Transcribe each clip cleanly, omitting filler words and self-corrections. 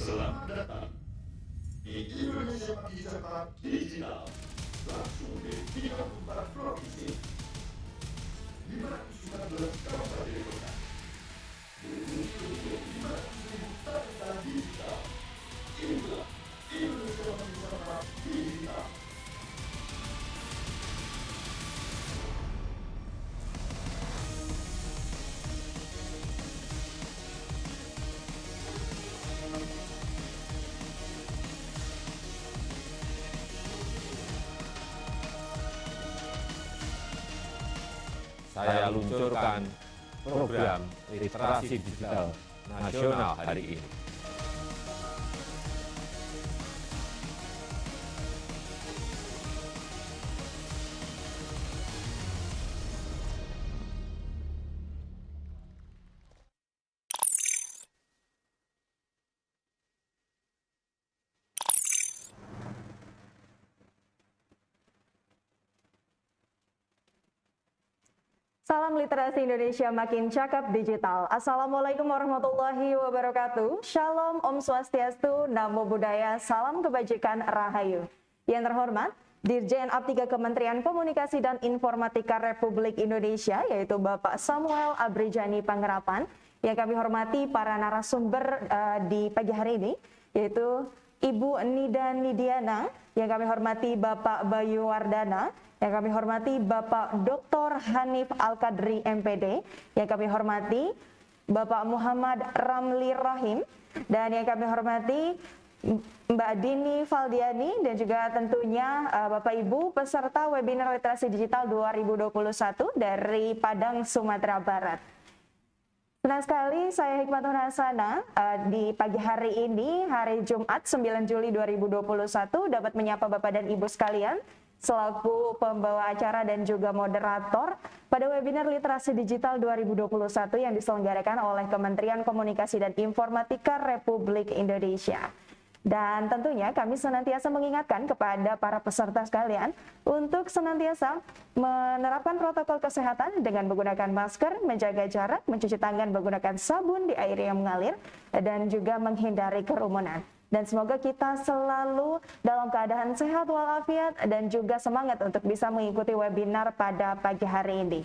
Selamat datang di Indonesia Pagi Cepat Digital. Langsung dari 34 provinsi, 519 kabupaten kota, dengan seluruh 500.000 peserta digital. Inilah Indonesia Pagi Cepat Digital. Saya luncurkan program literasi digital nasional hari ini. Salam literasi Indonesia makin cakap digital. Assalamualaikum warahmatullahi wabarakatuh. Shalom, Om Swastiastu, Namo Buddhaya, salam kebajikan, Rahayu. Yang terhormat, Dirjen Aptika Kementerian Komunikasi dan Informatika Republik Indonesia, yaitu Bapak Samuel Abrijani Pangerapan. Yang kami hormati para narasumber di pagi hari ini, yaitu Ibu Nida Nidiana, yang kami hormati Bapak Bayu Wardana, yang kami hormati Bapak Dr. Hanif Al-Qadri MPD, yang kami hormati Bapak Muhammad Ramli Rahim, dan yang kami hormati Mbak Dini Valdiani, dan juga tentunya Bapak Ibu peserta webinar literasi digital 2021 dari Padang, Sumatera Barat. Senang sekali saya Hikmatul Hasana di pagi hari ini, hari Jumat 9 Juli 2021 dapat menyapa Bapak dan Ibu sekalian selaku pembawa acara dan juga moderator pada webinar literasi digital 2021 yang diselenggarakan oleh Kementerian Komunikasi dan Informatika Republik Indonesia. Dan tentunya kami senantiasa mengingatkan kepada para peserta sekalian untuk senantiasa menerapkan protokol kesehatan dengan menggunakan masker, menjaga jarak, mencuci tangan menggunakan sabun di air yang mengalir, dan juga menghindari kerumunan. Dan semoga kita selalu dalam keadaan sehat walafiat dan juga semangat untuk bisa mengikuti webinar pada pagi hari ini.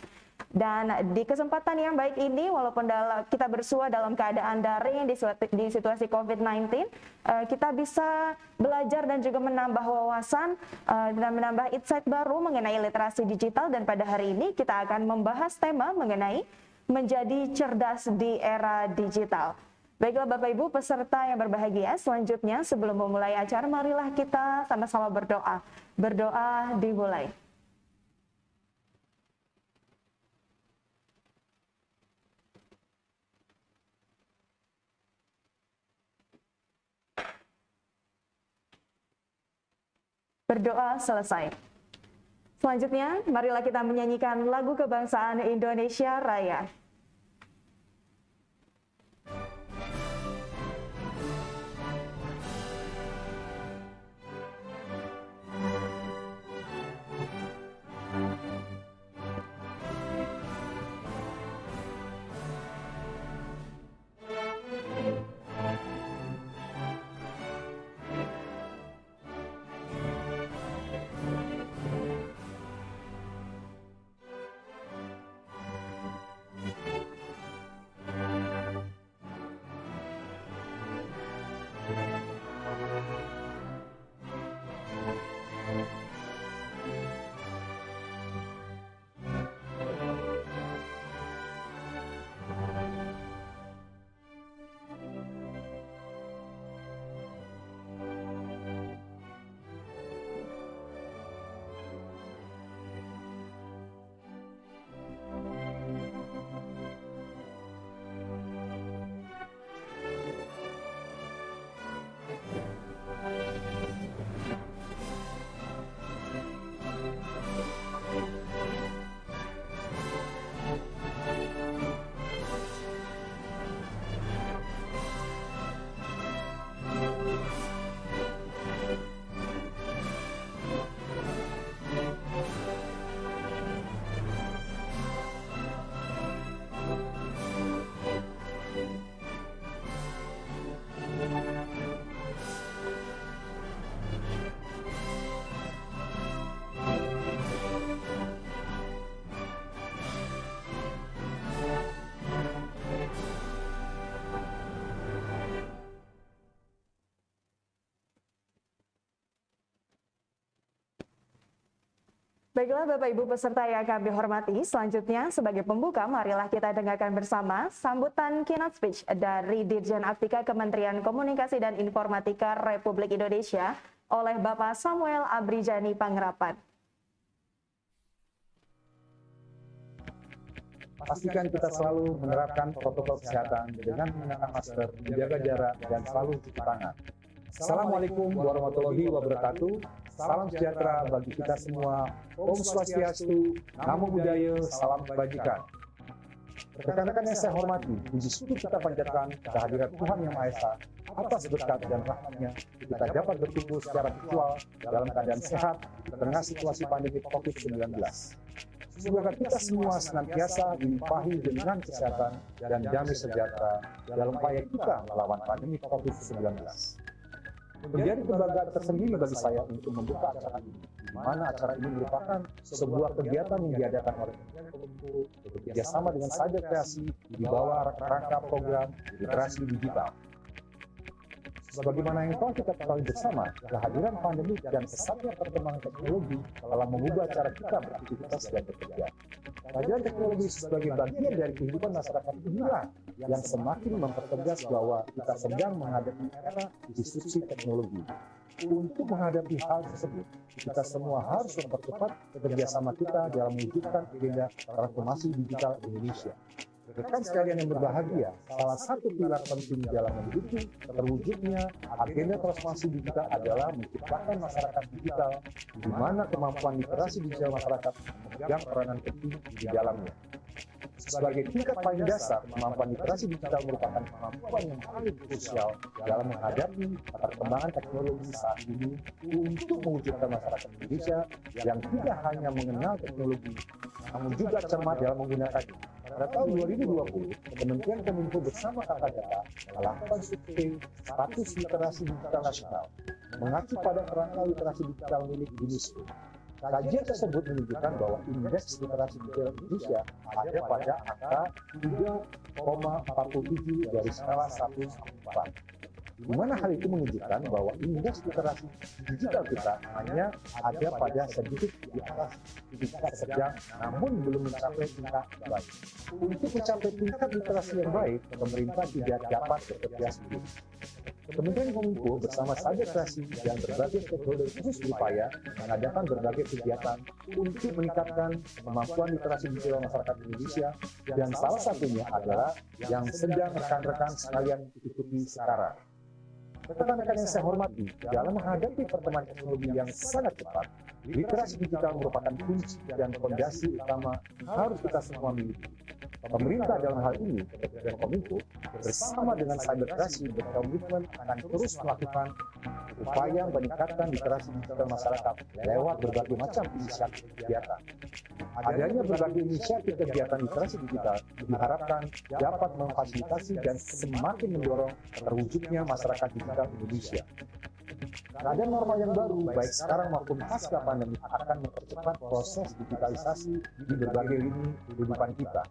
Dan di kesempatan yang baik ini, walaupun kita bersua dalam keadaan daring di situasi COVID-19, kita bisa belajar dan juga menambah wawasan dan menambah insight baru mengenai literasi digital. Dan pada hari ini kita akan membahas tema mengenai menjadi cerdas di era digital. Baiklah Bapak Ibu peserta yang berbahagia, selanjutnya sebelum memulai acara, marilah kita sama-sama berdoa. Berdoa dimulai. Berdoa selesai. Selanjutnya, marilah kita menyanyikan lagu kebangsaan Indonesia Raya. Baiklah Bapak Ibu peserta yang kami hormati, selanjutnya sebagai pembuka marilah kita dengarkan bersama sambutan keynote speech dari Dirjen Aptika Kementerian Komunikasi dan Informatika Republik Indonesia oleh Bapak Samuel Abrijani Pangrapan. Pastikan kita selalu menerapkan protokol kesehatan dengan mengenakan masker, menjaga jarak, dan selalu cuci tangan. Assalamualaikum warahmatullahi wabarakatuh. Salam sejahtera bagi kita semua. Om Swastiastu, Namo Buddhaya, salam kebajikan. Rekan-rekan yang saya hormati, puji syukur kita panjatkan kehadiran Tuhan Yang Maha Esa atas berkat dan rahmat-Nya kita dapat berkumpul secara virtual dalam keadaan sehat di tengah situasi pandemi COVID-19. Semoga kita semua senantiasa dilimpahi dengan kesehatan dan damai sejahtera dalam upaya kita melawan pandemi COVID-19. Menjadi kebanggaan tersendiri bagi saya untuk membuka acara ini, di mana acara ini merupakan sebuah kegiatan yang diadakan oleh Kementerian Kominfo bekerjasama dengan Cyber Kreasi di bawah rangka program literasi digital. Sebagaimana yang telah kita ketahui bersama, kehadiran pandemi dan pesatnya perkembangan teknologi telah mengubah cara kita beraktivitas dan bekerja. Kehadiran teknologi sebagai bagian dari kehidupan masyarakat inilah yang semakin mempertegas bahwa kita sedang menghadapi era disrupsi teknologi. Untuk menghadapi hal tersebut, kita semua harus mempercepat kerjasama kita dalam mewujudkan agenda transformasi digital Indonesia. Rekan sekalian yang berbahagia, salah satu pilar penting dalam mendukung terwujudnya agenda transformasi digital adalah menciptakan masyarakat digital di mana kemampuan literasi digital masyarakat memegang peranan penting di dalamnya. Sebagai tingkat paling dasar, kemampuan literasi digital merupakan kemampuan yang paling krusial dalam menghadapi perkembangan teknologi saat ini untuk mewujudkan masyarakat Indonesia yang tidak hanya mengenal teknologi, namun juga cermat dalam menggunakannya. Pada tahun 2020, Kementerian Kominfo bersama Kakak-Data melakukan survei status literasi digital nasional mengacu pada kerangka literasi digital milik UNESCO. Kajian tersebut menunjukkan bahwa indeks literasi digital Indonesia ada pada angka 3,47 dari skala 1 sampai 4. Di mana hal itu menunjukkan bahwa indeks literasi digital kita hanya ada pada sedikit di atas tingkat sedang, namun belum mencapai tingkat baik. Untuk mencapai tingkat literasi yang baik, pemerintah tidak dapat bekerja sendiri. Kementerian Kominfo bersama Cyber Kreasi dan berbagai stakeholder terus berupaya mengadakan berbagai kegiatan untuk meningkatkan kemampuan literasi digital masyarakat Indonesia, dan salah satunya adalah yang sedang rekan-rekan sekalian ikuti sekarang. Rekan-rekan yang saya hormati, dalam menghadapi perkembangan teknologi yang sangat cepat, literasi digital merupakan kunci dan fondasi utama yang harus kita semua miliki. Pemerintah dalam hal ini, Kementerian Kominfo, bersama dengan Cyber Kreasi berkomitmen akan terus melakukan upaya meningkatkan literasi digital masyarakat lewat berbagai macam inisiatif kegiatan. Adanya berbagai inisiatif kegiatan literasi digital diharapkan dapat memfasilitasi dan semakin mendorong terwujudnya masyarakat digital Indonesia. Keadaan normal yang baru, baik sekarang maupun pasca pandemi, akan mempercepat proses digitalisasi di berbagai lini kehidupan kita.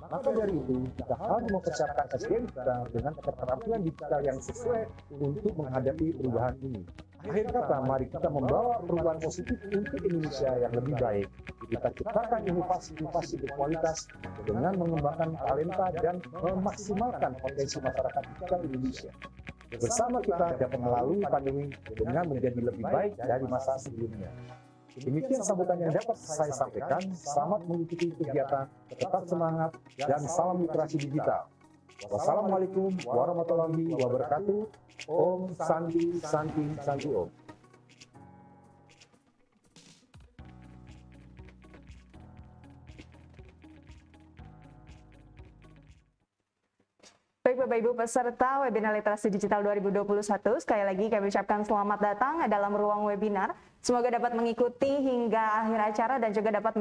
Maka dari itu, kita harus mempersiapkan SDM kita dengan keterampilan digital yang sesuai untuk menghadapi perubahan ini. Akhir kata, mari kita membawa perubahan positif untuk Indonesia yang lebih baik. Kita ciptakan inovasi-inovasi berkualitas dengan mengembangkan talenta dan memaksimalkan potensi masyarakat digital Indonesia. Bersama kita dapat melalui pandemi dengan menjadi lebih baik dari masa sebelumnya. Demikian sambutan yang dapat saya sampaikan. Selamat mengikuti kegiatan, tetap semangat, dan salam literasi digital. Wassalamualaikum warahmatullahi wabarakatuh. Om Santi Santi Santi Om. Baik Bapak Ibu peserta webinar literasi digital 2021, sekali lagi kami ucapkan selamat datang dalam ruang webinar. Semoga dapat mengikuti hingga akhir acara dan juga dapat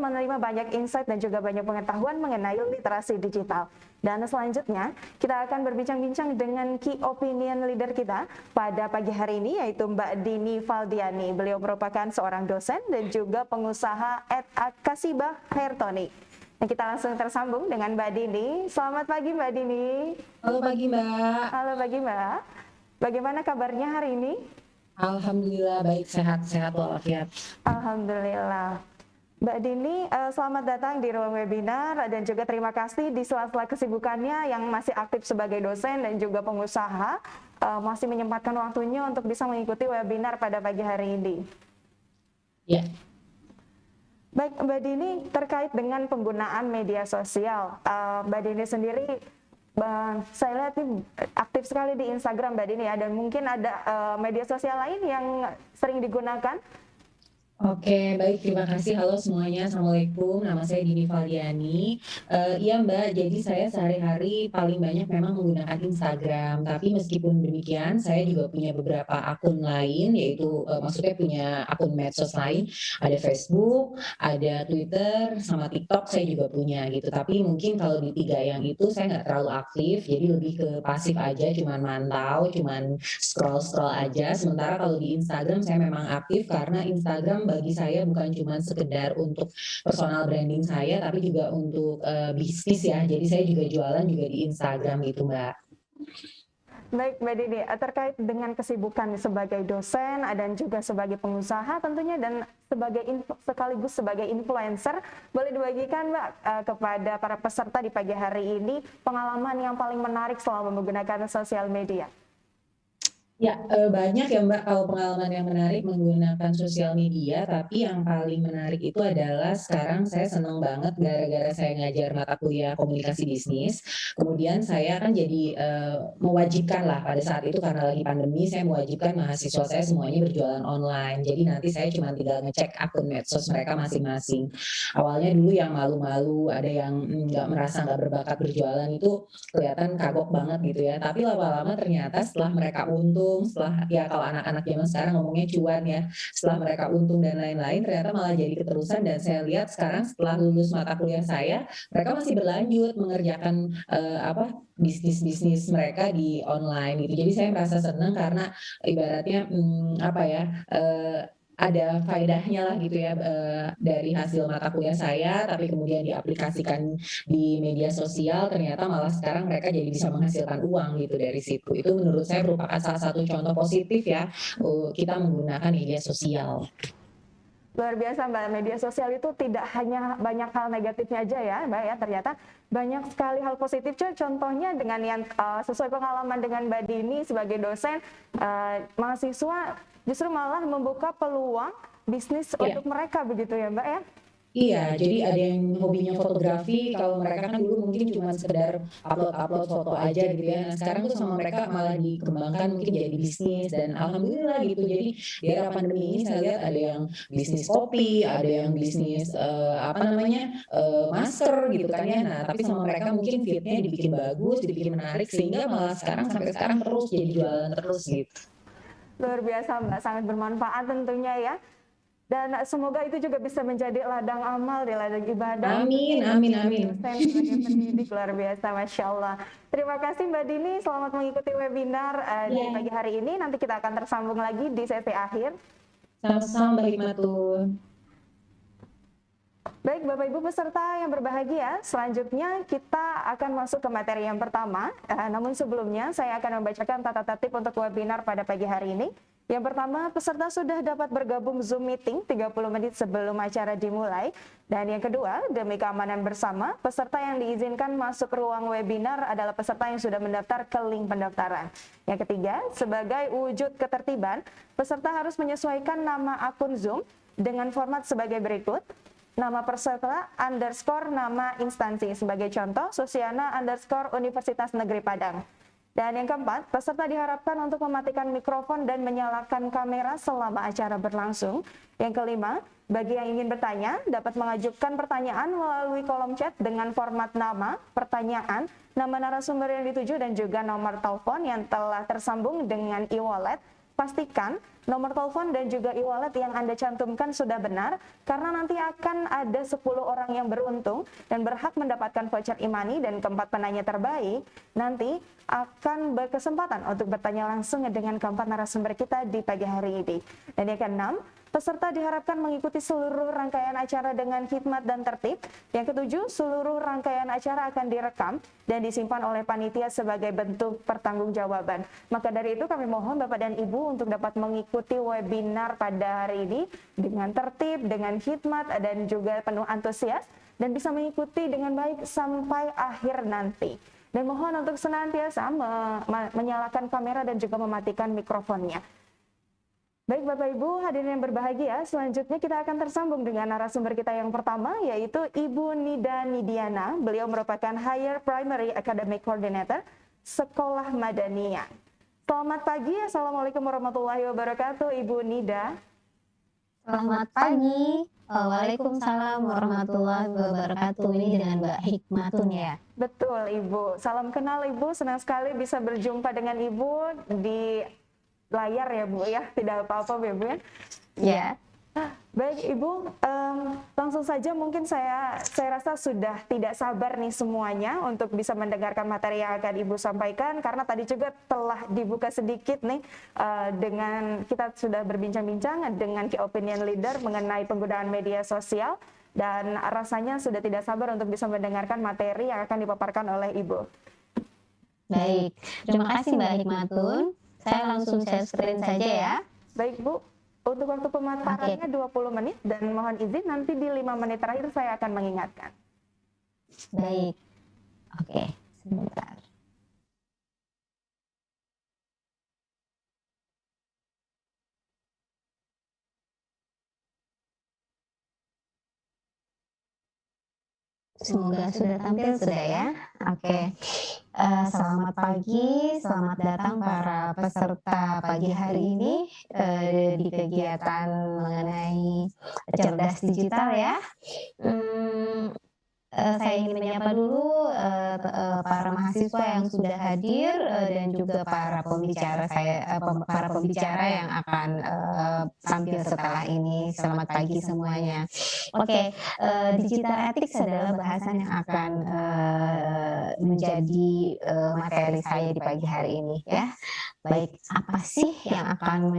menerima banyak insight dan juga banyak pengetahuan mengenai literasi digital. Dan selanjutnya kita akan berbincang-bincang dengan key opinion leader kita pada pagi hari ini, yaitu Mbak Dini Valdiani. Beliau merupakan seorang dosen dan juga pengusaha Kasibah Hairtonic. Nah, kita langsung tersambung dengan Mbak Dini. Selamat pagi Mbak Dini. Halo pagi Mbak. Halo pagi Mbak. Bagaimana kabarnya hari ini? Alhamdulillah baik, sehat-sehat walafiat. Alhamdulillah. Mbak Dini, selamat datang di ruang webinar dan juga terima kasih di sela-sela kesibukannya yang masih aktif sebagai dosen dan juga pengusaha, masih menyempatkan waktunya untuk bisa mengikuti webinar pada pagi hari ini. Ya. Baik, Mbak Dini, terkait dengan penggunaan media sosial, Mbak Dini sendiri, saya lihat ini aktif sekali di Instagram Mbak Dini ya, dan mungkin ada media sosial lain yang sering digunakan. Oke, baik, terima kasih. Halo semuanya, Assalamualaikum. Nama saya Dini Valdiani. Iya Mbak, jadi saya sehari-hari paling banyak memang menggunakan Instagram. Tapi meskipun demikian, saya juga punya beberapa akun lain, yaitu maksudnya punya akun medsos lain. Ada Facebook, ada Twitter, sama TikTok saya juga punya gitu. Tapi mungkin kalau di 3 yang itu saya nggak terlalu aktif, jadi lebih ke pasif aja, cuman mantau, cuman scroll-scroll aja. Sementara kalau di Instagram saya memang aktif karena Instagram bagi saya bukan cuma sekedar untuk personal branding saya, tapi juga untuk bisnis ya. Jadi saya juga jualan juga di Instagram gitu, Mbak. Baik Mbak Dini, terkait dengan kesibukan sebagai dosen dan juga sebagai pengusaha tentunya dan sekaligus sebagai influencer, boleh dibagikan Mbak kepada para peserta di pagi hari ini pengalaman yang paling menarik selama menggunakan sosial media? Ya, banyak ya Mbak kalau pengalaman yang menarik menggunakan sosial media, tapi yang paling menarik itu adalah sekarang saya senang banget gara-gara saya ngajar mata kuliah komunikasi bisnis, kemudian saya kan jadi mewajibkan lah pada saat itu karena lagi pandemi, saya mewajibkan mahasiswa saya semuanya berjualan online. Jadi nanti saya cuma tinggal ngecek akun medsos mereka masing-masing. Awalnya dulu yang malu-malu, ada yang merasa nggak berbakat berjualan itu kelihatan kagok banget gitu ya. Tapi lama-lama ternyata setelah mereka untung, setelah ya kalau anak-anak zaman sekarang ngomongnya cuan ya, setelah mereka untung dan lain-lain ternyata malah jadi keterusan, dan saya lihat sekarang setelah lulus mata kuliah saya mereka masih berlanjut mengerjakan bisnis-bisnis mereka di online gitu. Jadi saya merasa senang karena ibaratnya ada faedahnya lah gitu ya dari hasil mata kuliah saya, tapi kemudian diaplikasikan di media sosial, ternyata malah sekarang mereka jadi bisa menghasilkan uang gitu dari situ. Itu menurut saya merupakan salah satu contoh positif ya kita menggunakan media sosial. Luar biasa Mbak, media sosial itu tidak hanya banyak hal negatifnya aja ya Mbak ya, ternyata banyak sekali hal positif. Contohnya dengan yang sesuai pengalaman dengan Mbak Dini sebagai dosen, mahasiswa justru malah membuka peluang bisnis untuk mereka begitu ya Mbak ya? Iya, jadi ada yang hobinya fotografi, kalau mereka kan dulu mungkin cuma sekedar upload foto aja gitu ya. Nah, sekarang tuh sama mereka malah dikembangkan mungkin jadi bisnis, dan alhamdulillah gitu. Jadi di era pandemi ini saya lihat ada yang bisnis kopi, ada yang bisnis masker gitu kan ya. Nah, tapi sama mereka mungkin fitnya dibikin bagus, dibikin menarik, sehingga malah sampai sekarang terus jadi jualan terus gitu. Luar biasa Mbak, sangat bermanfaat tentunya ya. Dan semoga itu juga bisa menjadi ladang amal, di ladang ibadah. Amin. Sebagai pendidik, luar biasa, Masya Allah. Terima kasih Mbak Dini, selamat mengikuti webinar di pagi hari ini. Nanti kita akan tersambung lagi di sesi akhir. Sama-sama Mbak Hikmatul. Baik Bapak Ibu peserta yang berbahagia, selanjutnya kita akan masuk ke materi yang pertama. Namun sebelumnya saya akan membacakan tata tertib untuk webinar pada pagi hari ini. Yang pertama, peserta sudah dapat bergabung Zoom meeting 30 menit sebelum acara dimulai. Dan yang kedua, demi keamanan bersama, peserta yang diizinkan masuk ruang webinar adalah peserta yang sudah mendaftar ke link pendaftaran. Yang ketiga, sebagai wujud ketertiban, peserta harus menyesuaikan nama akun Zoom dengan format sebagai berikut. Nama peserta _ nama instansi. Sebagai contoh, Susiana _ Universitas Negeri Padang. Dan yang keempat, peserta diharapkan untuk mematikan mikrofon dan menyalakan kamera selama acara berlangsung. Yang kelima, bagi yang ingin bertanya, dapat mengajukan pertanyaan melalui kolom chat dengan format nama, pertanyaan, nama narasumber yang dituju, dan juga nomor telepon yang telah tersambung dengan e-wallet. Pastikan nomor telepon dan juga e-wallet yang Anda cantumkan sudah benar, karena nanti akan ada 10 orang yang beruntung dan berhak mendapatkan voucher e-money, dan keempat penanya terbaik nanti akan berkesempatan untuk bertanya langsung dengan keempat narasumber kita di pagi hari ini. Dan yang keenam, Peserta diharapkan mengikuti seluruh rangkaian acara dengan hikmat dan tertib. Yang ketujuh, seluruh rangkaian acara akan direkam dan disimpan oleh panitia sebagai bentuk pertanggungjawaban. Maka dari itu kami mohon Bapak dan Ibu untuk dapat mengikuti webinar pada hari ini dengan tertib, dengan hikmat dan juga penuh antusias dan bisa mengikuti dengan baik sampai akhir nanti. Dan mohon untuk senantiasa menyalakan kamera dan juga mematikan mikrofonnya. Baik Bapak Ibu hadirin yang berbahagia, selanjutnya kita akan tersambung dengan narasumber kita yang pertama yaitu Ibu Nida Nidiana. Beliau merupakan Higher Primary Academic Coordinator Sekolah Madaniyah. Selamat pagi, Assalamualaikum warahmatullahi wabarakatuh Ibu Nida. Selamat pagi. Waalaikumsalam warahmatullahi wabarakatuh. Ini dengan Mbak Hikmatun ya. Betul Ibu, salam kenal Ibu, senang sekali bisa berjumpa dengan Ibu di layar ya Bu ya, tidak apa-apa ya Bu ya. Ya. Baik Ibu, langsung saja mungkin saya rasa sudah tidak sabar nih semuanya untuk bisa mendengarkan materi yang akan Ibu sampaikan, karena tadi juga telah dibuka sedikit nih dengan kita sudah berbincang-bincang dengan key opinion leader mengenai penggunaan media sosial, dan rasanya sudah tidak sabar untuk bisa mendengarkan materi yang akan dipaparkan oleh Ibu. Baik, terima kasih Mbak Hikmatun. Saya langsung share screen saja ya. Baik Bu, untuk waktu pemaparannya 20 menit dan mohon izin nanti di 5 menit terakhir saya akan mengingatkan. Baik, oke, sebentar. Semoga sudah tampil sudah ya. Oke. Selamat pagi, selamat datang para peserta pagi hari ini di kegiatan mengenai cerdas digital ya. Saya ingin menyapa dulu para mahasiswa yang sudah hadir dan juga para pembicara yang akan tampil setelah ini. Selamat pagi semuanya. Oke, digital ethics adalah bahasan yang akan menjadi materi saya di pagi hari ini ya. Baik, apa sih yang akan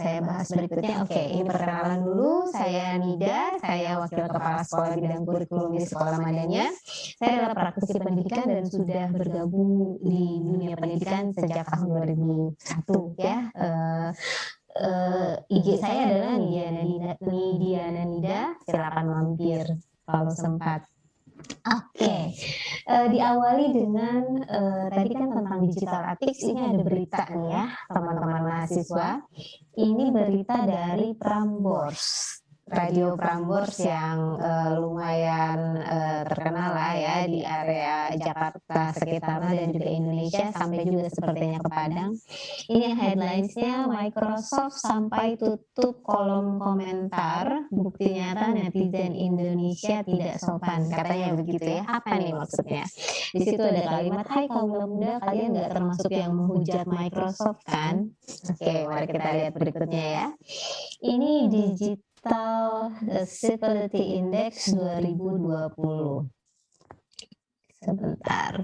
saya bahas berikutnya? Oke, ini perkenalan dulu. Saya Nida, saya Wakil Kepala Sekolah Bidang Kurikulum di Sekolah Madaniyah. Saya adalah praktisi pendidikan dan sudah bergabung di dunia pendidikan sejak tahun 2001 ya. IG saya adalah Nidiana Nida, silakan mampir kalau sempat. Oke, diawali dengan tadi kan tentang digital ethics, ini ada berita nih ya teman-teman mahasiswa. Ini berita dari Prambors, Radio Prambors yang lumayan terkenal lah ya di area Jakarta sekitarnya dan juga Indonesia sampai juga sepertinya ke Padang. Ini headlinesnya, Microsoft sampai tutup kolom komentar, bukti nyata netizen Indonesia tidak sopan, katanya begitu ya. Apa nih maksudnya? Di situ ada kalimat, hai kaum muda, kalian nggak termasuk yang menghujat Microsoft kan? Oke, mari kita lihat berikutnya ya. Ini Digital Civility Index 2020. Sebentar.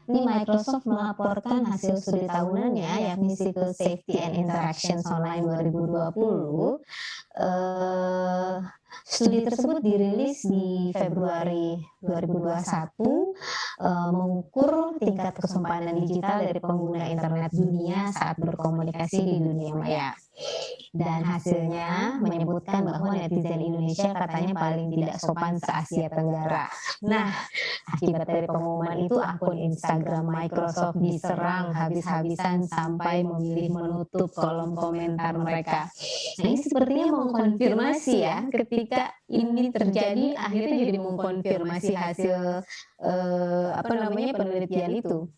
Ini Microsoft melaporkan hasil studi tahunannya yakni Civil Safety and Interactions Online 2020. Studi tersebut dirilis di Februari 2021, mengukur tingkat kesopanan digital dari pengguna internet dunia saat berkomunikasi di dunia maya. Dan hasilnya menyebutkan bahwa netizen Indonesia katanya paling tidak sopan se-Asia Tenggara. Nah, akibat dari pengumuman itu akun Instagram Microsoft diserang habis-habisan sampai memilih menutup kolom komentar mereka. Nah, ini sepertinya mengkonfirmasi ya, ketika ini terjadi akhirnya jadi mengkonfirmasi hasil penelitian itu.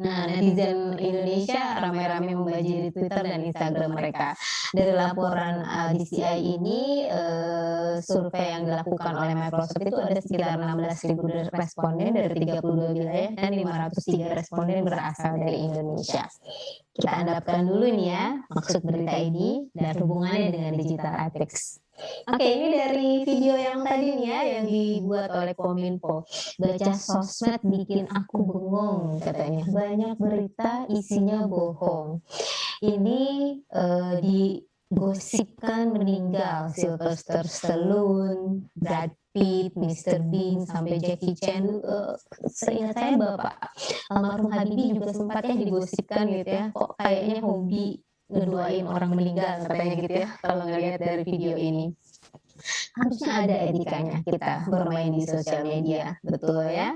Nah, netizen Indonesia ramai-ramai membajiri Twitter dan Instagram mereka. Dari laporan DCI ini, survei yang dilakukan oleh Microsoft itu ada sekitar 16.000 responden dari 32 wilayah dan 503 responden berasal dari Indonesia. Kita hadapkan dulu nih ya maksud berita ini dan hubungannya dengan digital ethics. Oke, ini dari video yang tadi nih ya, yang dibuat oleh Kominfo. Baca sosmed bikin aku bengong, katanya. Banyak berita isinya bohong. ini digosipkan meninggal Sylvester Stallone, Brad Pitt, Mr. Bean, sampai Jackie Chan. Seingat saya Bapak almarhum Habibie juga sempat ya digosipkan gitu ya, kok kayaknya hobi ngedoain orang meninggal katanya gitu ya, kalau ngelihat dari video ini. Harusnya ada etikanya kita bermain di sosial media, betul ya?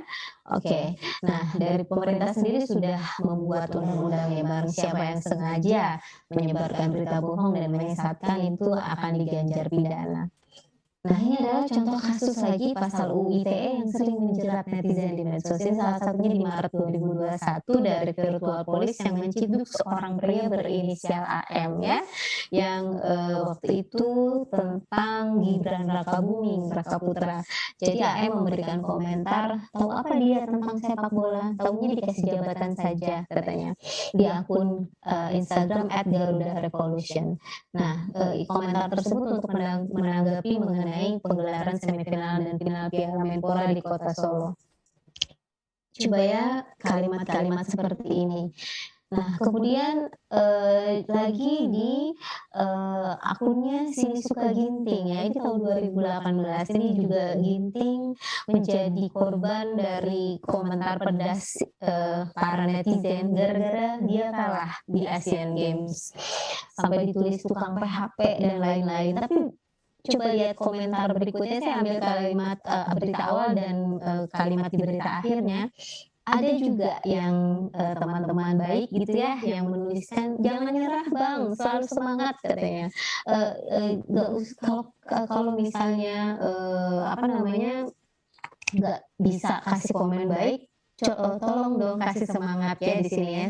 Oke, nah dari pemerintah sendiri sudah membuat undang-undang ya, barang siapa yang sengaja menyebarkan berita bohong dan menyesatkan itu akan diganjar pidana. Nah ini adalah contoh kasus lagi pasal UU ITE yang sering menjerat netizen di medsos. Ini salah satunya di Maret 2021 dari Virtual Police yang menciduk seorang pria berinisial AM ya, yang waktu itu tentang Gibran Rakabuming Rakaputra. Jadi AM memberikan komentar, tahu apa dia tentang sepak bola? Taunya dikasih jabatan saja katanya di akun Instagram @garudarevolution. Nah, komentar tersebut untuk menanggapi mengenai penggelaran semifinal dan final Piala Menpora di Kota Solo. Coba ya kalimat-kalimat seperti ini. Nah, kemudian lagi di akunnya Sini Suka Ginting ya, ini tahun 2018 ini juga Ginting menjadi korban dari komentar pedas para netizen gara-gara dia kalah di Asian Games. Sampai ditulis tukang PHP dan lain-lain. Tapi coba lihat komentar berikutnya, saya ambil kalimat berita awal dan kalimat di berita akhirnya. Ada juga yang teman-teman baik gitu ya, yang menuliskan jangan nyerah bang, selalu semangat katanya. Kalau misalnya nggak bisa kasih komen baik, tolong dong kasih semangat ya di sini ya.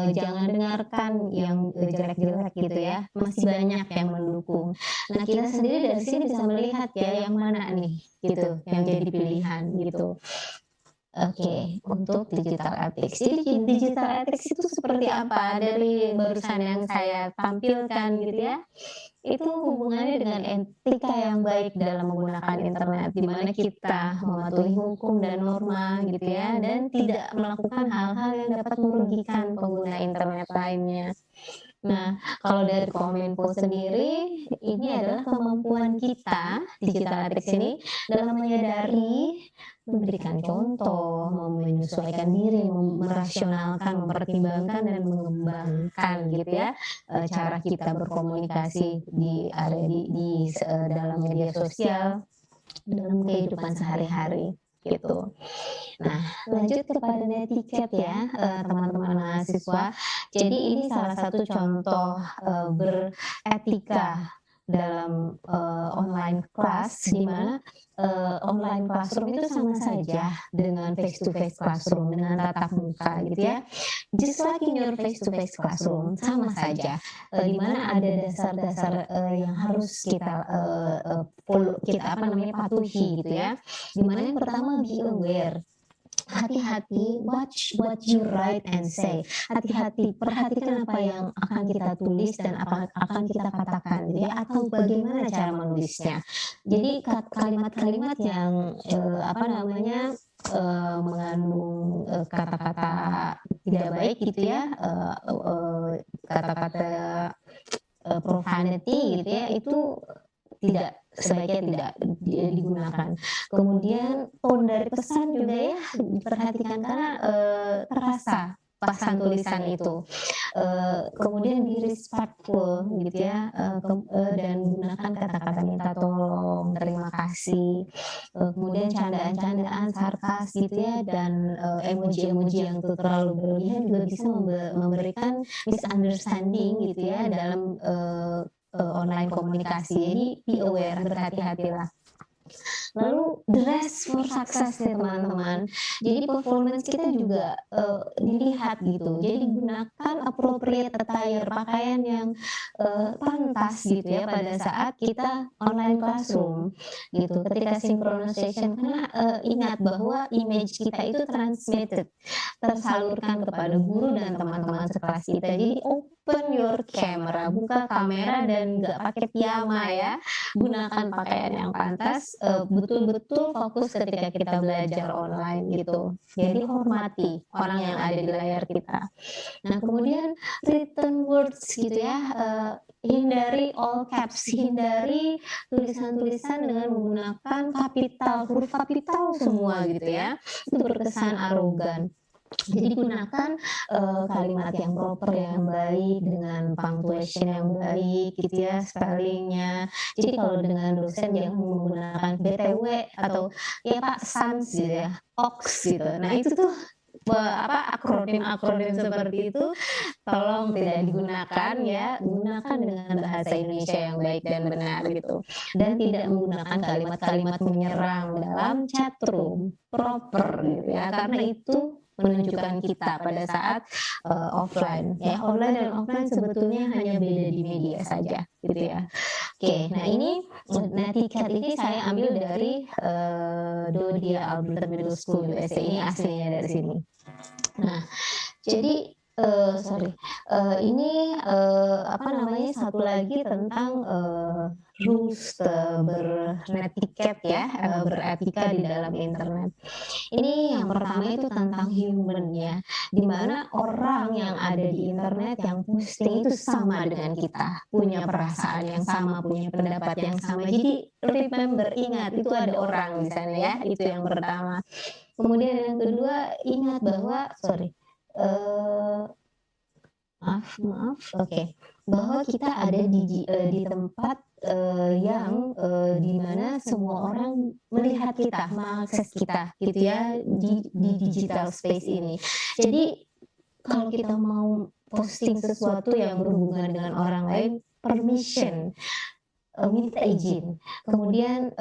Jangan dengarkan yang jelek-jelek gitu ya. Masih banyak yang mendukung. Nah, kita sendiri dari sini bisa melihat ya yang mana nih gitu, yang jadi pilihan gitu. Oke, untuk digital ethics. Jadi digital ethics itu seperti apa? Dari barusan yang saya tampilkan gitu ya. Itu hubungannya dengan etika yang baik dalam menggunakan internet, di mana kita mematuhi hukum dan norma gitu ya, dan tidak melakukan hal-hal yang dapat merugikan pengguna internet lainnya. Nah, kalau dari Kominfo sendiri, ini adalah kemampuan kita, digital ethics ini, dalam menyadari, memberikan contoh, menyesuaikan diri, merasionalkan, mempertimbangkan, dan mengembangkan gitu ya, cara kita berkomunikasi di dalam media sosial, dalam kehidupan sehari-hari gitu. Nah, lanjut kepada netiquette ya, teman-teman mahasiswa. Jadi ini salah satu contoh beretika dalam online class, di mana online classroom itu sama saja dengan face to face classroom, dengan tatap muka gitu ya. Just like in your face to face classroom, sama saja. Di mana ada dasar-dasar yang harus kita patuhi gitu ya. Di mana yang pertama, be aware. Hati-hati, watch what you write and say. Hati-hati, perhatikan apa yang akan kita tulis dan apa akan kita katakan, ya, atau bagaimana cara menulisnya. Jadi kalimat-kalimat yang mengandung kata-kata tidak baik gitu ya, kata-kata profanity gitu ya, itu sebaiknya tidak digunakan. Kemudian tone dari pesan juga ya diperhatikan karena terasa pasan tulisan itu. Kemudian be respectful gitu ya, dan gunakan kata-kata minta tolong, terima kasih. Kemudian candaan-candaan, sarkas gitu ya, dan emoji-emoji yang terlalu berlebihan juga bisa memberikan misunderstanding gitu ya dalam online komunikasi. Jadi be aware, berhati-hatilah. Lalu dress for success ya teman-teman. Jadi performance kita juga dilihat gitu. Jadi gunakan appropriate attire, pakaian yang pantas gitu ya pada saat kita online classroom gitu. Ketika synchronization, karena ingat bahwa image kita itu transmitted, tersalurkan kepada guru dan teman-teman sekelas kita. Jadi open your camera, buka kamera dan nggak pakai piyama ya. Gunakan pakaian yang pantas, betul-betul fokus ketika kita belajar online gitu. Jadi hormati orang yang ada di layar kita. Nah kemudian written words gitu ya, hindari all caps, hindari tulisan-tulisan dengan menggunakan kapital, huruf kapital semua gitu ya. Itu berkesan arogan. Jadi gunakan kalimat yang proper, yang baik, dengan punctuation yang baik gitu ya, spellingnya. Jadi kalau dengan dosen jangan menggunakan BTW atau ya Pak Sans gitu ya, OX gitu. Nah itu tuh akronim-akronim seperti itu tolong tidak digunakan ya, gunakan dengan bahasa Indonesia yang baik dan benar gitu. Dan tidak menggunakan kalimat-kalimat menyerang dalam chatroom, proper gitu ya, karena itu menunjukkan kita pada saat offline ya. Online dan offline sebetulnya hanya beda di media saja gitu ya. Oke, nah ini netiquette ini saya ambil dari Dodia Alberta Middle School USA, ini aslinya dari sini. Nah, jadi ini satu lagi tentang rules bernetiket ya, beretika di dalam internet. Ini yang pertama itu tentang human ya, dimana orang yang ada di internet yang posting itu sama dengan kita, punya perasaan yang sama, punya pendapat yang sama. Jadi remember, ingat itu ada orang di sana ya, itu yang pertama. Kemudian yang kedua, ingat bahwa bahwa kita ada di tempat yang dimana semua orang melihat kita, mengakses kita gitu ya, di digital space ini. Jadi kalau kita mau posting sesuatu yang berhubungan dengan orang lain, permission, minta izin. Kemudian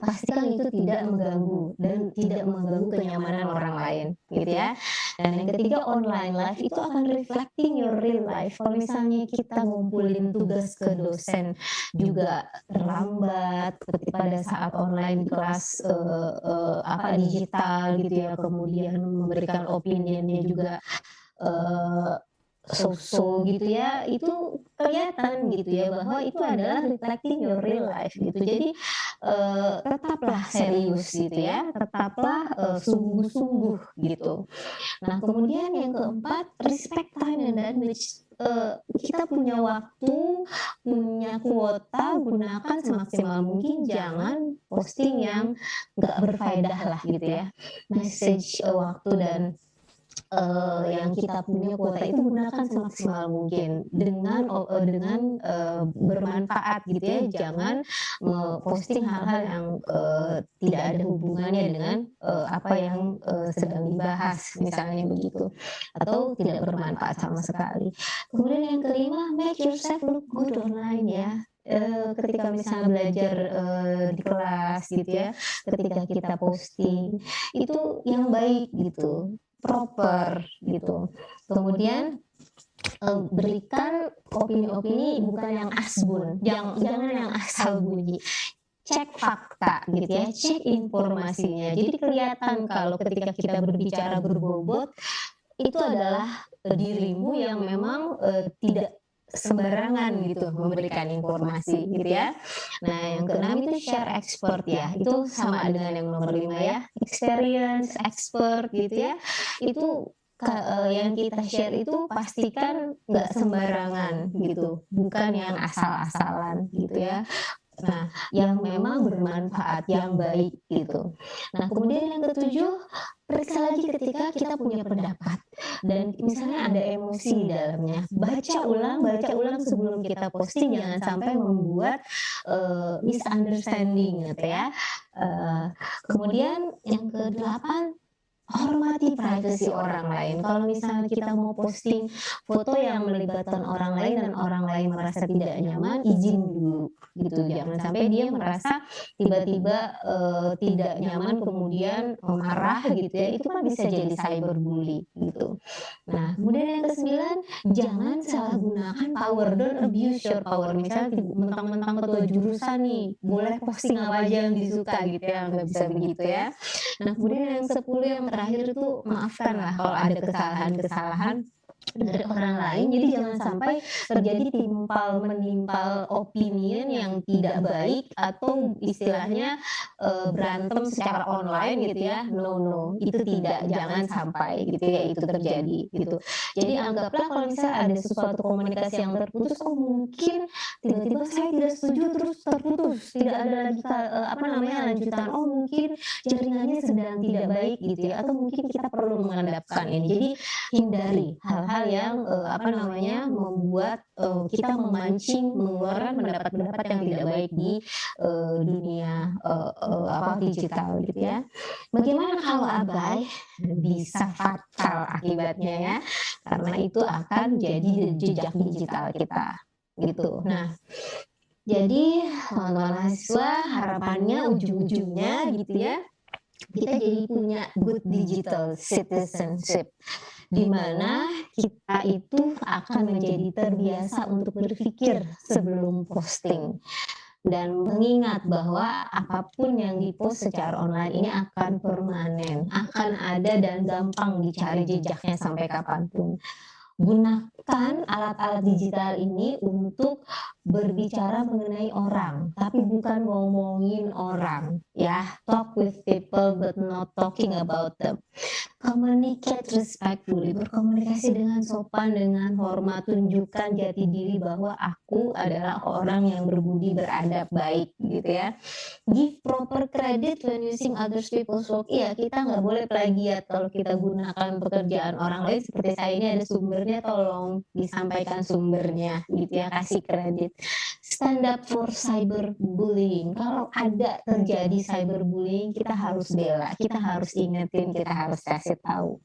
pastikan itu tidak mengganggu dan tidak mengganggu kenyamanan orang lain gitu ya. Dan yang ketiga, online live itu akan reflecting your real life. Kalau misalnya kita ngumpulin tugas ke dosen juga terlambat pada saat online kelas digital gitu ya, kemudian memberikan opininya juga so gitu ya, itu kelihatan gitu ya bahwa itu adalah reflecting your real life gitu. Jadi tetaplah serius gitu ya, tetaplah sungguh-sungguh gitu. Nah kemudian yang keempat, respect time and language. Kita punya waktu, punya kuota, gunakan semaksimal mungkin, jangan posting yang nggak berfaedah lah gitu ya. Message, waktu dan yang kita punya kuota itu gunakan semaksimal mungkin dengan bermanfaat gitu ya. Jangan posting hal-hal yang tidak ada hubungannya dengan apa yang sedang dibahas misalnya begitu, atau tidak bermanfaat sama sekali. Kemudian yang kelima, make yourself look good online ya. Ketika misalnya belajar di kelas gitu ya, ketika kita posting itu yang baik gitu, proper gitu. Kemudian berikan opini-opini bukan yang asbun, jangan yang asal bunyi. Cek fakta gitu ya, cek informasinya. Jadi kelihatan kalau ketika kita berbicara berbobot itu adalah dirimu yang memang tidak sembarangan gitu memberikan informasi gitu ya. Nah yang keenam itu share expert ya, itu sama dengan yang nomor 5 ya, experience, expert gitu ya. Itu yang kita share itu pastikan nggak sembarangan gitu, bukan yang asal-asalan gitu ya. Nah, yang memang bermanfaat, yang baik gitu. Nah, kemudian yang ketujuh, periksa lagi ketika kita punya pendapat dan misalnya ada emosi di dalamnya. Baca ulang sebelum kita posting, jangan sampai membuat misunderstanding gitu ya. Kemudian yang kedelapan, hormati privasi orang lain. Kalau misalnya kita mau posting foto yang melibatkan orang lain dan orang lain merasa tidak nyaman, izin dulu gitu. Jangan sampai dia merasa tiba-tiba tidak nyaman kemudian marah gitu ya. Itu kan bisa jadi cyberbully gitu. Nah, kemudian yang ke-9, jangan salah gunakan power, don't abuse your power. Misalnya mentang-mentang ketua jurusan nih, boleh posting apa aja yang disuka gitu ya, nggak bisa begitu ya. Nah, kemudian yang 10 yang terakhir itu maafkan lah kalau ada kesalahan-kesalahan dari orang lain. Jadi jangan sampai terjadi timpal menimpal opinion yang tidak baik atau istilahnya berantem secara online gitu ya. No, itu tidak, jangan sampai gitu ya itu terjadi gitu. Jadi anggaplah kalau misalnya ada sesuatu komunikasi yang terputus, oh mungkin tiba-tiba saya tidak setuju terus terputus, tidak ada lagi lanjutan. Oh mungkin jaringannya sedang tidak baik gitu ya, atau mungkin kita perlu mengandalkan ini. Jadi hindari hal-hal yang membuat kita memancing mengeluarkan pendapat-pendapat yang tidak baik di dunia digital gitu ya. Bagaimana kalau abai? Bisa fatal akibatnya ya, karena itu akan jadi jejak digital kita gitu. Nah, jadi teman-teman mahasiswa harapannya ujung-ujungnya gitu ya, kita jadi punya good digital citizenship, di mana kita itu akan menjadi terbiasa untuk berpikir sebelum posting dan mengingat bahwa apapun yang dipost secara online ini akan permanen, akan ada dan gampang dicari jejaknya sampai kapanpun. Gunakan alat-alat digital ini untuk berbicara mengenai orang, tapi bukan ngomongin orang, ya. Talk with people but not talking about them. Communicate respectfully, berkomunikasi dengan sopan, dengan hormat, tunjukkan jati diri bahwa aku adalah orang yang berbudi, beradab, baik, gitu ya. Give proper credit when using other people's work. Iya, kita nggak boleh plagiat kalau kita gunakan pekerjaan orang lain. Seperti saya ini ada sumbernya, tolong disampaikan sumbernya, gitu ya, kasih kredit. Stand up for cyberbullying. Kalau ada terjadi cyberbullying, kita harus bela, kita harus ingetin, kita harus kasih tahu.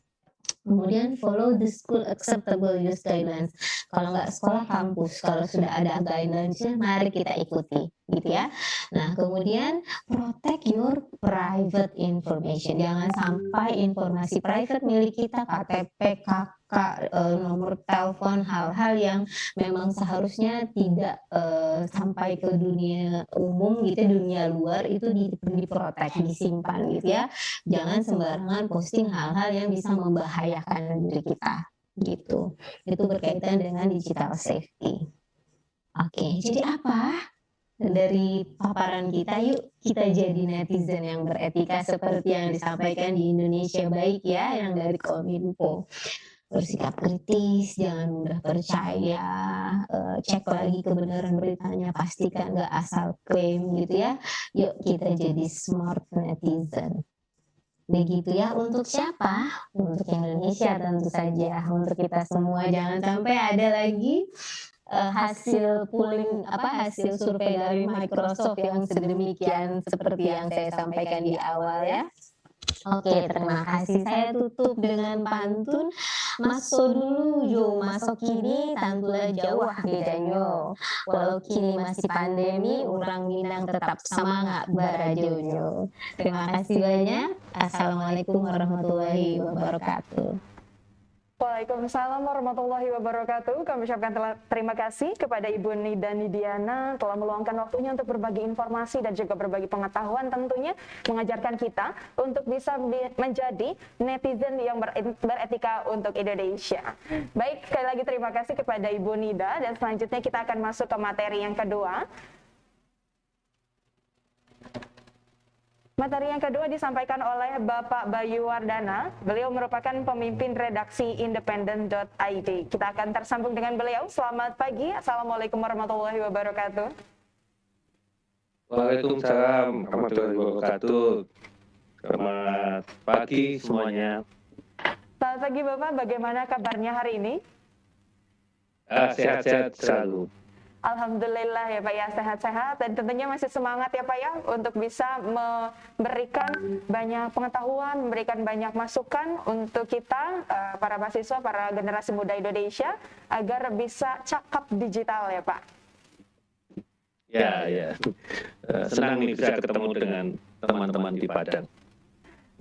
Kemudian follow the school acceptable use guidelines. Kalau nggak sekolah, kampus. Kalau sudah ada guidelines-nya, mari kita ikuti, gitu ya. Nah, kemudian protect your private information. Jangan sampai informasi private milik kita, KTP, KK, nomor telepon, hal-hal yang memang seharusnya tidak sampai ke dunia umum, gitu, dunia luar, itu diprotek, disimpan, gitu ya. Jangan sembarangan posting hal-hal yang bisa membahayakan diri kita, gitu. Itu berkaitan dengan digital safety. Oke, jadi apa dari paparan kita? Yuk kita jadi netizen yang beretika seperti yang disampaikan di Indonesia Baik ya, yang dari Kominfo. Bersikap kritis, jangan mudah percaya, cek lagi kebenaran beritanya, pastikan nggak asal klaim, gitu ya. Yuk kita jadi smart netizen. Begitu ya, untuk siapa? Untuk Indonesia tentu saja, untuk kita semua. Jangan sampai ada lagi hasil hasil survei dari Microsoft yang sedemikian seperti yang saya sampaikan di awal ya. Oke, terima kasih. Saya tutup dengan pantun. Maso dulu yo, maso kini tantulah jauh bedanya. Walau kini masih pandemi, orang Minang tetap semangat barajonyo. Terima kasih banyak. Assalamualaikum warahmatullahi wabarakatuh. Waalaikumsalam warahmatullahi wabarakatuh. Kami ucapkan terima kasih kepada Ibu Nida Nidiana telah meluangkan waktunya untuk berbagi informasi dan juga berbagi pengetahuan, tentunya mengajarkan kita untuk bisa menjadi netizen yang beretika untuk Indonesia. Baik, sekali lagi terima kasih kepada Ibu Nida, dan selanjutnya kita akan masuk ke materi yang kedua. Materi yang kedua disampaikan oleh Bapak Bayu Wardana. Beliau merupakan pemimpin redaksi independen.id. Kita akan tersambung dengan beliau. Selamat pagi. Assalamualaikum warahmatullahi wabarakatuh. Waalaikumsalam warahmatullahi wabarakatuh. Selamat pagi semuanya. Selamat pagi Bapak, bagaimana kabarnya hari ini? Sehat-sehat selalu. Alhamdulillah ya Pak ya, sehat-sehat, dan tentunya masih semangat ya Pak ya untuk bisa memberikan banyak pengetahuan, memberikan banyak masukan untuk kita para mahasiswa, para generasi muda Indonesia agar bisa cakap digital ya Pak. Ya. Senang nih bisa ketemu dengan teman-teman di Padang.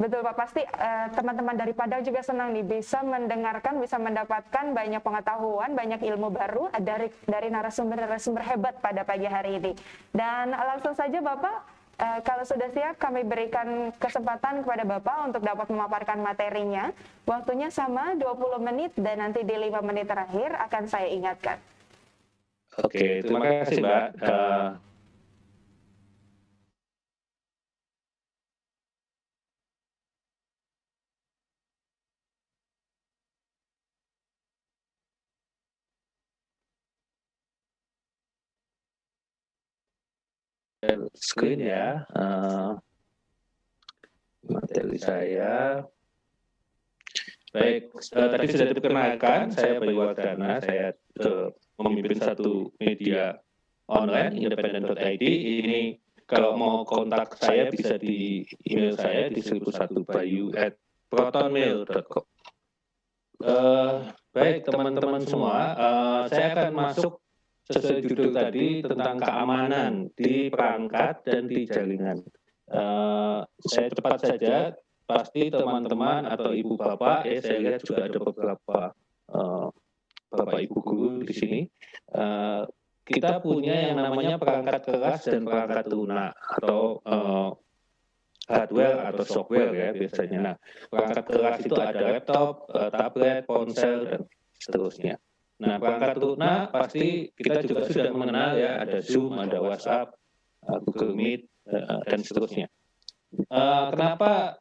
Betul Pak, pasti teman-teman dari Padang juga senang nih bisa mendengarkan, bisa mendapatkan banyak pengetahuan, banyak ilmu baru dari narasumber-narasumber hebat pada pagi hari ini. Dan langsung saja Bapak, Kalau sudah siap, kami berikan kesempatan kepada Bapak untuk dapat memaparkan materinya. Waktunya sama 20 menit dan nanti di 5 menit terakhir akan saya ingatkan. Oke, terima kasih Mbak. Screen ya, materi saya. Baik, tadi sudah diperkenalkan, saya Bayu Wardana, saya memimpin satu media online, independen.id. Ini kalau mau kontak saya bisa di email saya di 1001bayu@protonmail.com. Baik teman-teman semua, saya akan masuk sesuai judul tadi tentang keamanan di perangkat dan di jaringan. Saya cepat saja, pasti teman-teman atau ibu bapak, saya lihat juga ada beberapa bapak ibu guru di sini. Kita punya yang namanya perangkat keras dan perangkat lunak atau hardware atau software ya biasanya. Nah, perangkat keras itu ada laptop, tablet, ponsel dan seterusnya. Nah, perangkat lunak pasti kita juga sudah mengenal ya, ada Zoom, ada WhatsApp, Google Meet, dan seterusnya. Kenapa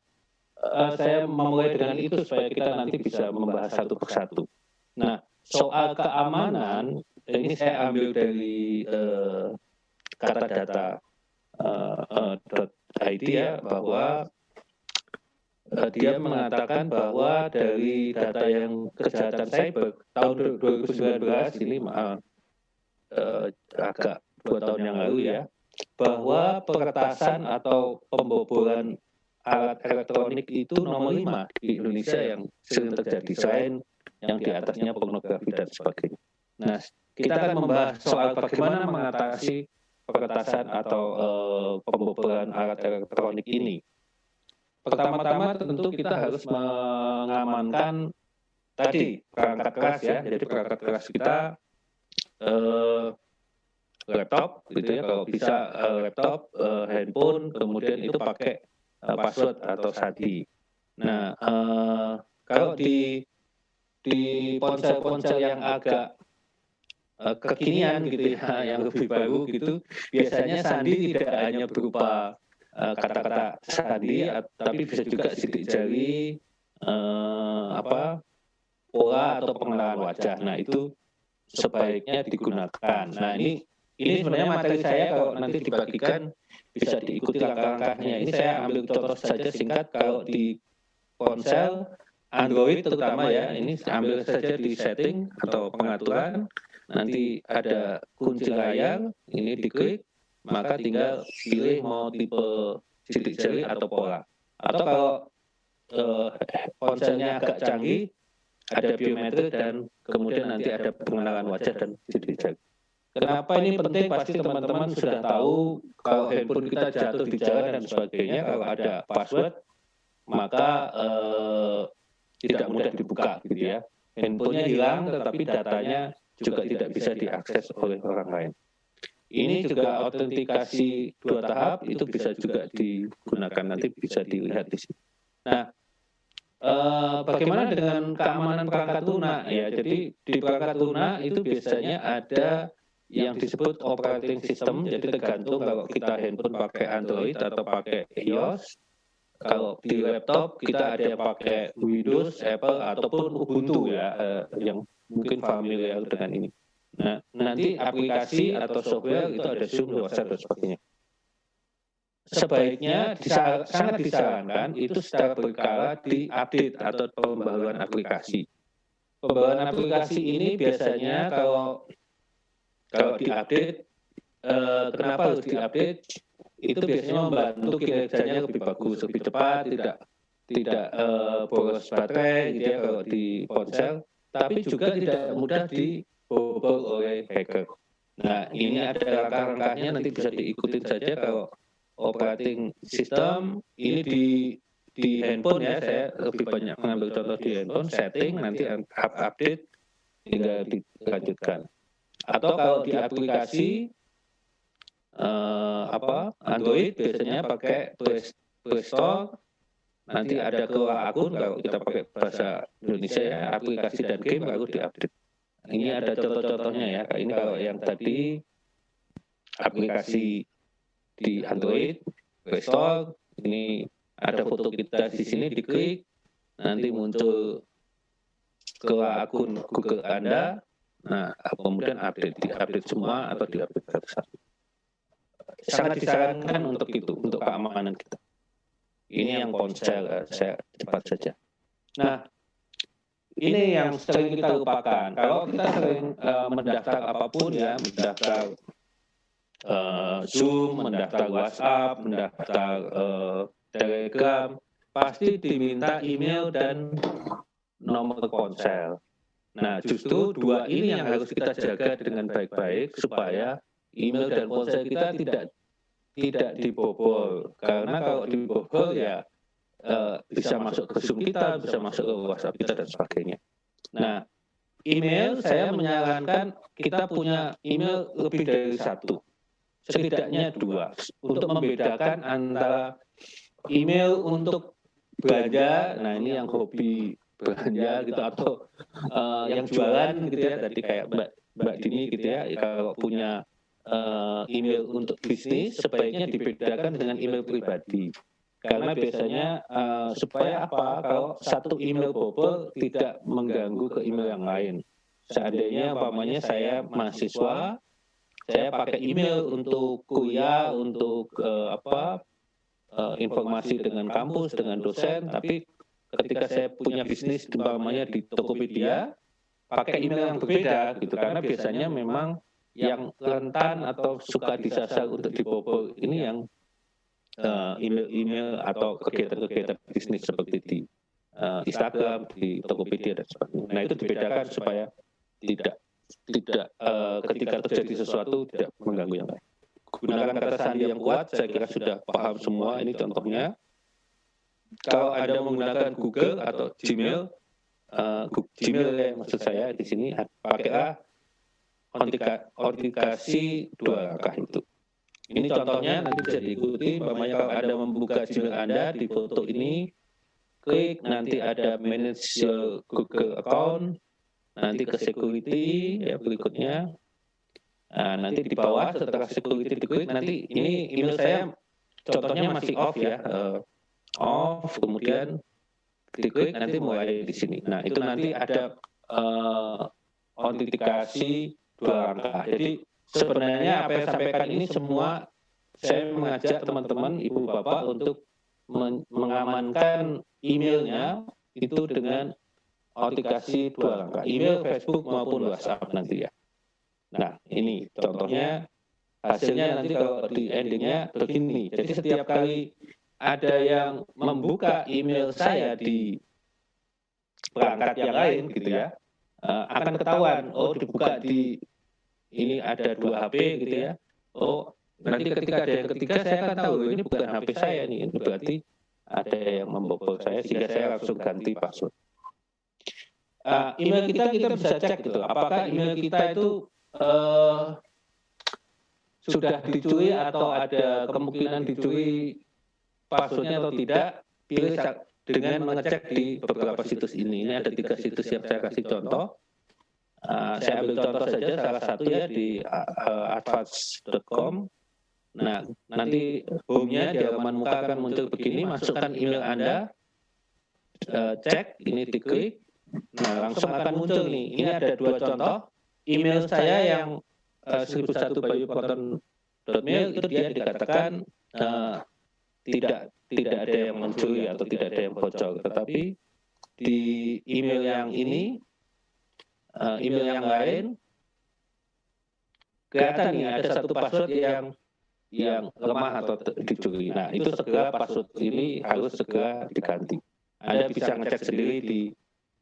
saya memulai dengan itu supaya kita nanti bisa membahas satu persatu. Nah, soal keamanan, ini saya ambil dari kata data .id ya, bahwa dia mengatakan bahwa dari data yang kejahatan cyber tahun 2019 ini agak 2 tahun yang lalu ya, bahwa peretasan atau pembobolan alat elektronik itu nomor 5 di Indonesia yang sering terjadi, selain yang di atasnya pornografi dan sebagainya. Nah, kita akan membahas soal bagaimana mengatasi peretasan atau pembobolan alat elektronik ini. Pertama-tama tentu kita harus mengamankan tadi perangkat keras ya. Jadi perangkat keras kita laptop gitu ya, kalau bisa laptop, handphone, kemudian itu pakai password atau SASI. Nah, kalau di ponsel-ponsel yang agak kekinian gitu ya, yang lebih baru gitu, biasanya sandi tidak hanya berupa kata-kata sandi, tapi bisa juga sidik jari, pola atau pengenalan wajah. Nah, itu sebaiknya digunakan. Nah, ini sebenarnya materi saya kalau nanti dibagikan bisa diikuti langkah-langkahnya. Ini saya ambil contoh saja singkat. Kalau di ponsel Android terutama ya, ini ambil saja di setting atau pengaturan, nanti ada kunci layar, ini diklik, maka tinggal pilih mau tipe sidik jari atau pola. Atau kalau ponselnya agak canggih, ada biometrik dan kemudian nanti ada pengenalan wajah dan sidik jari. Kenapa ini penting? Pasti teman-teman sudah tahu kalau handphone kita jatuh di jalan dan sebagainya, kalau ada password, maka tidak mudah dibuka gitu ya. Handphonenya hilang, tetapi datanya juga tidak bisa diakses oleh orang lain. Ini juga autentikasi 2 tahap, itu bisa juga digunakan, nanti bisa dilihat di sini. Nah, bagaimana dengan keamanan perangkat lunak ya? Jadi di perangkat lunak itu biasanya ada yang disebut operating system, jadi tergantung kalau kita handphone pakai Android atau pakai iOS. Kalau di laptop kita ada yang pakai Windows, Apple ataupun Ubuntu ya, yang mungkin familiar dengan ini. Nah, nanti aplikasi atau software itu ada Zoom, WhatsApp dan sebagainya. Sebaiknya sangat disarankan itu secara berkala diupdate atau pembaruan aplikasi. Pembaruan aplikasi ini biasanya kalau diupdate, kenapa harus diupdate? Itu biasanya membantu kinerjanya lebih bagus, lebih cepat, tidak boros baterai gitu ya kalau di ponsel, tapi juga tidak mudah dibobol oleh hacker. Nah, ini ada langkah-langkahnya, nanti bisa diikutin saja. Kalau operating system ini di handphone ya, saya lebih banyak mengambil contoh di handphone, setting, nanti update, tinggal dilanjutkan. Atau kalau di aplikasi Android biasanya pakai Play Store. Nanti ada kelola akun kalau kita pakai bahasa Indonesia ya, aplikasi dan game baru diupdate. Ini ada contoh-contohnya ya. Ini kalau yang tadi aplikasi di Android, Play Store, ini ada foto kita di sini, diklik, nanti muncul kelola akun Google Anda. Nah, kemudian diupdate semua atau diupdate satu-satu. Sangat disarankan untuk itu, untuk keamanan kita. Ini yang ponsel, saya cepat saja. Nah, ini yang sering kita lupakan. Kalau kita sering mendaftar apapun ya, mendaftar Zoom, mendaftar WhatsApp, mendaftar Telegram, pasti diminta email dan nomor ponsel. Nah, justru dua ini yang harus kita jaga dengan baik-baik supaya email dan ponsel kita tidak dibobol. Karena kalau dibobol ya bisa masuk ke Zoom kita, bisa masuk ke WhatsApp kita dan sebagainya. Nah, email saya menyarankan kita punya email lebih dari satu, setidaknya 2, untuk membedakan antara email untuk belanja, nah ini yang hobi belanja gitu, atau yang jualan gitu ya, tadi kayak Mbak Dini gitu ya, kalau punya email untuk bisnis sebaiknya dibedakan dengan email pribadi. Karena biasanya supaya apa? Kalau satu email bobol tidak mengganggu ke email yang lain. Seandainya umpamanya saya mahasiswa, saya pakai email untuk kuliah, untuk informasi dengan kampus, dengan dosen, tapi ketika saya punya bisnis umpamanya di Tokopedia, pakai email yang berbeda gitu. Karena biasanya memang yang rentan atau suka disasar untuk dibobol ini yang email atau kegiatan-kegiatan bisnis seperti di Instagram, di Tokopedia dan sebagainya. Nah, itu dibedakan supaya tidak ketika terjadi sesuatu tidak mengganggu yang lain. Gunakan kata sandi yang kuat, saya kira sudah paham semua. Ini contohnya. Kalau Anda menggunakan Google atau Gmail ya maksud saya di sini, pakailah autentikasi 2 langkah itu. Ini contohnya nanti bisa diikuti. Umpamanya kalau Anda membuka Gmail Anda di foto ini, klik nanti ada manage your Google account, nanti ke security ya berikutnya. Nah, nanti di bawah setelah security diklik, nanti ini email saya contohnya masih off ya, off, kemudian diklik nanti mulai di sini. Nah, itu nanti ada autentikasi 2 langkah. Jadi sebenarnya apa yang saya sampaikan ini semua saya mengajak teman-teman, ibu bapak untuk mengamankan emailnya itu dengan autentikasi 2 langkah, email, Facebook maupun WhatsApp nanti ya. Nah, ini contohnya, hasilnya nanti kalau di endingnya begini. Jadi setiap kali ada yang membuka email saya di perangkat yang lain gitu ya, akan ketahuan, oh dibuka di ini ada 2 HP gitu ya. Oh, nanti ketika ada yang ketiga saya akan tahu ini bukan HP saya nih, ini berarti ada yang membobol saya sehingga saya langsung ganti password. Email kita bisa cek gitu, apakah email kita itu sudah dicuri atau ada kemungkinan dicuri passwordnya atau tidak. Pilih dengan mengecek di beberapa situs ini. Ini ada 3 situs yang saya kasih contoh. Saya ambil contoh saja salah satu ya di advance.com. Nah, nanti home-nya di halaman muka akan muncul begini, masukkan email Anda, cek, ini diklik, nah langsung akan muncul nih. Ini ada 2 contoh, email saya yang 1001bayuproton.mail itu dia dikatakan tidak ada yang mencuri atau tidak ada yang bocor, tetapi di email yang ini, email yang lain, kelihatan nih ada satu password yang lemah atau dicuri. Nah, itu segera password ini harus segera diganti. Anda bisa ngecek sendiri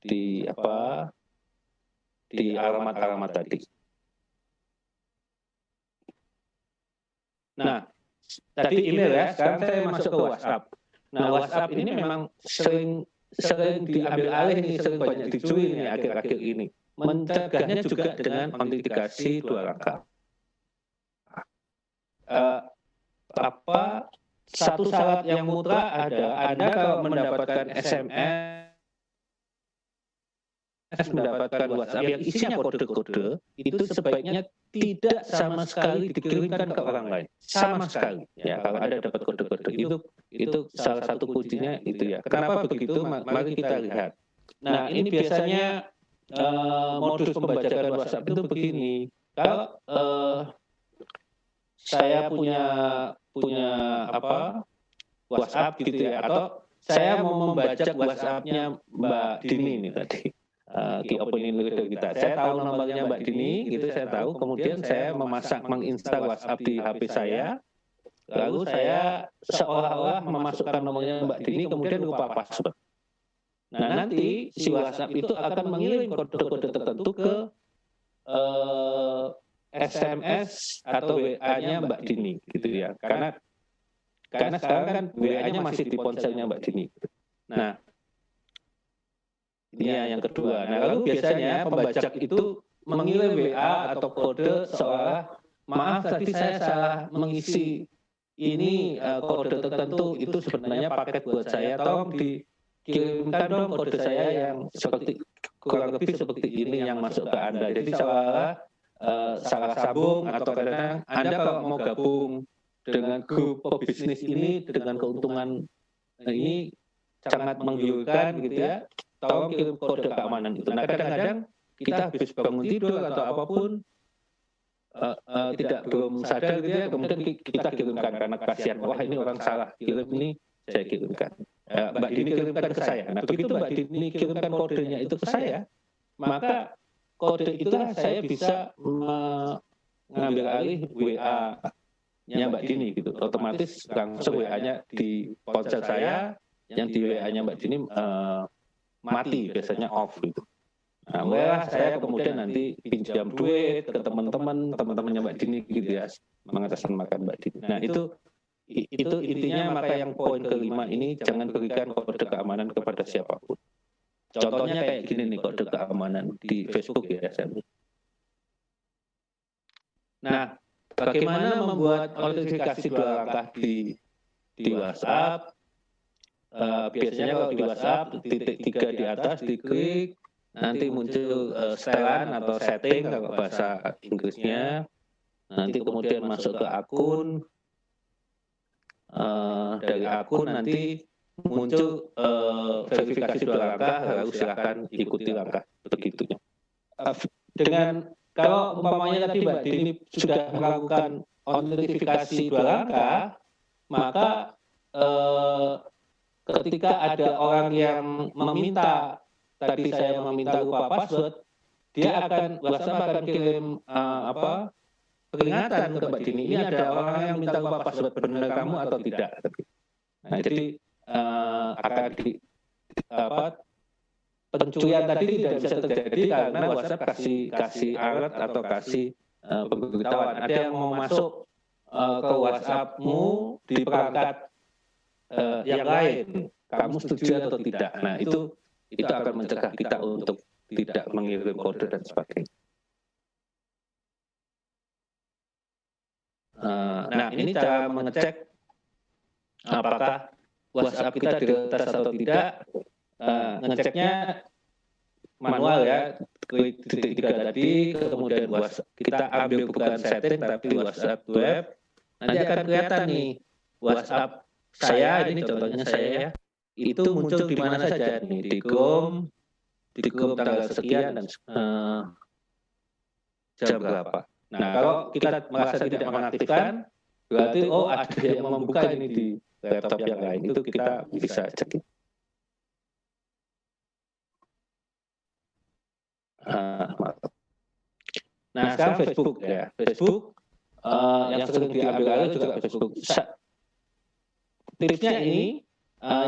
di alamat-alamat tadi. Nah, tadi email ya, sekarang saya masuk ke WhatsApp. Nah, WhatsApp ini memang sering diambil alih nih, sering banyak dicuri nih akhir-akhir ini. Mencegahnya juga dengan autentikasi 2 langkah. satu syarat yang mutlak ada, Anda kalau mendapatkan SMS, mendapatkan WhatsApp yang isinya kode-kode, itu sebaiknya tidak sama sekali dikirimkan ke orang lain, sama sekali. Ya, kalau Anda dapat kode-kode itu salah satu kuncinya itu ya. Kenapa begitu? Mari kita lihat. Nah, ini biasanya modus pembajakan WhatsApp itu begini. Kalau saya punya WhatsApp gitu ya, atau saya mau membajak WhatsApp-nya Mbak Dini ini tadi. Key opening leader kita. Saya tahu nomornya Mbak Dini, gitu saya tahu. Kemudian saya menginstal WhatsApp di HP saya. Lalu saya seolah-olah memasukkan nomornya Mbak Dini, kemudian lupa password. Nah, nanti si WhatsApp itu akan mengirim kode-kode tertentu ke SMS atau WA-nya Mbak Dini, gitu ya. Karena sekarang kan WA-nya masih di ponselnya Mbak Dini. Nah, ini yang kedua. Nah, lalu biasanya pembajak itu mengirim WA atau kode seolah, maaf tadi saya salah mengisi ini kode tertentu, itu sebenarnya paket buat saya, tolong dikirimkan dong kode saya yang seperti kurang lebih seperti ini yang masuk ke Anda. Jadi seolah salah sambung, atau kadang Anda kalau mau gabung dengan grup pebisnis ini dengan keuntungan ini sangat menggiurkan gitu ya, tolong kirim kode keamanan itu. Nah, kadang-kadang kita habis bangun tidur atau apapun belum sadar gitu ya, kemudian kita kirimkan karena kasihan, wah ini orang salah kirim, ini saya kirimkan. Mbak Dini kirimkan ke saya. Nah, begitu Mbak Dini kirimkan kodenya itu ke saya, maka kode itulah saya bisa mengambil alih WA-nya Mbak Dini gitu. Otomatis langsung WA-nya di ponsel saya, yang di WA-nya Mbak Dini mati, biasanya off gitu. Nah, mulailah saya kemudian nanti pinjam duit ke teman-temannya Mbak Dini gitu ya, mengatasnamakan Mbak Dini. Nah, itu intinya, maka yang poin kelima ini, jangan berikan kode keamanan kepada siapapun. Contohnya kayak gini nih, kode keamanan di Facebook ya. Nah, bagaimana membuat notifikasi 2 langkah di WhatsApp? Biasanya kalau di WhatsApp, titik 3 di atas diklik, nanti muncul setelan atau setting kalau bahasa Inggrisnya. Nanti kemudian masuk ke akun. Dari akun nanti muncul verifikasi 2 langkah, lalu silakan ikuti langkah begitunya. Dengan kalau umpamanya tadi Mbak Dini sudah melakukan notifikasi 2 langkah, maka ketika ada orang yang meminta, tadi saya meminta lupa password, WhatsApp akan kirim peringatan ke Mbak Dini, ini ada orang yang minta lupa password, benar kamu atau tidak. Nah, jadi akan pencurian tadi tidak bisa terjadi karena WhatsApp kasih alert atau kasih pemberitahuan. Ada yang mau masuk ke WhatsApp-mu di perangkat yang lain, kamu setuju atau tidak. Nah, itu akan mencegah kita untuk tidak mengirim kode dan sebagainya. Nah, ini cara mengecek apakah WhatsApp kita diretas atau tidak. Ngeceknya manual ya, klik titik 3 tadi, kemudian kita ambil bukan setting tapi WhatsApp web. Nanti akan kelihatan nih WhatsApp saya, ini contohnya saya ya, itu muncul di mana saja nih, di Chrome tanggal sekian dan jam berapa. Nah, kalau kita merasa tidak mengaktifkan, berarti ada yang membuka ini di laptop yang lain, itu kita bisa cek. Nah, sekarang Facebook ya. Facebook yang sering diambil alih juga Facebook. Tipsnya ini,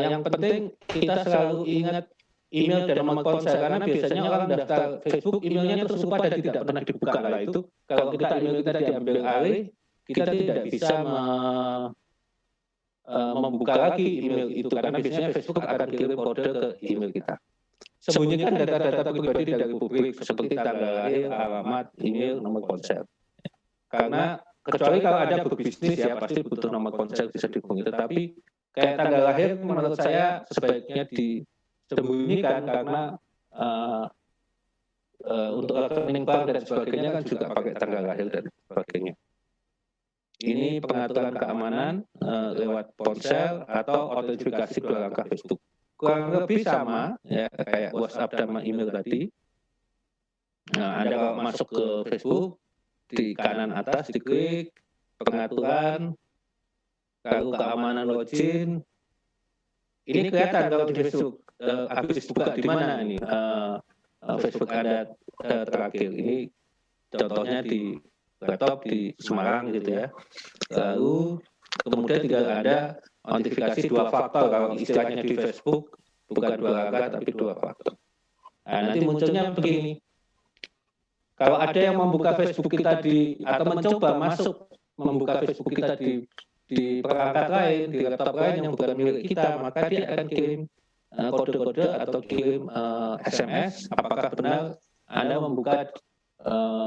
yang penting kita selalu ingat email dan nomor ponsel, karena biasanya orang daftar Facebook, emailnya terus lupa dan tidak pernah dibuka. Lah itu kalau email kita diambil alih, kita tidak bisa membuka lagi email itu, karena biasanya Facebook akan kirim kode ke email kita. Sembunyikan data-data pribadi dari publik seperti tanggal lahir, alamat, email, nomor ponsel. Karena kecuali kalau Anda berbisnis ya pasti butuh nomor ponsel bisa dihubungi. Tetapi kayak tanggal lahir menurut saya sebaiknya disembunyikan karena untuk rekening bank dan sebagainya kan juga pakai tanggal lahir dan sebagainya. Ini pengaturan keamanan lewat ponsel atau autentifikasi 2 langkah Facebook. Kurang lebih sama ya kayak WhatsApp dan email tadi. Nah, Anda kalau masuk ke Facebook di kanan atas diklik pengaturan, lalu keamanan login. Ini kelihatan kalau di Facebook habis buka di mana ini Facebook Anda terakhir. Ini contohnya di laptop di Semarang gitu ya. Lalu kemudian tinggal ada autentifikasi 2 faktor kalau istilahnya di Facebook bukan 2 langkah tapi 2 faktor. Nah, nanti munculnya begini. Kalau ada yang membuka Facebook kita atau mencoba masuk membuka Facebook kita di perangkat lain, di laptop lain yang bukan milik kita, maka dia akan kirim kode-kode atau kirim SMS apakah benar Anda membuka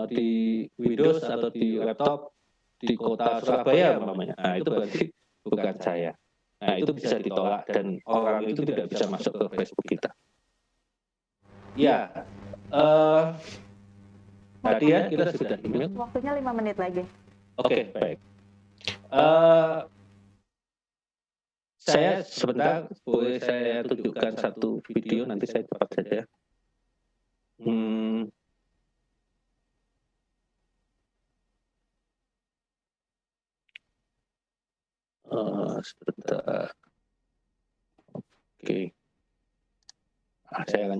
di Windows atau di laptop di kota Surabaya umpamanya. Nah, itu berarti bukan saya. Nah, itu bisa ditolak dan orang itu tidak bisa masuk ke Facebook kita. Ya, tadi ya kita sudah email. Waktunya 5 menit lagi. Oke, baik. Saya sebentar boleh saya tunjukkan satu video, nanti saya cepat saja. Sebentar. Oke. Saya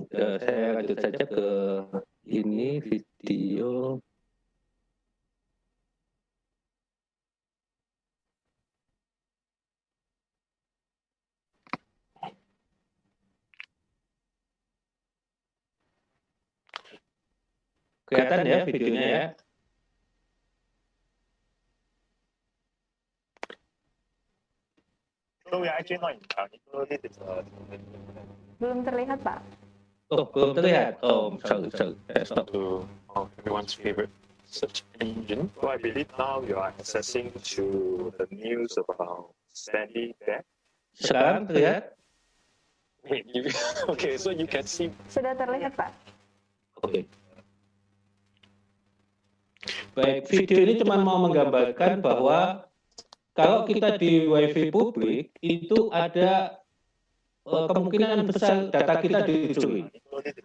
lanjut saja ke ini video. Kelihatan ya videonya ya. So we are actually not included. Belum terlihat, Pak. Oh, belum terlihat. Oh, sorry. Stop. To everyone's favorite search engine. So I believe now you are accessing to the news about Sandy Bear. Sekarang terlihat? Okay, so you can see. Sudah terlihat, Pak. Oke. Baik, video ini cuma mau menggambarkan bahwa kalau kita di WiFi publik itu ada kemungkinan besar data kita dicuri.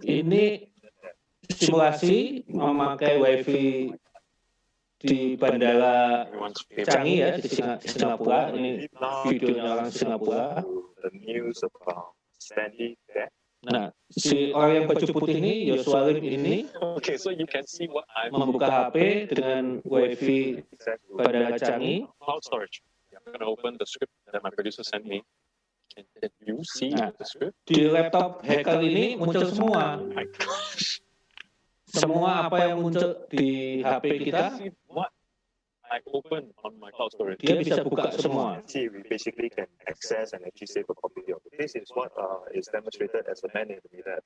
Ini simulasi memakai WiFi di Bandara Changi ya di Singapura. Ini videonya orang Singapura. Nah, si orang yang baju putih ini, Joshua Lim ini, Okay, so you can see what I'm membuka HP dengan WiFi Bandara Changi. cloud storage. I'm going to open the script that my producer sent me. Can you see Nah, the script? di laptop hacker ini muncul semua. Oh my gosh. Semua apa yang muncul di HP kita, See what I open on my cloud storage. dia bisa buka semua. See, we basically can access and actually save a copy of it. This is what is demonstrated as a man in the middle.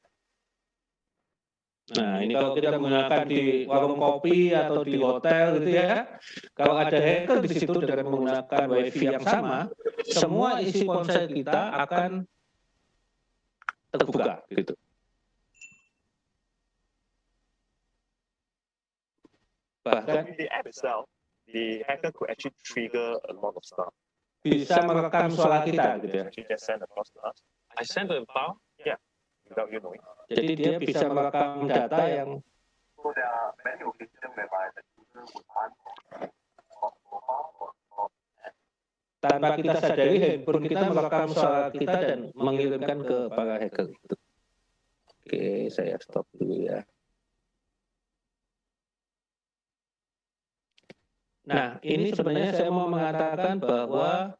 Nah, ini kalau kita menggunakan di warung kopi atau di hotel gitu ya, kalau ada hacker di situ dengan menggunakan WiFi yang sama, semua isi ponsel kita akan terbuka gitu. Bahkan In the app itself, the hacker could actually trigger a lot of stuff. bisa merekam suara kita gitu ya. Actually just send across to us. I sent a file, yeah, without you knowing. Jadi dia bisa merekam data yang So there are many occasions whereby the user would answer tanpa kita sadari handphone kita merekam suara kita dan mengirimkan ke para hacker. Oke, saya stop dulu ya. Nah, ini sebenarnya saya mau mengatakan bahwa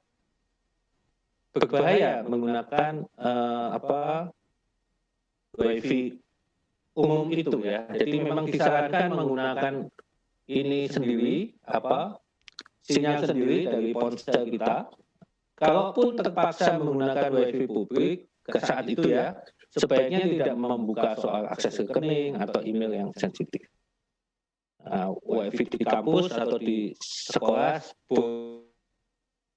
berbahaya menggunakan WiFi umum itu ya. Jadi memang disarankan menggunakan ini sendiri, sinyal sendiri dari ponsel kita. Kalaupun terpaksa menggunakan WiFi publik ke saat itu ya, sebaiknya tidak membuka soal akses rekening atau email yang sensitif. WiFi di kampus atau di sekolah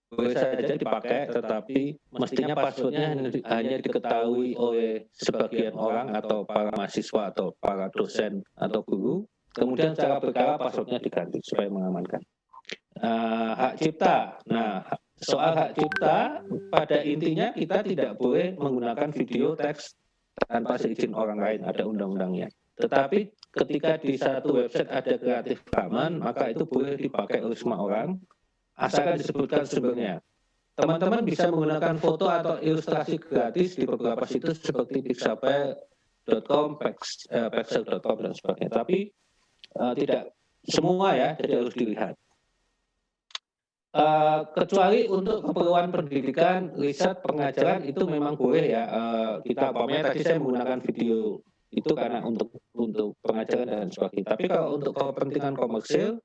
boleh saja dipakai, tetapi mestinya passwordnya hanya diketahui oleh sebagian orang atau para mahasiswa atau para dosen atau guru. Kemudian secara berkala passwordnya diganti supaya mengamankan. Hak cipta. Nah, soal hak cipta pada intinya kita tidak boleh menggunakan video, teks tanpa seizin orang lain, ada undang-undangnya. Tetapi ketika di satu website ada Creative Commons, maka itu boleh dipakai oleh semua orang, asalkan disebutkan sumbernya. Teman-teman bisa menggunakan foto atau ilustrasi gratis di beberapa situs seperti pixabay.com, pexel.com, dan sebagainya. Tapi tidak semua ya, jadi harus dilihat. Kecuali untuk keperluan pendidikan, riset, pengajaran itu memang boleh ya. Kita umpamanya tadi saya menggunakan video itu karena untuk pengajaran dan sebagainya. Tapi kalau untuk kepentingan komersil,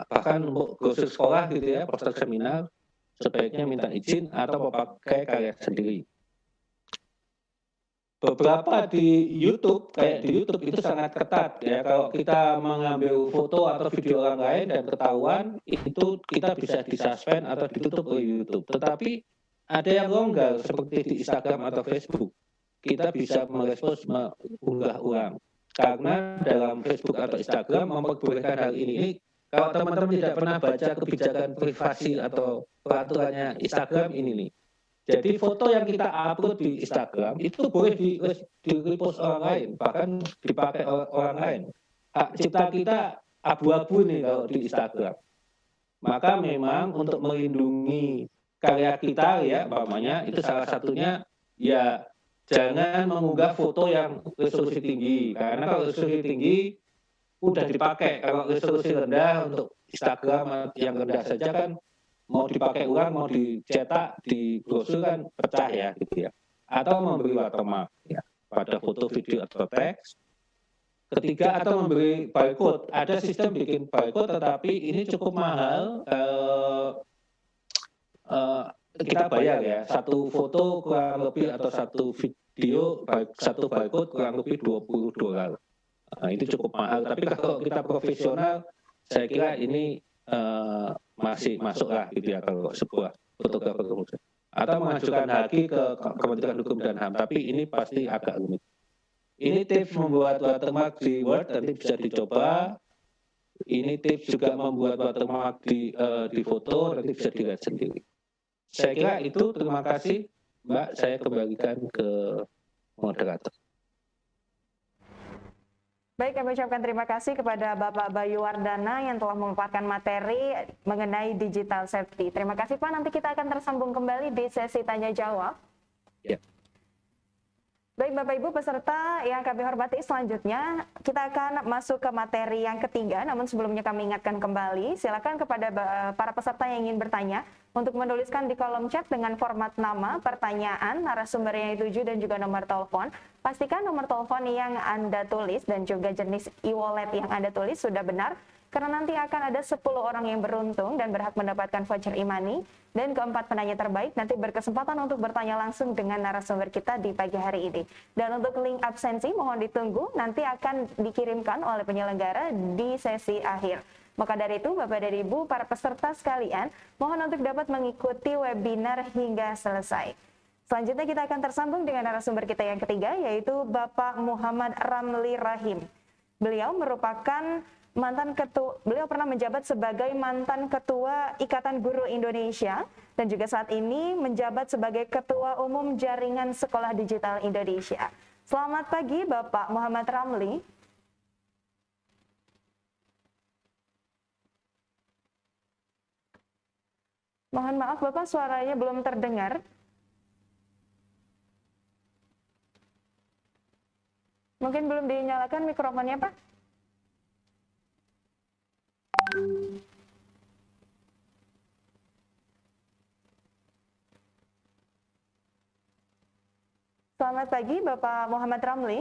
bahkan untuk brosur sekolah gitu ya, poster seminar, sebaiknya minta izin atau memakai karya sendiri. Beberapa di YouTube, kayak di YouTube itu sangat ketat ya. Kalau kita mengambil foto atau video orang lain dan ketahuan, itu kita bisa disuspend atau ditutup oleh YouTube. Tetapi ada yang longgar seperti di Instagram atau Facebook. Kita bisa merespons mengunggah ulang. Karena dalam Facebook atau Instagram memperbolehkan hal ini. Kalau teman-teman tidak pernah baca kebijakan privasi atau peraturannya Instagram ini nih. Jadi foto yang kita upload di Instagram itu boleh di-repost orang lain, bahkan dipakai orang lain. Hak cipta kita abu-abu nih kalau di Instagram. Maka memang untuk melindungi karya kita ya, umpamanya itu salah satunya ya jangan mengunggah foto yang resolusi tinggi. Karena kalau resolusi tinggi udah dipakai, kalau resolusi rendah untuk Instagram yang rendah saja kan mau dipakai ulang, mau dicetak, di brosur kan pecah ya gitu ya. Atau memberi watermark ya pada foto, video atau teks. Ketiga, atau memberi barcode. Ada sistem bikin barcode, tetapi ini cukup mahal. Kita bayar ya. Satu foto kurang lebih atau satu video, satu barcode kurang lebih $20. Nah, itu cukup mahal. Tapi kalau kita profesional, saya kira ini masih masuk lah gitu ya kalau sebuah fotografer komersial. Atau mengajukan lagi ke Kementerian Hukum dan HAM, tapi ini pasti agak rumit. Ini tips membuat watermark di Word, nanti bisa dicoba. Ini tips juga membuat watermark di foto, nanti bisa dilihat sendiri. Saya kira itu, terima kasih Mbak, saya kembalikan ke moderator. Baik, kami ucapkan terima kasih kepada Bapak Bayu Wardana yang telah memaparkan materi mengenai digital safety. Terima kasih Pak, nanti kita akan tersambung kembali di sesi tanya jawab. Ya. Baik Bapak Ibu peserta yang kami hormati, selanjutnya kita akan masuk ke materi yang ketiga. Namun sebelumnya kami ingatkan kembali, silakan kepada para peserta yang ingin bertanya untuk menuliskan di kolom chat dengan format nama, pertanyaan, narasumber yang dituju dan juga nomor telepon. Pastikan nomor telepon yang Anda tulis dan juga jenis e-wallet yang Anda tulis sudah benar, karena nanti akan ada 10 orang yang beruntung dan berhak mendapatkan voucher e-money. Dan keempat penanya terbaik nanti berkesempatan untuk bertanya langsung dengan narasumber kita di pagi hari ini. Dan untuk link absensi mohon ditunggu, nanti akan dikirimkan oleh penyelenggara di sesi akhir. Maka dari itu Bapak dan Ibu para peserta sekalian, mohon untuk dapat mengikuti webinar hingga selesai. Selanjutnya kita akan tersambung dengan narasumber kita yang ketiga, yaitu Bapak Muhammad Ramli Rahim. Beliau merupakan beliau pernah menjabat sebagai mantan Ketua Ikatan Guru Indonesia dan juga saat ini menjabat sebagai Ketua Umum Jaringan Sekolah Digital Indonesia. Selamat pagi Bapak Muhammad Ramli. Mohon maaf Bapak, suaranya belum terdengar. Mungkin belum dinyalakan mikrofonnya Pak? Selamat pagi Bapak Muhammad Ramli.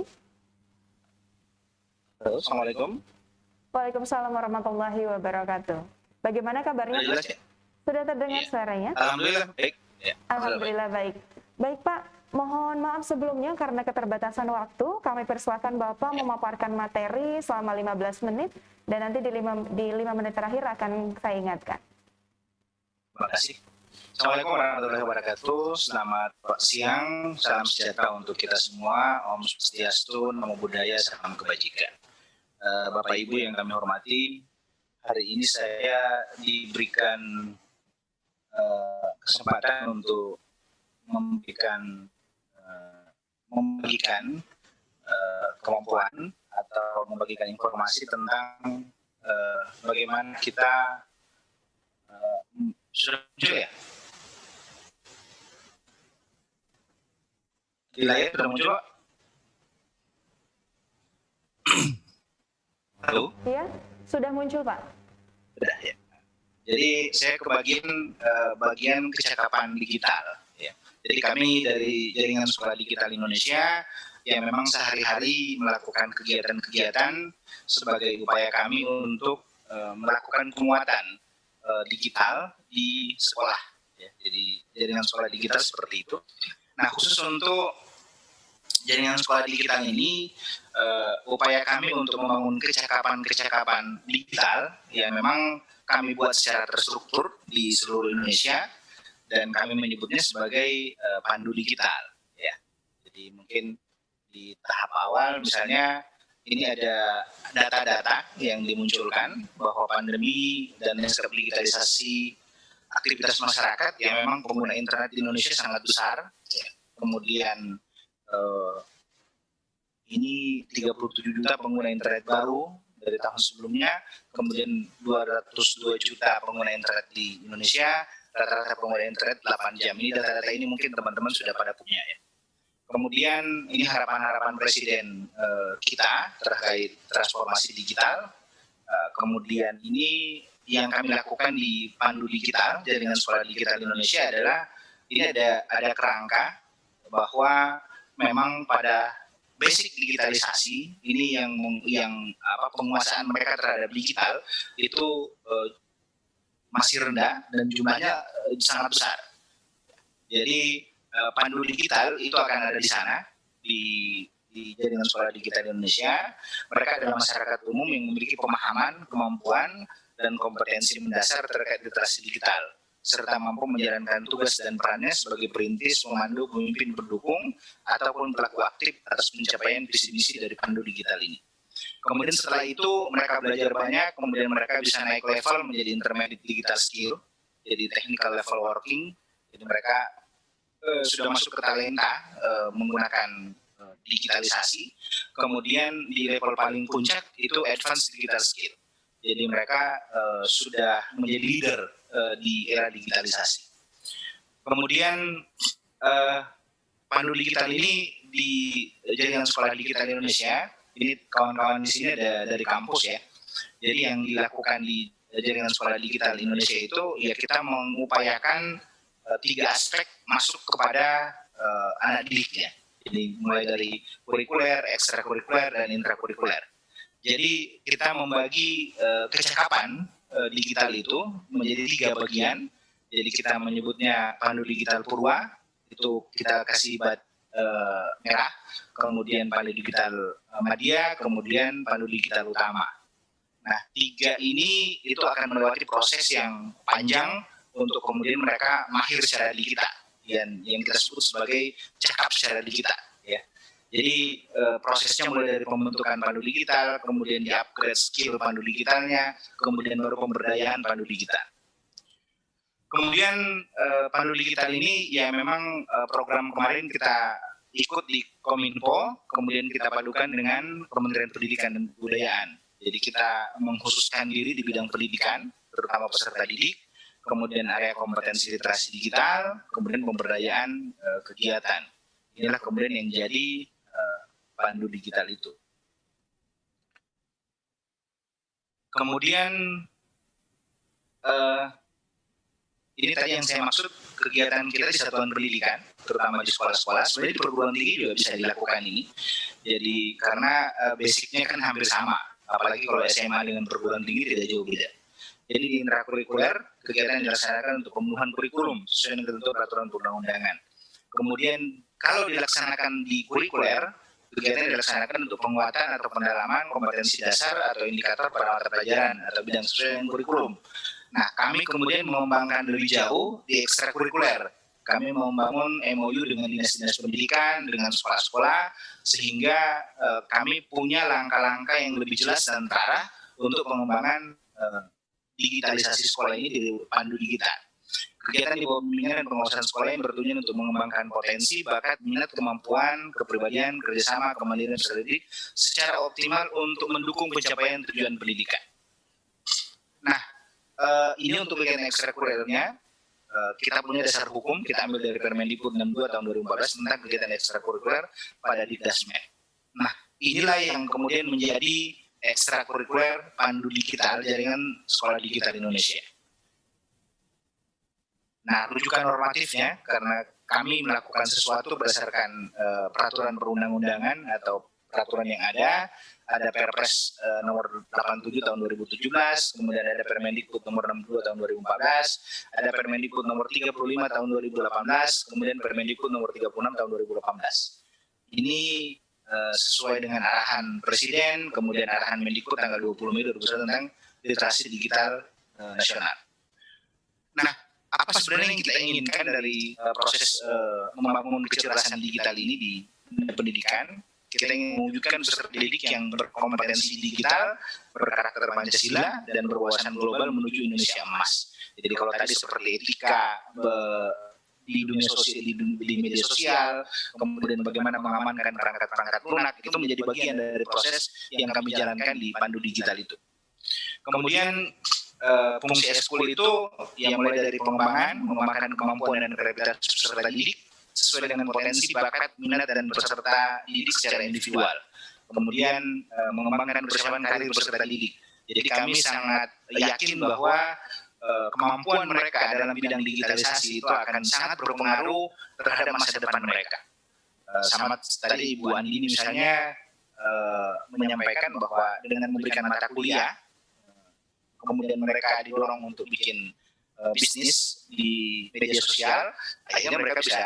Halo, Assalamualaikum. Waalaikumsalam warahmatullahi wabarakatuh. Bagaimana kabarnya? Jelas, ya? Sudah terdengar suaranya? Alhamdulillah baik. Ya, Alhamdulillah baik. Baik Pak, mohon maaf sebelumnya karena keterbatasan waktu, kami persilakan Bapak memaparkan materi selama 15 menit Dan nanti di 5 menit terakhir akan saya ingatkan. Terima kasih. Assalamualaikum warahmatullahi wabarakatuh. Selamat siang, salam sejahtera untuk kita semua. Om Swastiastu, Namo Buddhaya, salam kebajikan. Bapak Ibu yang kami hormati, hari ini saya diberikan kesempatan untuk membagikan kemampuan atau membagikan informasi tentang bagaimana kita sudah muncul ya? Di layar sudah muncul, Pak? Halo? Iya, sudah muncul, Pak. Sudah ya. Jadi saya kebagian bagian kecakapan digital. Ya. Jadi kami dari Jaringan Sekolah Digital Indonesia yang memang sehari-hari melakukan kegiatan-kegiatan sebagai upaya kami untuk melakukan penguatan digital di sekolah. Ya. Jadi Jaringan Sekolah Digital seperti itu. Nah, khusus untuk Jaringan Sekolah Digital ini, upaya kami untuk membangun kecakapan digital, ya memang kami buat secara terstruktur di seluruh Indonesia, dan kami menyebutnya sebagai pandu digital. Ya. Jadi mungkin di tahap awal, misalnya ini ada data-data yang dimunculkan bahwa pandemi dan landscape digitalisasi aktivitas masyarakat yang memang pengguna internet di Indonesia sangat besar. Ya. Kemudian ini 37 juta pengguna internet baru dari tahun sebelumnya, kemudian 202 juta pengguna internet di Indonesia, rata-rata pengguna internet 8 jam. Ini data-data ini mungkin teman-teman sudah pada punya ya. Kemudian ini harapan-harapan Presiden kita terkait transformasi digital. Kemudian ini yang kami lakukan di Pandu Digital, Jaringan Sekolah Digital Indonesia adalah ini ada kerangka bahwa memang pada basic digitalisasi ini yang penguasaan mereka terhadap digital itu masih rendah dan jumlahnya sangat besar. Jadi pandu digital itu akan ada di sana di Jaringan Sekolah Digital Indonesia. Mereka adalah masyarakat umum yang memiliki pemahaman, kemampuan, dan kompetensi mendasar terkait literasi digital, serta mampu menjalankan tugas dan perannya sebagai perintis, pemandu, pemimpin, pendukung, ataupun pelaku aktif atas pencapaian visi misi dari pandu digital ini. Kemudian setelah itu mereka belajar banyak, kemudian mereka bisa naik level menjadi intermediate digital skill, jadi technical level working. Jadi mereka sudah masuk ke talenta menggunakan digitalisasi. Kemudian di level paling puncak itu advanced digital skill. Jadi mereka sudah menjadi leader di era digitalisasi. Kemudian pandu digital ini di Jaringan Sekolah Digital Indonesia, ini kawan-kawan di sini ada dari kampus ya. Jadi yang dilakukan di Jaringan Sekolah Digital Indonesia itu ya kita mengupayakan 3 aspek masuk kepada anak didik ya. Jadi mulai dari kurikuler, ekstrakurikuler, dan intrakurikuler. Jadi kita membagi kecakapan digital itu menjadi 3 bagian. Jadi kita menyebutnya pandu digital purwa, itu kita kasih bat merah, kemudian pandu digital madya, kemudian pandu digital utama. Nah, 3 ini itu akan melewati proses yang panjang untuk kemudian mereka mahir secara digital, yang kita sebut sebagai cakap secara digital. Ya. Jadi prosesnya mulai dari pembentukan pandu digital, kemudian di-upgrade skill pandu digitalnya, kemudian baru pemberdayaan pandu digital. Kemudian pandu digital ini ya memang program kemarin kita ikut di Kominfo, kemudian kita padukan dengan Kementerian Pendidikan dan Kebudayaan. Jadi kita mengkhususkan diri di bidang pendidikan, terutama peserta didik, kemudian area kompetensi literasi digital, kemudian pemberdayaan kegiatan. Inilah kemudian yang jadi pandu digital itu. Kemudian ini tadi yang saya maksud kegiatan kita di satuan pendidikan, terutama di sekolah-sekolah, sebenarnya di perguruan tinggi juga bisa dilakukan ini. Jadi karena basicnya kan hampir sama, apalagi kalau SMA dengan perguruan tinggi tidak jauh beda. Jadi di intrakurikuler kegiatan yang dilaksanakan untuk pemenuhan kurikulum sesuai dengan ketentuan peraturan perundang-undangan. Kemudian kalau dilaksanakan di kurikuler Kegiatan yang dilaksanakan untuk penguatan atau pendalaman kompetensi dasar atau indikator pada mata pelajaran atau bidang sesuai dengan kurikulum. Nah, kami kemudian mengembangkan lebih jauh di ekstrakurikuler. Kami membangun MOU dengan dinas-dinas pendidikan, dengan sekolah-sekolah, sehingga kami punya langkah-langkah yang lebih jelas dan terarah untuk pengembangan digitalisasi sekolah ini di pandu digital. Kegiatan di bawah bimbingan dan pengawasan sekolah yang bertujuan untuk mengembangkan potensi, bakat, minat, kemampuan, kepribadian, kerjasama, kemandirian, dan strategi secara optimal untuk mendukung pencapaian tujuan pendidikan. Nah, ini untuk kegiatan ekstrakurikulernya. Kita punya dasar hukum, kita ambil dari Permendikbud 62 tahun 2014 tentang kegiatan ekstrakurikuler pada Dikdasmen. Nah, inilah yang kemudian menjadi ekstrakurikuler pandu digital jaringan sekolah digital Indonesia. Nah, rujukan normatifnya, karena kami melakukan sesuatu berdasarkan peraturan perundang-undangan atau peraturan yang ada Perpres nomor 87 tahun 2017, kemudian ada Permendikbud nomor 62 tahun 2014, ada Permendikbud nomor 35 tahun 2018, kemudian Permendikbud nomor 36 tahun 2018. Ini sesuai dengan arahan Presiden, kemudian arahan Mendikbud tanggal 20 Mei 2021 tentang literasi digital nasional. Nah, apa sebenarnya yang kita inginkan dari proses membangun kecerdasan digital ini di pendidikan? Kita ingin mewujudkan peserta didik yang berkompetensi digital, berkarakter Pancasila, dan berwawasan global menuju Indonesia emas. Jadi kalau tadi seperti etika di dunia sosial, di media sosial, kemudian bagaimana mengamankan perangkat-perangkat lunak, itu menjadi bagian dari proses yang kami jalankan di pandu digital itu. Kemudian fungsi ekskul itu yang mulai dari pengembangan, mengembangkan kemampuan dan kreativitas peserta didik sesuai dengan potensi, bakat, minat, dan peserta didik secara individual. Kemudian mengembangkan persiapan karir peserta didik. Jadi kami sangat yakin bahwa kemampuan mereka dalam bidang digitalisasi itu akan sangat berpengaruh terhadap masa depan mereka. Sama tadi Ibu Andini misalnya menyampaikan bahwa dengan memberikan mata kuliah, kemudian mereka didorong untuk bikin bisnis di media sosial, akhirnya mereka bisa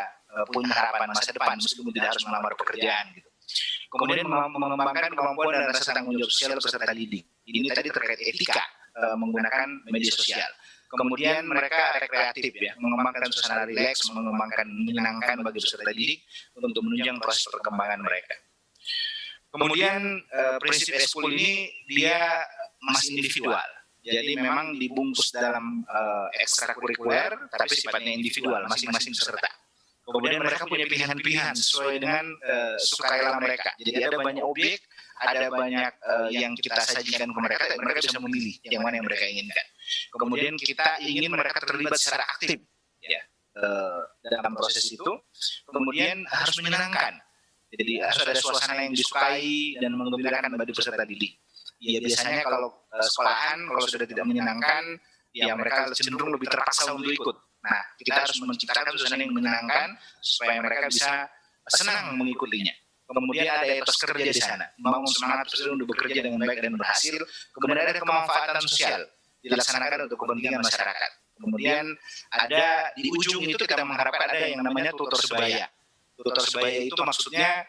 punya harapan masa depan meskipun tidak harus melamar pekerjaan gitu. Kemudian mengembangkan kemampuan dan rasa tanggung jawab sosial peserta didik. Ini tadi terkait etika menggunakan media sosial. Kemudian mereka rekreatif ya, mengembangkan suasana rileks, mengembangkan menyenangkan bagi peserta didik untuk menunjang proses perkembangan mereka. Kemudian prinsip ekskul ini dia masih individual. Jadi memang dibungkus dalam ekstrakurikuler tapi sifatnya individual masing-masing peserta. Kemudian mereka punya pilihan-pilihan sesuai dengan sukarela mereka. Jadi ada banyak objek, ada banyak yang kita sajikan ke mereka, dan mereka bisa memilih yang mana yang mereka inginkan. Kemudian kita ingin mereka terlibat secara aktif ya dalam proses itu. Kemudian harus menyenangkan. Jadi harus ada suasana yang disukai dan menggembirakan bagi peserta didik. Ya biasanya kalau sekolahan kalau sudah tidak menyenangkan, ya mereka cenderung lebih terpaksa untuk ikut. Nah, kita harus menciptakan suasana yang menyenangkan supaya mereka bisa senang mengikutinya. Kemudian ada etos kerja di sana, membangun semangat peserta untuk bekerja dengan baik dan berhasil. Kemudian ada kemanfaatan sosial dilaksanakan untuk kepentingan masyarakat. Kemudian ada di ujung itu kita mengharapkan ada yang namanya tutor sebaya. Tutor sebaya itu maksudnya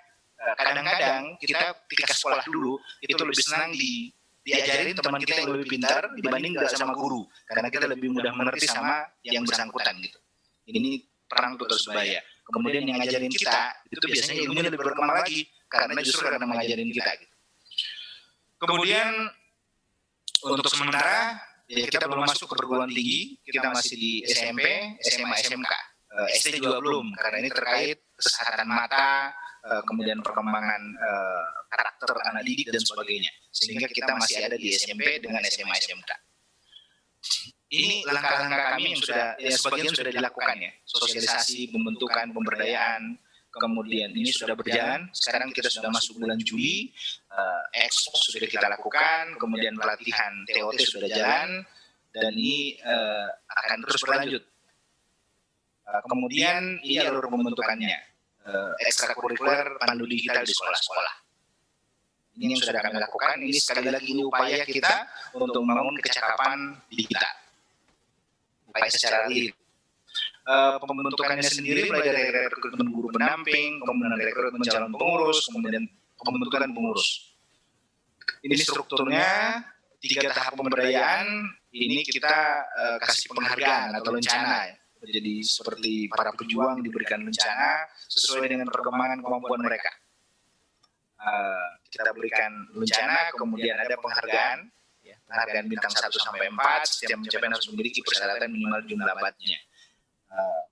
kadang-kadang kita ketika sekolah dulu itu lebih senang diajarin teman kita yang lebih pintar dibanding nggak sama guru, karena kita lebih mudah mengerti sama yang bersangkutan gitu. Ini peran tutor sebaya. Kemudian yang ngajarin kita itu biasanya ilmunya lebih berkembang lagi karena justru karena mengajarin kita gitu. Kemudian untuk sementara ya kita belum masuk ke perguruan tinggi, kita masih di SMP, SMA, SMK. SD juga belum karena ini terkait kesehatan mata, kemudian perkembangan karakter anak didik dan sebagainya. Sehingga kita masih ada di SMP dengan SMA SMK. Ini langkah-langkah kami yang sudah sebagian sudah dilakukan ya. Sosialisasi, pembentukan, pemberdayaan, kemudian ini sudah berjalan. Sekarang kita sudah masuk bulan Juli, ekspos sudah kita lakukan, kemudian pelatihan TOT sudah jalan, dan ini akan terus berlanjut. Kemudian ini alur pembentukannya, ekstrakurikuler pandu digital di sekolah-sekolah. Ini yang sudah kami lakukan. Ini sekali lagi ini upaya kita untuk membangun kecakapan digital. Upaya secara real. Pembentukannya sendiri mulai dari rekrutmen guru pendamping, kemudian rekrutmen calon pengurus, kemudian pembentukan pengurus. Ini strukturnya 3 tahap pemberdayaan. Ini kita kasih penghargaan atau lencana. Jadi seperti para pejuang diberikan lencana sesuai dengan perkembangan kemampuan mereka. Kita berikan lencana, kemudian ada penghargaan, penghargaan bintang 1 sampai 4. Setiap pencapaian harus memiliki persyaratan minimal jumlah batnya.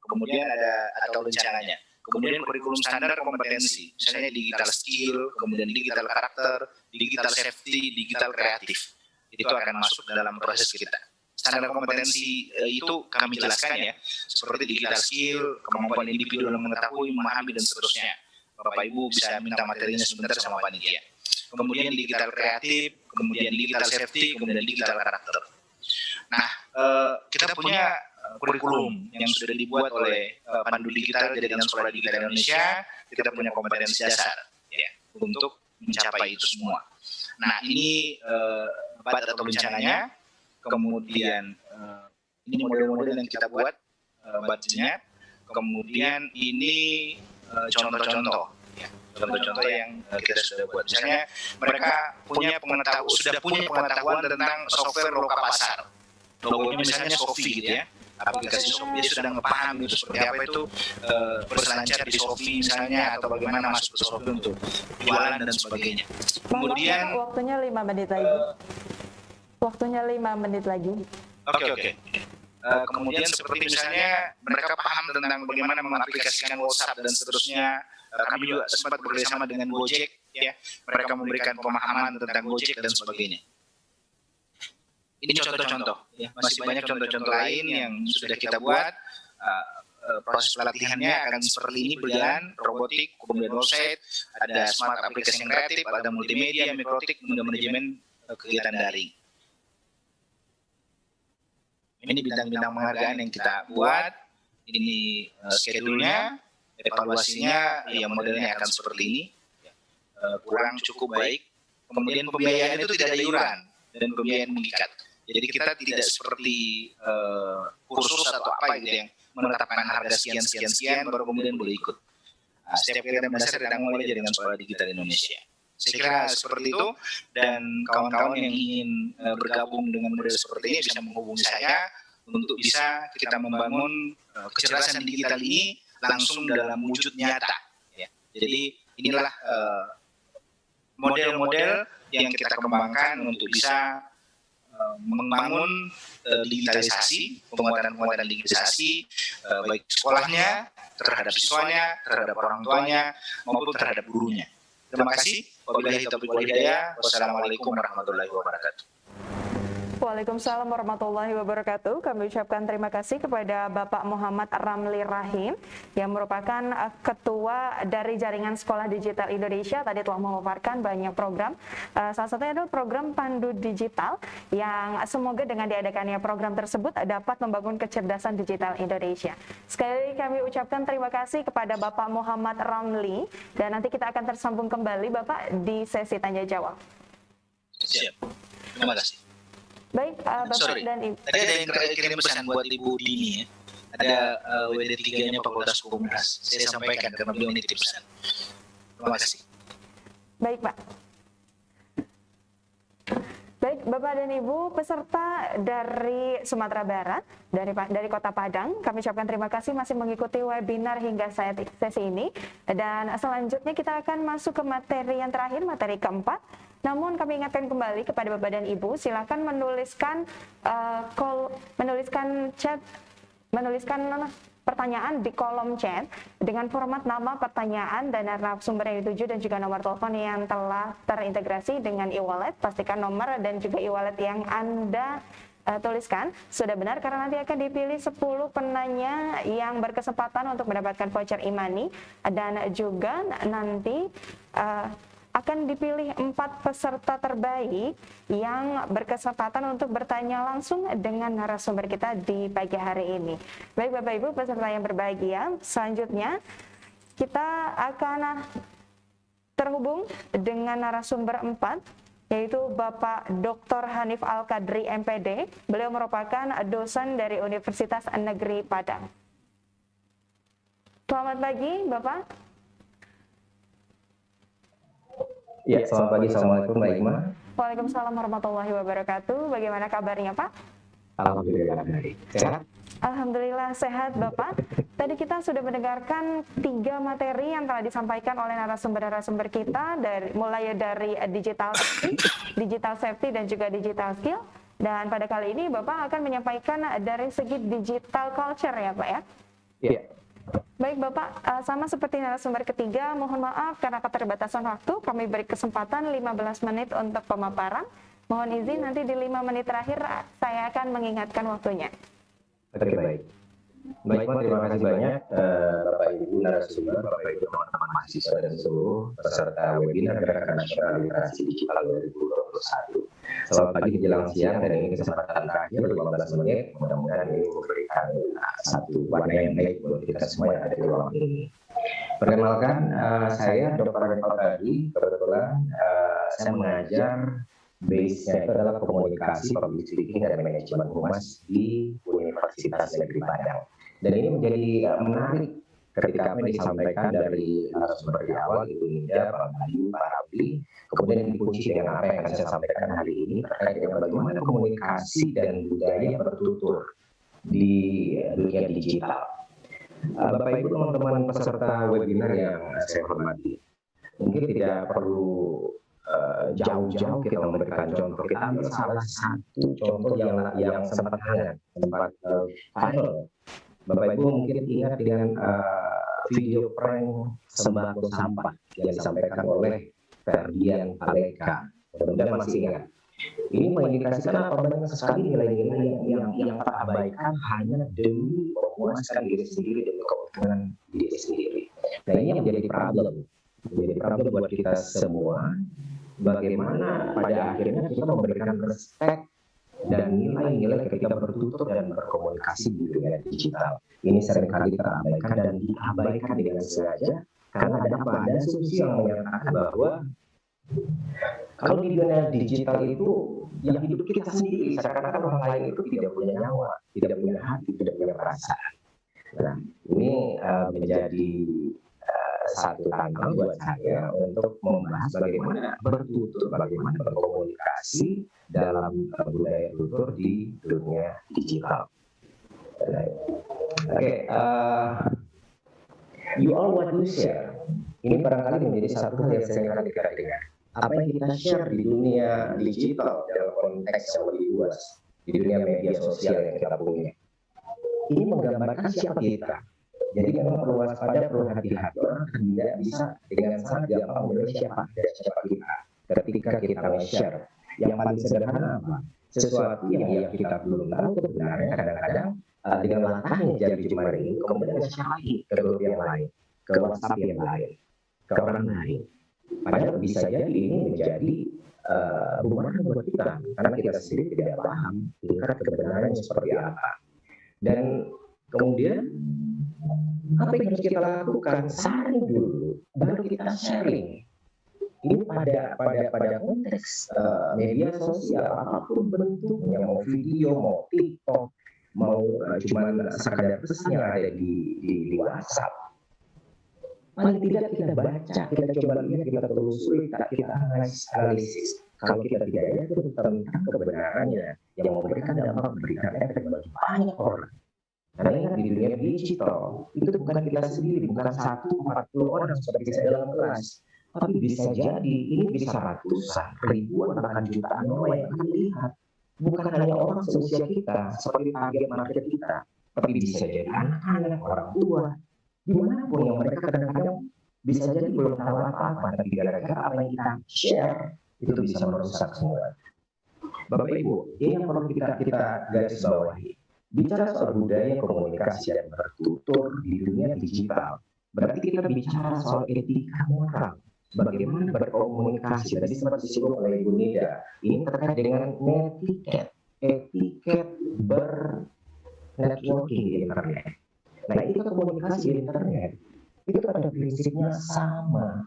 Kemudian ada atau rencananya. Kemudian kurikulum standar kompetensi, misalnya digital skill, kemudian digital karakter, digital safety, digital kreatif. Itu akan masuk dalam proses kita. Standar kompetensi itu kami jelaskan ya, seperti digital skill, kemampuan individu dalam mengetahui, memahami, dan seterusnya. Bapak Ibu bisa minta materinya sebentar sama panitia. Kemudian digital kreatif, kemudian digital safety, kemudian digital karakter. Nah, kita punya kurikulum yang sudah dibuat oleh Pandu Digital Jaringan Sekolah Digital Indonesia. Kita punya kompetensi dasar ya untuk mencapai itu semua. Nah, ini bat atau rencananya. Kemudian ini model-model yang kita buat batnya. Kemudian ini contoh-contoh ya, contoh-contoh yang kita sudah buat. Misalnya mereka sudah punya pengetahuan tentang software loka pasar. Logonya misalnya Sofi gitu ya. Aplikasi Sofi, dia sudah ngepaham itu seperti apa itu berselancar di Sofi misalnya, atau bagaimana masuk ke Sofi untuk jualan dan sebagainya. Kemudian waktunya 5 menit lagi. Waktunya 5 menit lagi. Oke. Kemudian seperti misalnya mereka paham tentang bagaimana mengaplikasikan WhatsApp dan seterusnya. Kami juga sempat bekerjasama dengan Gojek ya. Mereka memberikan pemahaman tentang Gojek dan sebagainya. Ini contoh-contoh, ya. Masih banyak contoh-contoh lain yang sudah kita buat. Proses pelatihannya akan seperti ini berjalan, robotik, kemudian website, ada smart application yang kreatif, ada multimedia, mikrotik, kemudian manajemen kegiatan daring. Ini bintang-bintang penghargaan yang kita buat. Ini schedule-nya, evaluasinya, ya modelnya akan seperti ini. Kurang cukup baik. Kemudian pembiayaan itu tidak ada iuran dan pembiayaan mengikat. Jadi kita tidak seperti kursus atau apa gitu yang menetapkan harga sekian baru kemudian boleh ikut. Setiap kegiatan dasar ditanggung oleh Jaringan Sekolah Digital Indonesia. Saya kira seperti itu, dan kawan-kawan yang ingin bergabung dengan model seperti ini bisa menghubungi saya untuk bisa kita membangun kecerdasan digital ini langsung dalam wujud nyata. Ya. Jadi inilah model-model yang kita kembangkan untuk bisa membangun digitalisasi, penguatan digitalisasi, baik sekolahnya, terhadap siswanya, terhadap orang tuanya, maupun terhadap gurunya. Terima kasih. Wabillahi taufiq wal hidayah. Wassalamualaikum warahmatullahi wabarakatuh. Waalaikumsalam warahmatullahi wabarakatuh. Kami ucapkan terima kasih kepada Bapak Muhammad Ramli Rahim yang merupakan Ketua dari Jaringan Sekolah Digital Indonesia. Tadi telah memaparkan banyak program. Salah satunya adalah program Pandu Digital yang semoga dengan diadakannya program tersebut dapat membangun kecerdasan digital Indonesia. Sekali lagi kami ucapkan terima kasih kepada Bapak Muhammad Ramli, dan nanti kita akan tersambung kembali Bapak di sesi tanya jawab. Siap. Terima kasih. Baik, Bapak dan Ibu. Tadi ada yang kirim pesan buat Ibu Dini ya. Ada WD3-nya Fakultas Hukum Unas. Saya sampaikan karena beliau nitip pesan. Terima kasih. Baik, Pak. Baik, Bapak dan Ibu peserta dari Sumatera Barat, dari Kota Padang, kami ucapkan terima kasih masih mengikuti webinar hingga sesi ini. Dan selanjutnya kita akan masuk ke materi yang terakhir, materi keempat. Namun kami ingatkan kembali kepada Bapak dan Ibu, silakan menuliskan pertanyaan di kolom chat dengan format nama, pertanyaan, dan narasumber yang dituju, dan juga nomor telepon yang telah terintegrasi dengan e-wallet. Pastikan nomor dan juga e-wallet yang Anda tuliskan sudah benar, karena nanti akan dipilih 10 penanya yang berkesempatan untuk mendapatkan voucher e-money, dan juga nanti akan dipilih 4 peserta terbaik yang berkesempatan untuk bertanya langsung dengan narasumber kita di pagi hari ini. Baik Bapak Ibu peserta yang berbahagia, selanjutnya kita akan terhubung dengan narasumber 4, yaitu Bapak Dr. Hanif Al-Kadri MPD. Beliau merupakan dosen dari Universitas Negeri Padang. Selamat pagi Bapak. Ya, selamat pagi. Assalamualaikum Mbak Iqmah. Waalaikumsalam warahmatullahi wabarakatuh. Bagaimana kabarnya Pak? Alhamdulillah baik. Sehat? Alhamdulillah sehat Bapak. Tadi kita sudah mendengarkan 3 materi yang telah disampaikan oleh narasumber-narasumber kita, mulai dari digital safety dan juga digital skill. Dan pada kali ini Bapak akan menyampaikan dari segi digital culture ya Pak ya? Iya. Baik Bapak, sama seperti narasumber ketiga, mohon maaf karena keterbatasan waktu, kami beri kesempatan 15 menit untuk pemaparan. Mohon izin nanti di 5 menit terakhir saya akan mengingatkan waktunya. Oke, baik. Mbak Iqmah, terima kasih banyak Bapak Ibu narasumber, Bapak Ibu teman-teman mahasiswa dan seluruh peserta webinar Gerakan Nasional Literasi Digital 2021. Selamat pagi menjelang siang dan ini kesempatan terakhir 15 menit. Mudah-mudahan ini memberikan satu warna yang baik buat kita semua yang ada di ruangan ini. Perkenalkan, saya Dr. Arifal tadi, kebetulan saya mengajar base-nya itu adalah komunikasi, public speaking, dan manajemen humas di Universitas Negeri Padang. Dan ini menjadi menarik ketika apa yang disampaikan dari narasumber di awal, Ibu Nida, Pak Bayu, Pak Rabli, kemudian dikunci dengan apa yang akan saya sampaikan hari ini terkait dengan bagaimana komunikasi dan budaya bertutur di dunia digital. Bapak Ibu teman-teman peserta webinar yang saya hormati, mungkin tidak perlu jauh-jauh kita memberikan contoh. Kita ambil salah satu contoh yang sempat hangat, sempat viral. Bapak Ibu mungkin ingat dengan video prank sembako sampah yang disampaikan oleh Ferdian Paleka. Mudah-mudahan masih ingat. Ini mengindikasikan apa, banyak sekali nilai-nilai yang terabaikan hanya demi memuaskan diri sendiri, demi keuntungan diri sendiri. Nah, ini yang menjadi problem buat kita semua. Bagaimana pada akhirnya kita memberikan respect dan nilai-nilai ketika bertutur dan berkomunikasi di dunia digital. Ini seringkali terabaikan dan diabaikan dengan sengaja karena ada asumsi yang menyatakan bahwa kalau di dunia digital itu yang hidup kita sendiri, seakan-akan orang lain itu tidak punya nyawa, tidak punya hati, tidak punya perasaan. Nah, ini menjadi satu tantangan buat saya untuk membahas bagaimana bertutur, bagaimana berkomunikasi dalam budaya tutur di dunia digital. Oke, you all what you share. Ini barangkali menjadi satu hal yang sering kali kita dengar. Apa yang kita share di dunia digital dalam konteks yang lebih luas, di dunia media sosial yang kita punya, ini menggambarkan siapa kita. Jadi memang perlu waspada, perlu hati-hati. Orang tidak bisa dengan sangat gampang menilai siapa kita ketika kita nge-share. Yang paling sederhana apa? Sesuatu yang kita belum tahu kebenarannya kadang-kadang dengan langkahnya jadi jemari, kemudian nge-share lagi ke grup yang lain, ke WhatsApp yang lain, ke orang lain. Padahal bisa jadi ini menjadi bumerang buat kita, karena kita sendiri tidak paham tingkat kebenarannya seperti apa. Dan kemudian apa yang harus kita lakukan? Saring dulu, baru kita sharing. Ini pada konteks media sosial apapun bentuknya, mau video, mau TikTok, mau cuman sekadar pesan yang ada di WhatsApp. Paling tidak kita baca, kita coba lihat, kita telusuri, kita analisis. Kalau kita tidak yakin tentang kebenarannya, yang memberikan dampak, memberikan efek bagi banyak orang. Karena ingat di dunia digital, itu bukan kita sendiri, bukan 140 orang seperti saya dalam kelas. Tapi bisa jadi, ini bisa ratusan, ribuan, bahkan jutaan orang yang akan lihat. Bukan hanya orang seusia kita, seperti target market kita. Tapi bisa jadi anak-anak, orang tua. Dimanapun yang mereka kadang-kadang bisa jadi belum tahu apa-apa. Tapi gara-gara apa yang kita share, itu bisa merusak semua. Bapak Ibu, ini yang perlu kita garis bawahi. Bicara soal budaya komunikasi dan bertutur di dunia digital, berarti kita bicara soal etika moral. Bagaimana berkomunikasi, tadi sempat disinggung oleh Ibu Nida, ini terkait dengan etiket bernetworking di internet. Nah, etika komunikasi di internet itu pada prinsipnya sama,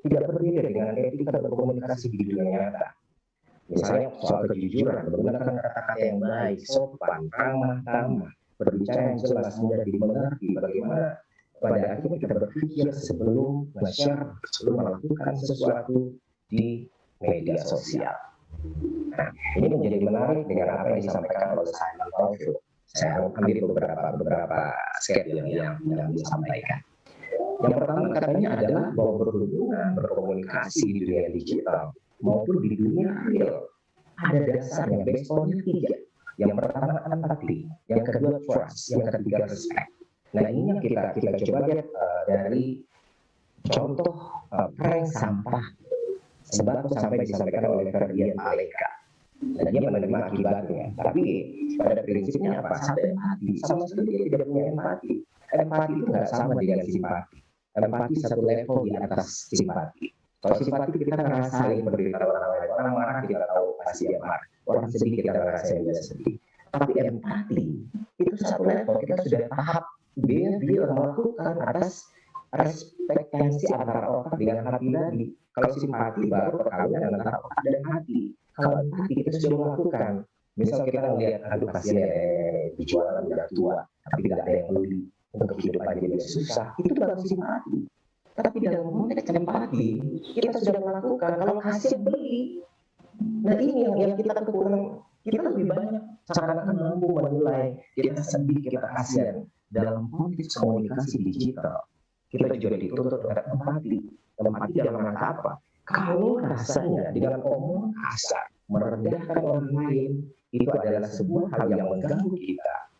tidak berbeda dengan etika berkomunikasi di dunia nyata. Misalnya soal kejujuran, menggunakan kata-kata yang baik, sopan, ramah tamah, berbicara yang jelas, mudah dimengerti. Bagaimana pada akhirnya kita berpikir sebelum nge-share, sebelum melakukan sesuatu, di media sosial. Nah, ini menjadi menarik dengan apa yang disampaikan oleh Simon Taufiq. Saya ambil beberapa sketch yang disampaikan. Yang pertama katanya adalah bahwa berhubungan, berkomunikasi di dunia digital maupun di dunia real ada dasarnya, baseline-nya 3. Yang pertama empati, yang kedua trust, yang ketiga respect. Nah ini yang kita coba lihat dari contoh prank sampah sembako sampai disampaikan oleh Ferdian Paleka. Dan dia menerima akibatnya. Tapi pada prinsipnya apa? Satu empati, sama sekali dia tidak punya empati. Empati itu nggak sama dengan simpati. Empati satu level di atas simpati. Kalau simpati kita ngerasain penderitaan orang lain, orang marah kita tahu pasti dia marah, orang sedih kita ngerasain dia sedih. Tapi empati itu satu level, kita sudah tahap dia melakukan atas respektansi antara otak dengan hati tadi. Kalau simpati baru perkawinan antara otak dan hati. Kalau empati kita sudah melakukan. Misal kita melihat aduh kasihan dijualan udah tua, tapi tidak ada yang beli untuk hidup aja dia susah. Itu baru simpati. Tapi dalam konteks empati kita sudah melakukan. Kalau kasihan beli. Nah ini yang kita kekurangan. Kita lebih banyak seakan-akan mampu menilai kita sedih, kita kasihan. Dalam konteks komunikasi digital kita juga dituntut untuk empati. Empati dalam rangka apa? Kalau rasanya dengan omongan kasar merendahkan orang lain itu adalah sebuah hal yang mengganggu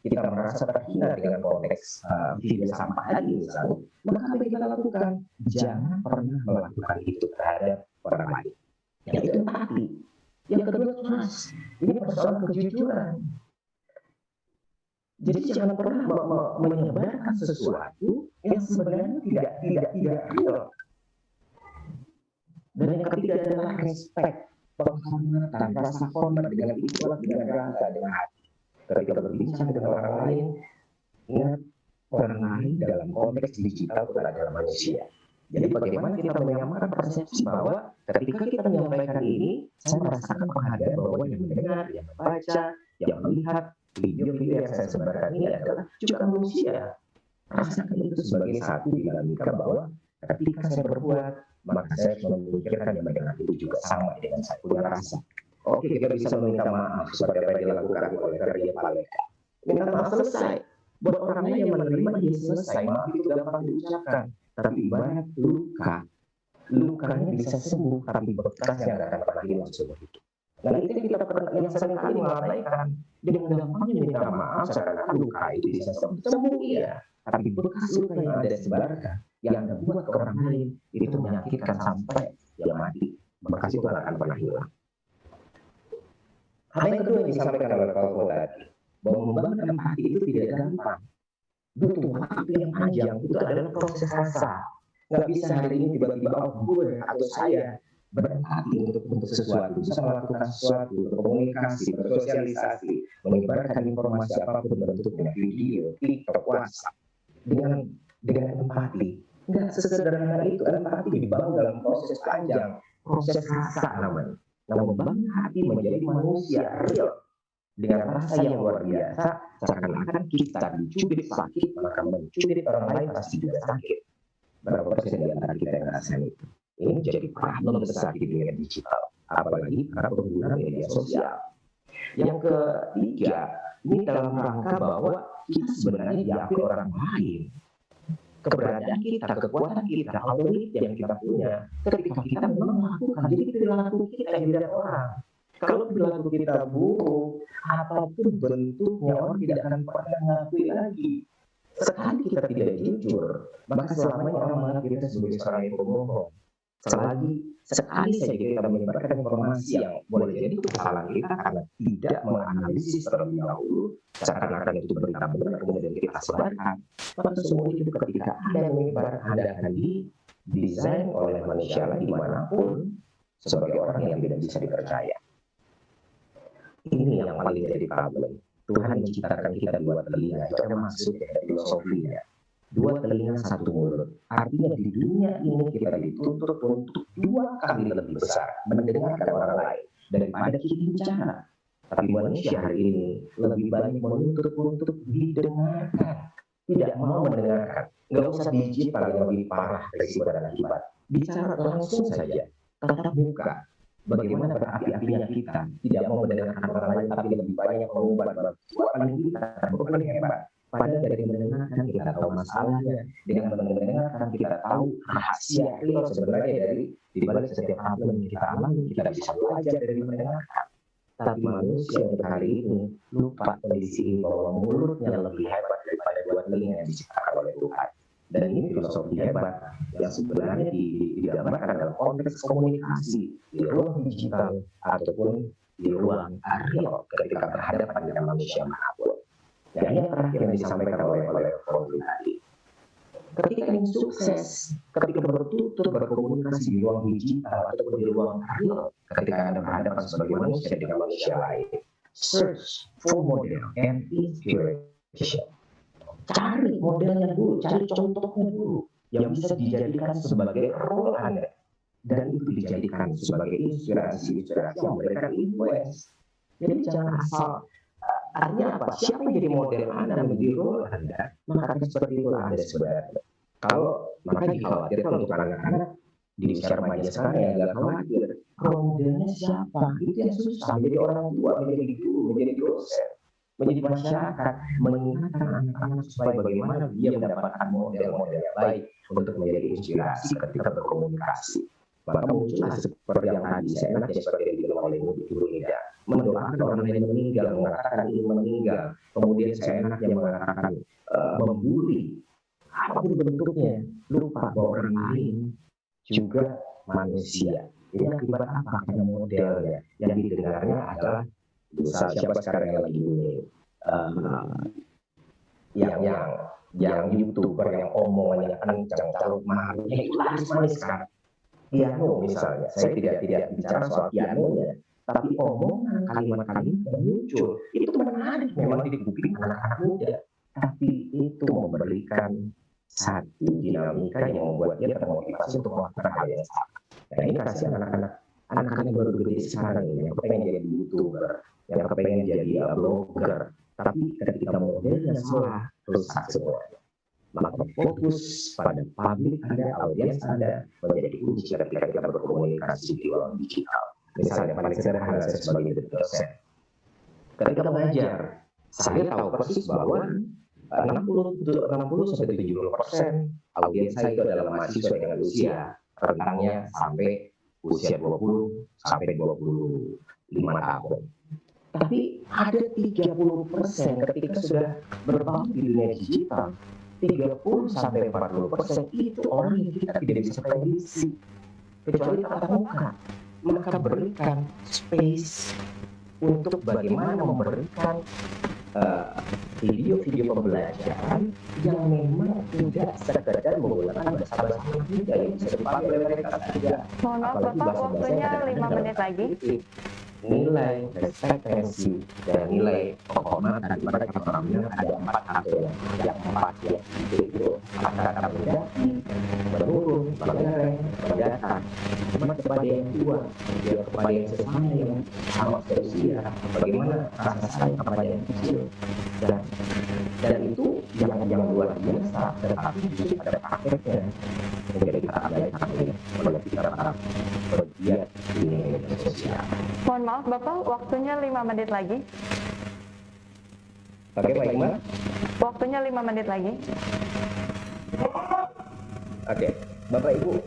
kita merasa terhina dengan konteks video sampah tadi misalnya, maka apa yang kita lakukan? Jangan pernah melakukan itu terhadap orang lain. Yang itu empati. Yang kedua trust. Ini persoalan kejujuran. Jadi jangan pernah menyebarkan sesuatu yang sebenarnya tidak real. Dan yang ketiga adalah respect, penghormatan, rasa hormat dengan ikhlas, dengan rasa, dengan hati. Ketika berbincang dengan orang lain, ingat orang lain dalam konteks digital itu adalah manusia. Jadi bagaimana kita menyamakan persepsi bahwa ketika kita menyampaikan ini, saya merasakan penghargaan bahwa yang mendengar, yang membaca, yang melihat video-video yang saya sebarkan ini adalah juga manusia. Rasakan itu sebagai satu dinamika bahwa ketika saya berbuat, maka saya memikirkan yang mendengar itu juga sama dengan saya punya rasa. Oke, kita bisa meminta maaf seperti apa yang dilakukan oleh Ferdian Paleka. Minta maaf selesai. Buat orang lain yang menerima dia selesai. Maaf itu gampang diucapkan. Tapi ibarat luka. Lukanya bisa sembuh, tapi bekasnya nggak akan pernah hilang seumur hidup. Nah itu kita yang sering kali mengabaikan. Dengan gampangnya minta maaf, seakan-akan luka itu bisa sembuh, iya. Tapi bekas luka yang ada sebarkan, yang buat ke orang lain, itu menyakitkan sampai dia mati. Bekas itu akan pernah hilang. Hal yang kedua yang disampaikan oleh Pak tadi, bahwa membangun empati itu tidak gampang. Butuh waktu yang panjang, itu adalah proses rasa. Nggak bisa hari ini tiba-tiba, gue atau saya berempati untuk sesuatu, bisa melakukan sesuatu, berkomunikasi, bersosialisasi, menyebarkan informasi apapun bentuknya, video, TikTok, WhatsApp, dengan empati. Nggak sesederhana itu, empati dibangun dalam proses panjang, proses rasa namanya. Nah, membangun hati menjadi manusia real dengan rasa yang luar biasa, seakan-akan kita dicubit sakit, maka mencubit orang lain pasti juga sakit. Berapa persen di antara kita yang ngerasain itu? Ini jadi problem besar di dunia digital, apalagi karena penggunaan media sosial. Yang ketiga, ini dalam rangka bahwa kita sebenarnya diakui orang lain. Keberadaan kita, kekuatan kita, algoritma yang kita punya, ketika kita memang melakukan, jadi perilaku kita yang dilihat orang. Kalau perilaku kita buruk, apapun bentuknya orang tidak akan pernah mengakui lagi. Sekali kita tidak jujur, maka selamanya orang menganggap kita sebagai seorang yang pembohong. Sekali saja kita menyebarkan informasi yang boleh jadi itu kesalahan kita karena tidak menganalisis terlebih dahulu, seakan-akan itu berita benar kemudian kita sebarkan. Maka semua itu ketika Anda menyebarkan, Anda akan didesain oleh manusia lain dimanapun sebagai orang yang tidak bisa dipercaya. Ini yang paling jadi problem. Tuhan menciptakan kita dua telinga, itu yang maksudnya dari filosofinya. Dua telinga satu mulut. Artinya di dunia ini kita dituntut untuk 2 kali lebih besar mendengarkan orang lain daripada kita bicara. Tapi manusia hari ini lebih banyak menuntut untuk didengarkan, tidak mau mendengarkan. Nggak usah digital yang lebih parah risiko dan akibat. Bicara langsung saja. tetap buka. Bagaimana berapi-apinya kita, tidak mau mendengarkan orang lain, tapi lebih banyak mengubah paling kita, paling hebat. Padahal dari mendengarkan kita tahu masalahnya, dengan mendengarkan kita tahu rahasia real sebenarnya dari di balik setiap problem yang kita alami, kita bisa belajar dari mendengarkan. Tapi manusia untuk hari ini lupa kondisi ini bahwa mulutnya lebih hebat daripada dua telinga yang diciptakan oleh Tuhan. Dan ini filosofi hebat yang sebenarnya digambarkan dalam konteks komunikasi di ruang digital ataupun di ruang real ketika berhadapan dengan manusia manapun. Dan yang terakhir yang disampaikan oleh Fadli tadi, ketika ingin sukses, ketika bertutur berkomunikasi di ruang digital ataupun di ruang real, ketika Anda berhadapan sebagai manusia dengan manusia lain, search for model and inspiration. Cari modelnya dulu, cari contohnya dulu yang bisa dijadikan sebagai role Anda, dan itu dijadikan sebagai inspirasi yang memberikan influence. Jadi jangan asal, artinya apa? Siapa yang jadi model Anda menjadi role Anda, maka seperti itu Anda sebenarnya. Kalau maka dikhawatirkan untuk anak-anak di usia remaja sekarang yang agak khawatir, role modelnya siapa? Itu yang susah, menjadi orang tua, menjadi guru, menjadi dosen, menjadi masyarakat, mengingatkan anak-anak supaya bagaimana dia mendapatkan model-model yang baik untuk menjadi inspirasi ketika berkomunikasi. Maka muncullah seperti yang tadi, saya enaknya seperti yang dibilang oleh Ibu Nida, mendoakan orang lain meninggal, mengatakan ini meninggal, kemudian saya enaknya mengatakan membuli, apapun bentuknya, lupa bahwa orang lain juga manusia. Ini akibat apa? Karena modelnya yang didengarnya adalah siapa sekarang yang lagi booming, yang YouTuber yang omongannya kencang, calon marunya itu laris manis kan. Piano misalnya, saya tidak bicara soal pianonya, tapi omongan kalimat-kalimat yang muncul itu menarik memang di kuping anak-anak muda, tapi itu memberikan satu dinamika yang membuat dia termotivasi untuk melakukan hal yang sama. Nah ini kasihan anak-anak yang baru gede sekarang ini, yang kepengen jadi YouTuber, yang kepengen jadi blogger, tapi ketika modelnya salah, rusak semuanya. Maka fokus pada publik Anda, audiens Anda menjadi kunci ketika kita berkomunikasi di ruang digital. Misalnya paling sederhana, saya sebagai dosen, ketika mengajar, saya tahu persis bahwa 60-70% audiens saya itu adalah mahasiswa dengan usia rentangnya sampai usia 20 sampai 25 tahun. Tapi ada 30% ketika sudah berbaur di dunia digital, 30-40% itu orang yang kita tidak bisa prediksi kecuali tatap muka. Maka berikan space untuk bagaimana memberikan video-video pembelajaran yang memang tidak sekedar menggunakan bahasa-bahasa muda yang bisa dipakai oleh mereka saja. Mohon maaf Bapak, waktunya 5 menit lagi. Nilai eksistensi dan nilai kehormatan pada orang bilang ada 4 atau yang 4 ya, itu kata-kata mendaki, menurun, mengereng, mendatang, cuma kepada yang tua, dia kepada yang sesama yang sama seusia, bagaimana rasa sayang kepada yang kecil, dan itu yang luar biasa, tetapi justru pada prakteknya menjadi keabaikan oleh kita para pegiat di media sosial. Mohon maaf Bapak, waktunya 5 menit lagi. Oke, Pak Iqbal. Waktunya 5 menit lagi. Oke, Bapak Ibu,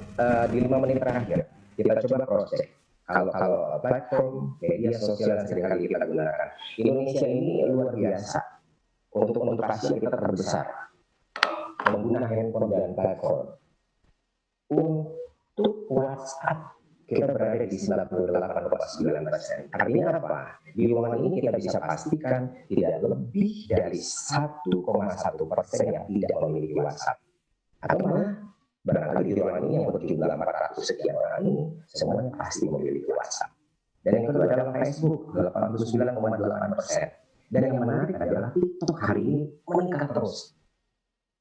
di 5 menit terakhir kita coba cross check. Kalau platform media sosial yang seringkali kita gunakan, Indonesia ini luar biasa. Untuk Asia kita terbesar menggunakan handphone dan platform. Untuk WhatsApp kita berada di 98,9%. Artinya apa? Di ruangan ini kita bisa pastikan tidak lebih dari 1,1% yang tidak memiliki WhatsApp. Atau malah barangkali di ruangan ini yang berjumlah 400 sekian orang ini semuanya pasti memiliki WhatsApp. Dan yang kedua adalah Facebook, 89,8%. Dan yang menarik adalah TikTok hari ini meningkat terus.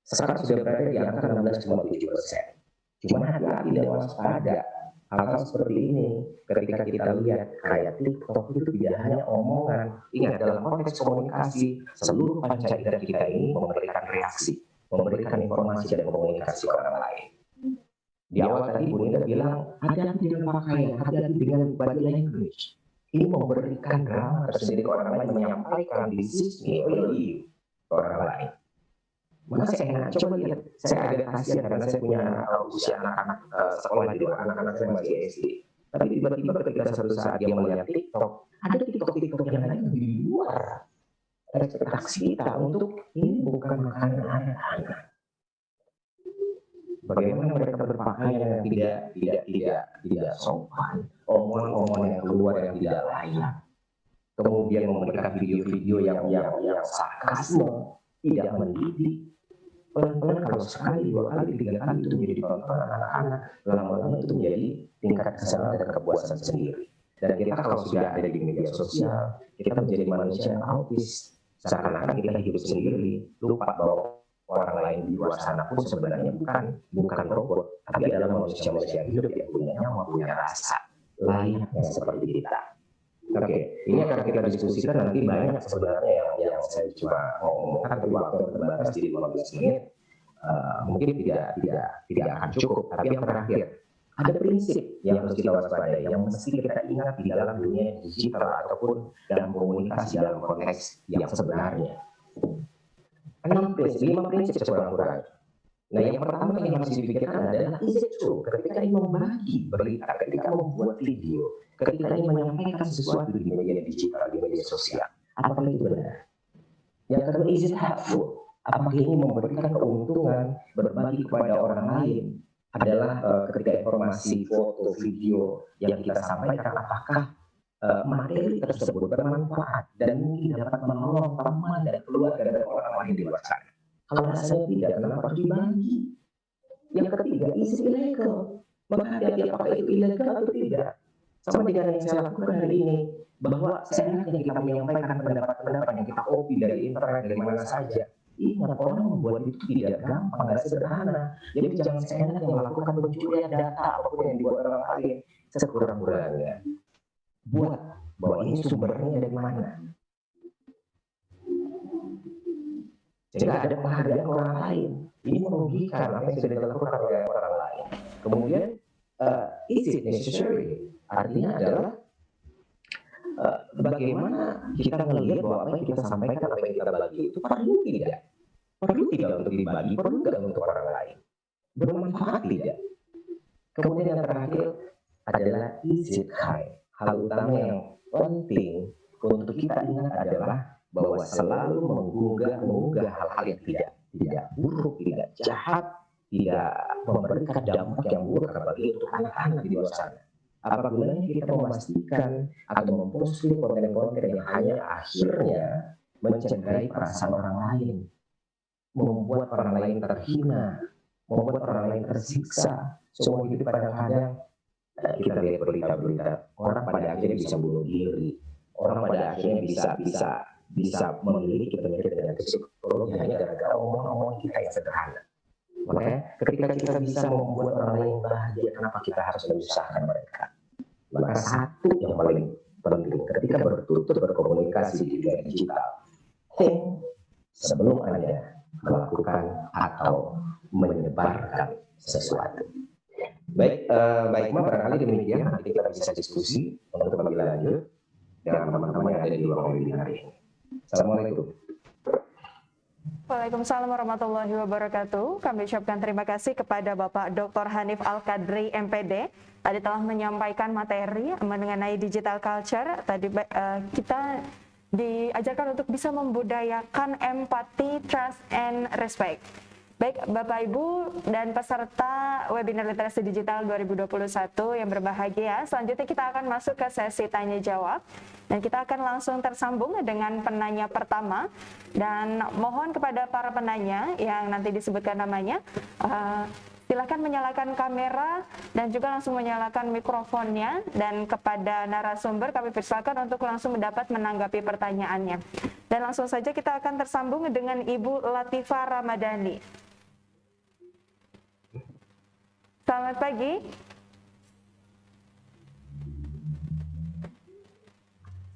Sekarang sudah berada di angka 16,7%. Cuma hati-hati dan waspada. Hal-hal seperti ini, ketika kita lihat kayak TikTok itu tidak hanya omongan. Ingat, dalam konteks komunikasi, seluruh panca indera kita ini memberikan reaksi, memberikan informasi dan komunikasi ke orang lain. Di awal tadi Bu Nida bilang hati-hati dengan pakaian, hati-hati dengan body language. Ini memberikan drama tersendiri ke orang lain, menyampaikan this is me, oh you ke orang lain. Mana saya enak, coba lihat, saya agak kasihan karena saya punya usia anak-anak sekolah di luar, anak-anak saya masih SD. Tapi tiba-tiba ketika suatu saat dia melihat TikTok, ada TikTok yang lain di luar ekspektasi kita untuk ini bukan makanan anak-anak. Bagaimana mereka berpakaian yang tidak sopan, omongan-omongan yang keluar yang tidak layak, kemudian memberikan video-video yang sarkasme, tidak mendidik. Pelan-pelan kalau sekali, 2 kali, 3 kali itu menjadi tontonan anak-anak, lama-lama itu menjadi tingkat kesenangan dan kepuasan sendiri. Dan kita kalau sudah ada di media sosial, kita menjadi manusia yang autis, seakan-akan kita hidup sendiri, lupa bahwa orang lain di luar sana pun sebenarnya bukan robot, tapi adalah manusia-manusia hidup yang punya nyawa, punya rasa, layaknya seperti kita. Oke, ini akan kita diskusikan nanti banyak sebenarnya yang saya coba ngomongkan, tapi waktu yang terbatas di 15 menit mungkin tidak akan cukup. Tapi yang terakhir, ada prinsip yang harus kita waspadai, yang mesti kita ingat di dalam dunia digital ataupun dalam komunikasi dalam konteks yang sebenarnya. 5 prinsip sekurang-kurangnya. Nah, yang pertama yang harus dipikirkan adalah is it true? Ketika ingin membagi berita, ketika membuat video, ketika ingin menyampaikan sesuatu di media digital, di media sosial, apakah itu benar? Yang kedua, is it helpful? Apakah ini memberikan keuntungan berbagi kepada orang lain? Adalah ketika informasi, foto, video yang kita sampaikan, apakah materi tersebut bermanfaat dan mungkin dapat menolong teman dan keluarga dan orang lain di luar sana. Kalau rasanya tidak, kenapa harus dibagi? Yang ketiga, is it illegal? Maka hati-hati apakah itu ilegal atau tidak. Sama dengan yang saya lakukan hari ini, bahwa seenaknya kita menyampaikan pendapat-pendapat yang kita copy dari internet, dari mana saja. Ingat, orang membuat itu tidak gampang, tidak sederhana. Jadi jangan seenaknya melakukan pencurian data apapun yang dibuat orang lain. Sekurang-kurangnya buat bahwa ini sumbernya dari mana, sehingga ada penghargaan orang lain. Ini merugikan apa yang sudah dilakukan oleh orang lain. Kemudian is it necessary? Artinya adalah bagaimana kita melihat bahwa apa yang kita sampaikan, apa yang kita bagi itu perlu tidak untuk dibagi, perlu tidak untuk orang lain, bermanfaat tidak. Kemudian yang terakhir adalah is it kind? Hal utama yang penting untuk kita ingat adalah bahwa selalu menggugah hal-hal yang tidak buruk, tidak jahat, tidak memberikan dampak yang buruk apalagi untuk anak-anak di luar sana. Apa gunanya kita memastikan atau memposting konten-konten yang hanya akhirnya mencederai perasaan orang lain, membuat orang lain terhina, membuat orang lain tersiksa. Semua hidup kadang-kadang kita lihat berita-berita orang pada akhirnya bisa bunuh diri, orang pada akhirnya bisa memiliki penyakit psikologi hanya gara-gara omongan kita yang sederhana. Makanya ketika kita bisa membuat orang lain bahagia, kenapa kita harus menyusahkan mereka? Maka satu yang paling penting ketika berkomunikasi di dunia digital, think sebelum Anda melakukan atau menyebarkan sesuatu. Baik, barangkali demikian. Nanti kita bisa diskusi untuk lebih lanjut dengan teman-teman yang ada di ruang webinar ini. Assalamualaikum. Waalaikumsalam warahmatullahi wabarakatuh. Kami ucapkan terima kasih kepada Bapak Dr. Hanif Al-Qadri, MPD. Tadi telah menyampaikan materi mengenai digital culture. Tadi kita diajarkan untuk bisa membudayakan empati, trust, and respect. Baik, Bapak Ibu dan peserta webinar literasi digital 2021 yang berbahagia, selanjutnya kita akan masuk ke sesi tanya jawab dan kita akan langsung tersambung dengan penanya pertama. Dan mohon kepada para penanya yang nanti disebutkan namanya, silakan menyalakan kamera dan juga langsung menyalakan mikrofonnya, dan kepada narasumber kami persilakan untuk langsung menanggapi pertanyaannya. Dan langsung saja kita akan tersambung dengan Ibu Latifah Ramadhani. Selamat pagi.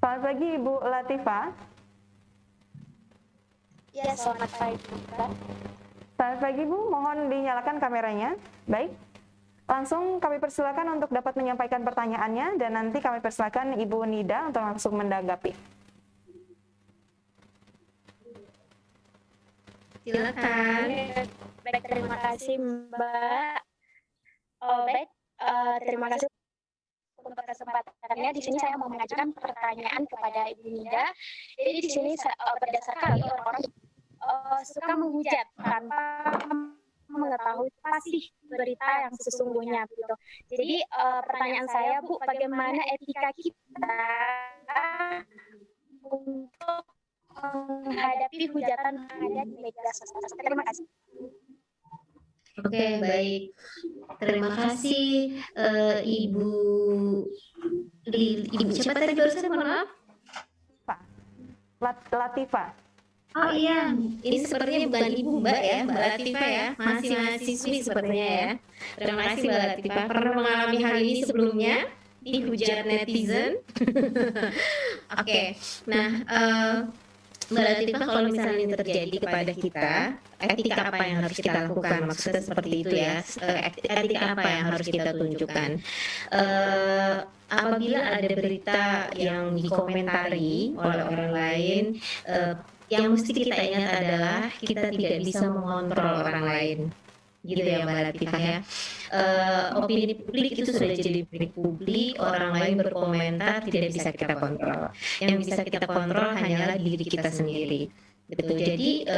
Selamat pagi Ibu Latifah. Ya, selamat pagi. Selamat pagi Bu, mohon dinyalakan kameranya. Baik. Langsung kami persilakan untuk dapat menyampaikan pertanyaannya dan nanti kami persilakan Ibu Nida untuk langsung menanggapi. Silakan. Baik, terima kasih Mbak. Baik, terima kasih untuk kesempatannya. Di sini saya mau mengajukan pertanyaan kepada Ibu Nida. Jadi di sini berdasarkan orang-orang suka menghujat tanpa mengetahui pasti berita yang sesungguhnya gitu. Jadi pertanyaan saya Bu, bagaimana etika kita untuk menghadapi hujatan yang ada di media sosial? Terima kasih. Oke, baik. Terima kasih Ibu siapa tadi barusan, mohon maaf? Latifah. Oh iya, ini sepertinya bukan Ibu Mbak ya, Mbak Latifah ya, masih mahasiswi sepertinya ya. Terima kasih Mbak Latifah. Pernah mengalami hal ini sebelumnya? Dihujat netizen? Oke, nah Mbak Latifah, kalau misalnya ini terjadi kepada kita, etika apa yang harus kita lakukan? Maksudnya seperti itu ya, etika apa yang harus kita tunjukkan? Apabila ada berita yang dikomentari oleh orang lain, yang mesti kita ingat adalah kita tidak bisa mengontrol orang lain, gitu ya Mbak Latifah ya. Opini publik itu sudah jadi opini publik, orang lain berkomentar tidak bisa kita kontrol. Yang bisa kita kontrol hanyalah diri kita sendiri. Gitu. Jadi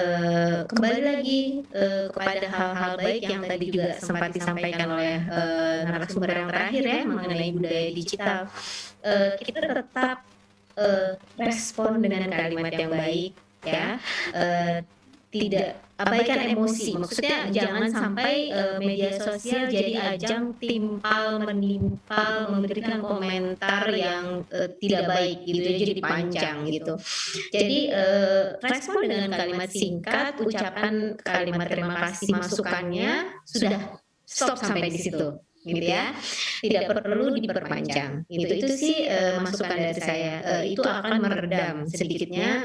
kembali lagi kepada hal-hal baik yang tadi juga sempat disampaikan oleh narasumber yang terakhir ya mengenai budaya digital. Kita tetap respon dengan kalimat yang baik ya. Tidak abaikan emosi, maksudnya jangan sampai media sosial jadi ajang timpal menimpal, memberikan komentar yang tidak baik gitu, jadi panjang gitu. Jadi respon dengan kalimat singkat, ucapan kalimat terima kasih masukannya, sudah stop sampai di situ gitu ya, tidak perlu diperpanjang. Itu sih masukan dari saya. Itu akan meredam sedikitnya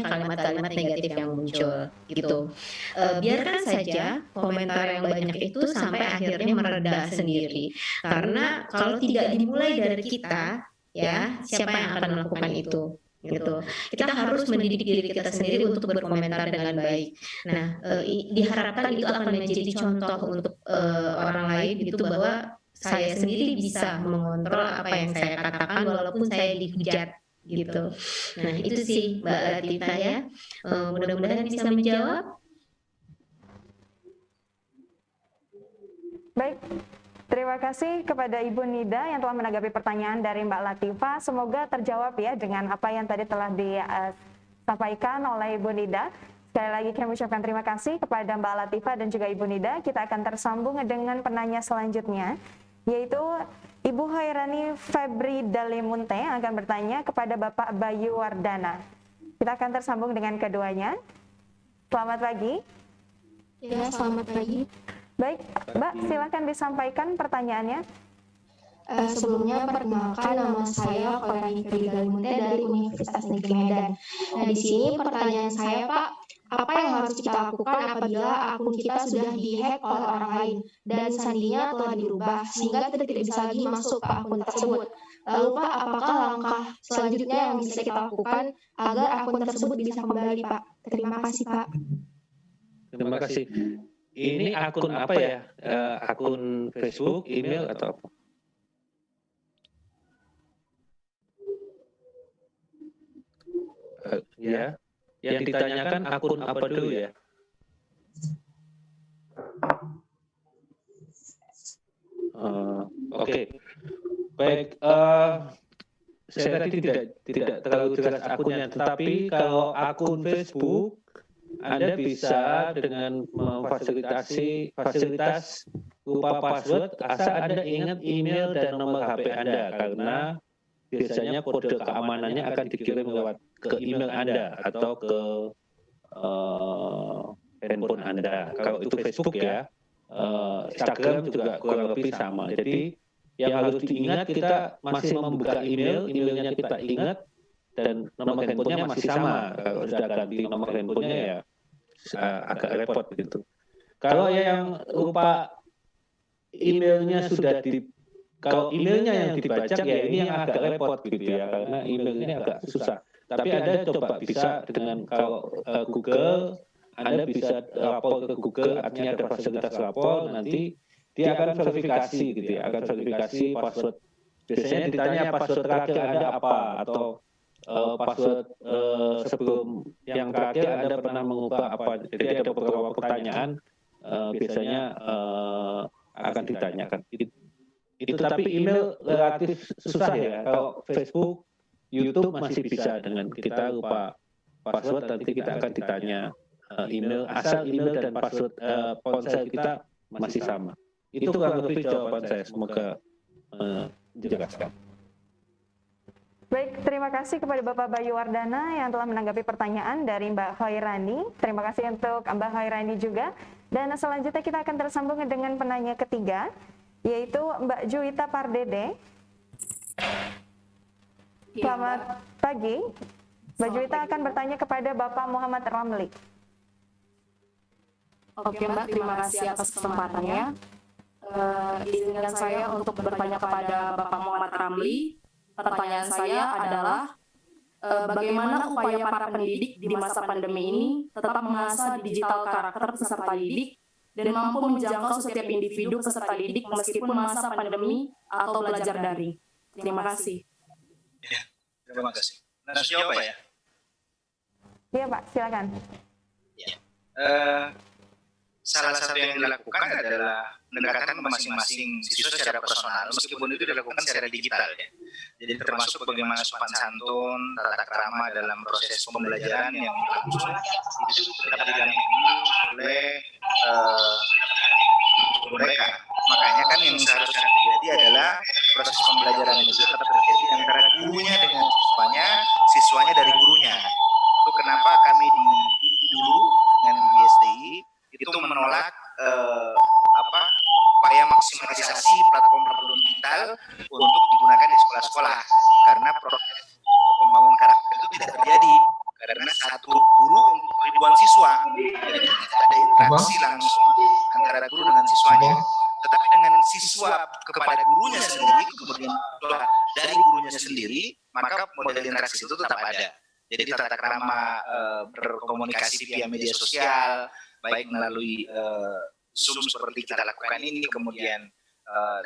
kalimat-kalimat negatif yang muncul gitu. Biarkan saja komentar yang banyak itu sampai akhirnya mereda sendiri. Karena kalau tidak dimulai dari kita, ya siapa yang akan melakukan itu? Gitu. Kita harus mendidik diri kita sendiri untuk berkomentar dengan baik. Nah, diharapkan itu akan menjadi contoh untuk orang lain gitu, bahwa saya sendiri bisa mengontrol apa yang saya katakan walaupun saya dihujat gitu. Nah, itu sih Mbak Latifah ya. Mudah-mudahan bisa menjawab. Baik. Terima kasih kepada Ibu Nida yang telah menanggapi pertanyaan dari Mbak Latifah. Semoga terjawab ya dengan apa yang tadi telah disampaikan oleh Ibu Nida. Sekali lagi kami ucapkan terima kasih kepada Mbak Latifah dan juga Ibu Nida. Kita akan tersambung dengan penanya selanjutnya, yaitu Ibu Hairani Febri Dalimunte yang akan bertanya kepada Bapak Bayu Wardana. Kita akan tersambung dengan keduanya. Selamat pagi. Ya, selamat pagi. Baik, Mbak, silakan disampaikan pertanyaannya. Sebelumnya perkenalkan, nama saya Hairani Febri Dalimunte dari Universitas Negeri Medan. Nah, di sini pertanyaan saya, Pak, apa yang harus kita lakukan apabila akun kita sudah dihack oleh orang lain dan sandinya telah dirubah sehingga kita tidak bisa lagi masuk ke akun tersebut? Lalu Pak, apakah langkah selanjutnya yang bisa kita lakukan agar akun tersebut bisa kembali, Pak? Terima kasih, Pak. Terima kasih. Ini akun apa ya? Akun Facebook, email atau apa? Ya, yang ditanyakan akun apa dulu ya? Oke. Baik, saya tadi tidak terlalu jelas akunnya, tetapi kalau akun Facebook Anda bisa dengan memfasilitasi fasilitas berupa password asal Anda ingat email dan nomor HP Anda, karena biasanya kode keamanannya akan dikirim lewat ke email Anda atau ke handphone Anda. Kalau itu Facebook ya, Instagram juga kurang lebih sama. Jadi yang harus diingat, kita masih membuka emailnya kita ingat, dan nomor handphonenya masih sama. Kalau sudah ganti nomor handphonenya ya agak repot gitu. Kalau yang lupa emailnya sudah kalau emailnya yang dibajak ya ini yang agak repot gitu ya, karena email ini agak susah. Tapi Anda coba bisa dengan kalau Google, Anda bisa lapor ke Google, artinya ada fasilitas lapor, nanti dia akan verifikasi gitu ya, akan verifikasi password. Biasanya ditanya password terakhir Anda apa, atau password sebelum yang terakhir Anda pernah mengubah apa. Jadi ada beberapa pertanyaan biasanya akan ditanyakan. Itu tapi email relatif susah ya. Kalau Facebook, YouTube masih bisa, dengan kita lupa password nanti kita akan ditanya email, asal email dan password ponsel kita masih sama. Itu kurang lebih jawaban saya. Semoga menjelaskan. Baik, terima kasih kepada Bapak Bayu Wardana yang telah menanggapi pertanyaan dari Mbak Khairani. Terima kasih untuk Mbak Khairani juga. Dan selanjutnya kita akan tersambung dengan penanya ketiga, yaitu Mbak Juwita Pardede. Selamat pagi. Mbak Juwita akan bertanya kepada Bapak Muhammad Ramli. Oke Mbak, terima kasih atas kesempatannya. Izinkan saya untuk bertanya kepada Bapak Muhammad Ramli. Pertanyaan saya adalah, bagaimana upaya para pendidik di masa pandemi ini tetap mengasah digital karakter peserta didik dan mampu menjangkau setiap individu peserta didik meskipun masa pandemi atau belajar daring. Terima kasih. Ya, terima kasih. Langsung jawab ya? Iya Pak, silakan. Salah satu yang dilakukan adalah pendekatan masing-masing siswa secara personal, meskipun itu dilakukan secara digital ya. Jadi termasuk bagaimana sopan santun, tata krama dalam proses pembelajaran yang langsung itu tetap didampingi oleh mereka. Makanya kan yang seharusnya terjadi adalah proses pembelajaran itu tetap terjadi antara gurunya dengan siswanya dari gurunya. Itu kenapa kami dulu dengan ISTI itu menolak upaya maksimalisasi platform digital untuk digunakan di sekolah-sekolah, karena proses pembangunan karakter itu tidak terjadi karena satu guru untuk ribuan siswa, jadi tidak ada interaksi langsung antara guru dengan siswanya. Tetapi dengan siswa kepada gurunya sendiri, kemudian dari gurunya sendiri, maka model interaksi itu tetap ada. Jadi tata krama berkomunikasi via media sosial, baik melalui Zoom seperti kita lakukan ini, kemudian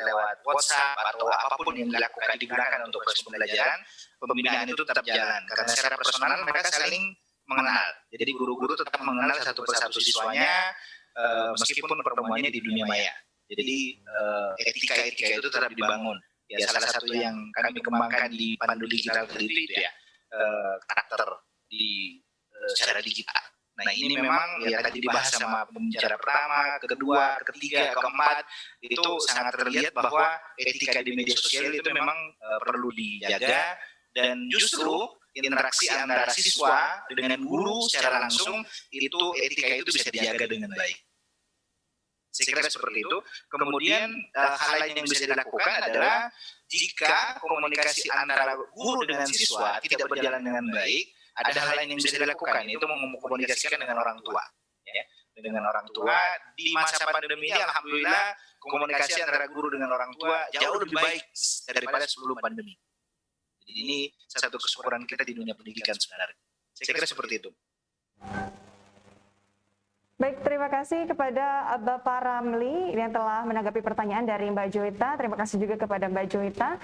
lewat WhatsApp atau apapun yang digunakan untuk proses pembelajaran, pembinaan itu tetap jalan. Karena secara personal mereka saling mengenal. Jadi guru-guru tetap mengenal satu persatu siswanya, meskipun pertemuannya di dunia maya. Jadi etika-etika itu tetap dibangun. Ya, salah satu yang kami kembangkan di Pandu Digital tadi itu ya, karakter di secara digital. Nah ini memang ya tadi dibahas sama pembicara pertama, kedua, ketiga, keempat, itu sangat terlihat bahwa etika di media sosial itu memang perlu dijaga, dan justru interaksi antara siswa dengan guru secara langsung itu etika itu bisa dijaga dengan baik. Saya kira seperti itu. Kemudian hal lain yang bisa dilakukan adalah jika komunikasi antara guru dengan siswa tidak berjalan dengan baik, ada hal lain yang bisa dilakukan, itu mengkomunikasikan dengan orang tua. Ya. Dengan orang tua, di masa pandemi ini alhamdulillah komunikasi antara guru dengan orang tua jauh lebih baik daripada sebelum pandemi. Jadi ini satu kesyukuran kita di dunia pendidikan sebenarnya. Saya kira seperti itu. Baik, terima kasih kepada Bapak Ramli yang telah menanggapi pertanyaan dari Mbak Juwita. Terima kasih juga kepada Mbak Juwita.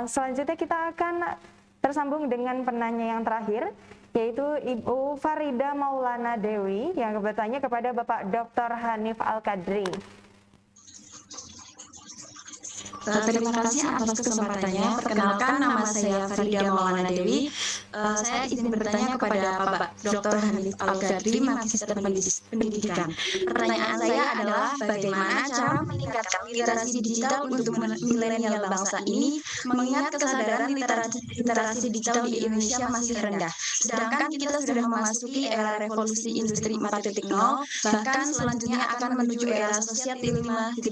Selanjutnya kita akan tersambung dengan penanya yang terakhir, yaitu Ibu Farida Maulana Dewi yang bertanya kepada Bapak Dr. Hanif Al-Kadri. Terima kasih atas kesempatannya. Perkenalkan, nama saya Farida Maulana Dewi. Saya izin bertanya kepada Bapak Dr. Hanif Al-Kadri, Magister Pendidikan. Pertanyaan saya adalah bagaimana cara meningkatkan literasi digital untuk milenial bangsa ini, mengingat kesadaran literasi digital di Indonesia masih rendah. Sedangkan kita sudah memasuki era revolusi industri 4.0, bahkan selanjutnya akan menuju era society 5.0.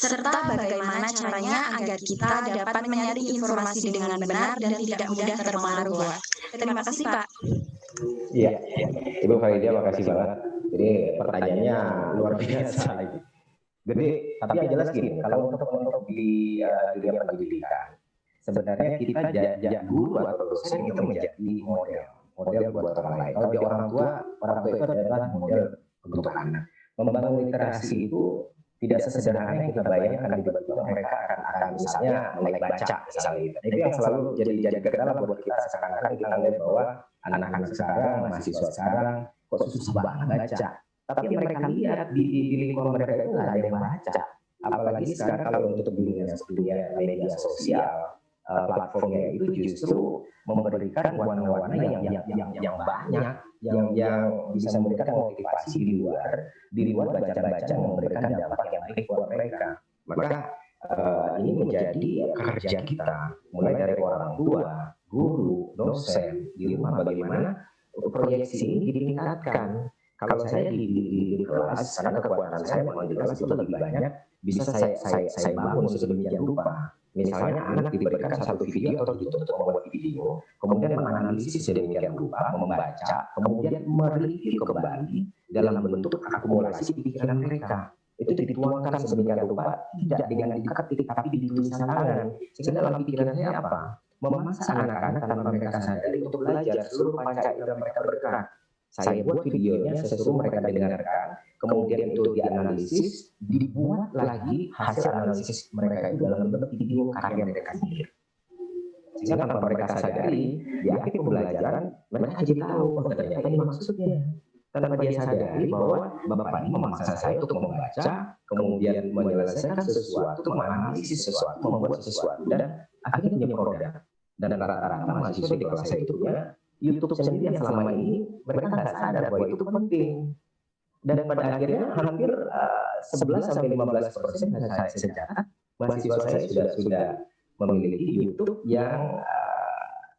Serta bagaimana caranya agar kita dapat menyaring informasi dengan benar dan tidak mudah terpengaruh hoax. Terima kasih Pak. Iya, Ibu Farida, makasih banget. Ini pertanyaannya luar biasa. gede. Tapi yang jelas gini, kalau untuk di dunia pendidikan, sebenarnya kita guru atau dosen itu menjadi model buat orang lain. Kalau di orang tua itu adalah model untuk anak. Membangun literasi itu tidak sesederhana yang kita bayangkan. Tiba-tiba mereka akan misalnya mulai baca misalnya. Itu yang selalu jadi kendala buat kita. Sekarang kita lihat bahwa anak-anak sekarang, mahasiswa sekarang kok susah banget baca. Tapi mereka lihat di lingkungan mereka itu nggak ada yang baca. Apalagi sekarang kalau untuk dunia media sosial, platformnya itu justru memberikan warna-warna yang banyak, yang bisa memberikan motivasi di luar baca-baca yang memberikan dampak yang baik buat mereka. Maka ini menjadi kerja kita, mulai dari orang tua, guru, dosen di rumah, bagaimana proyeksi ini ditingkatkan. Kalau saya di kelas, karena kekuatan saya memang di kelas itu lebih banyak, bisa saya bangun sedemikian rupa. Misalnya anak diberikan satu video atau YouTube untuk membuat video, kemudian menganalisis sedemikian rupa, membaca, kemudian mereview kembali dalam bentuk akumulasi pikiran mereka. Itu dituangkan sedemikian rupa, tidak dengan diketik tapi ditulisan tangan. Sehingga dalam pikirannya apa? Memaksa anak-anak tanpa mereka sadari untuk belajar seluruh panca indera mereka bergerak. Saya buat videonya, sesuruh mereka dengarkan, kemudian itu dianalisis, dibuat lagi hasil analisis mereka itu dalam bentuk video karya mereka sendiri. Sehingga tanpa mereka sadari, di akhir pembelajaran, mereka jadi tahu, oh ternyata ini maksudnya. Tanpa dia sadari bahwa Bapak ini memaksa saya untuk membaca, kemudian menyelesaikan sesuatu, menganalisis sesuatu, membuat sesuatu, dan akhirnya punya produk. Dan rata-rata mahasiswa di kelas saya itu punya YouTube sendiri yang selama ini mereka nggak sadar bahwa itu penting. Dan pada akhirnya hampir 11-15% saya sejarah mahasiswa saya sudah memiliki YouTube yang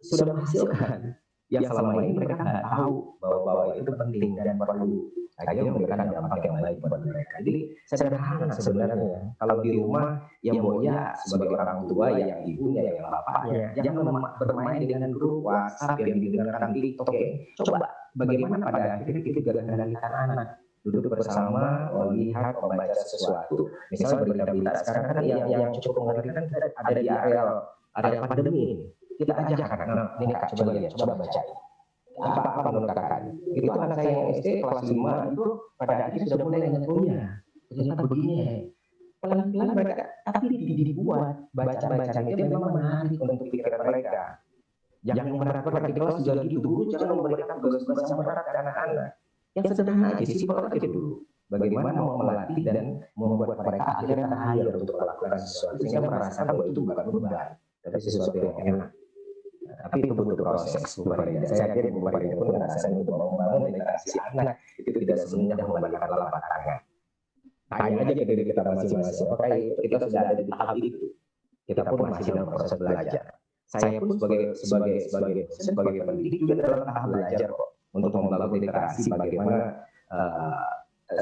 sudah menghasilkan. Yang selama ini mereka nggak tahu bahwa itu penting dan perlu. Akhirnya memberikan dampak yang baik buat mereka. Jadi sederhana sebenarnya. Kalau di rumah yang Boya sebagai orang tua, yang ibunya, yang bapaknya, jangan bermain dengan grup WhatsApp yang didengarkan TikTok. Coba bagaimana pada akhirnya kita kendalikan anak duduk bersama, melihat, membaca sesuatu. Misalnya berita-berita sekarang kan yang cukup mengerikan ada di area pandemi. Kita ajak anak, ini Kak, coba lihat, coba baca. Apa menurut kakak? Itu anak saya yang SD kelas 5 itu pada akhirnya sudah mulai ngerti ternyata begini. Pelan-pelan mereka, tapi dibuat bacaan-bacaan itu memang menarik untuk pikiran mereka. Yang berat-berat di kelas juga gitu, guru jangan memberikan tugas-tugas yang berat ke anak-anak. Yang sederhana aja, simpel aja dulu. Bagaimana melatih dan membuat mereka akhirnya terhayal untuk melakukan sesuatu sehingga merasakan bahwa itu bukan beban, tapi sesuatu yang enak. Tapi itu butuh proses, Bu Farida. Saya yakin Bu Farida pun ngerasain untuk membangun literasi anak itu tidak semudah membalikkan telapak tangan. Tanya aja ke diri kita masing-masing, apakah kita sudah ada di tahap itu? Kita pun masih dalam proses belajar. Saya pun sebagai pendidik juga dalam tahap belajar kok untuk membangun literasi bagaimana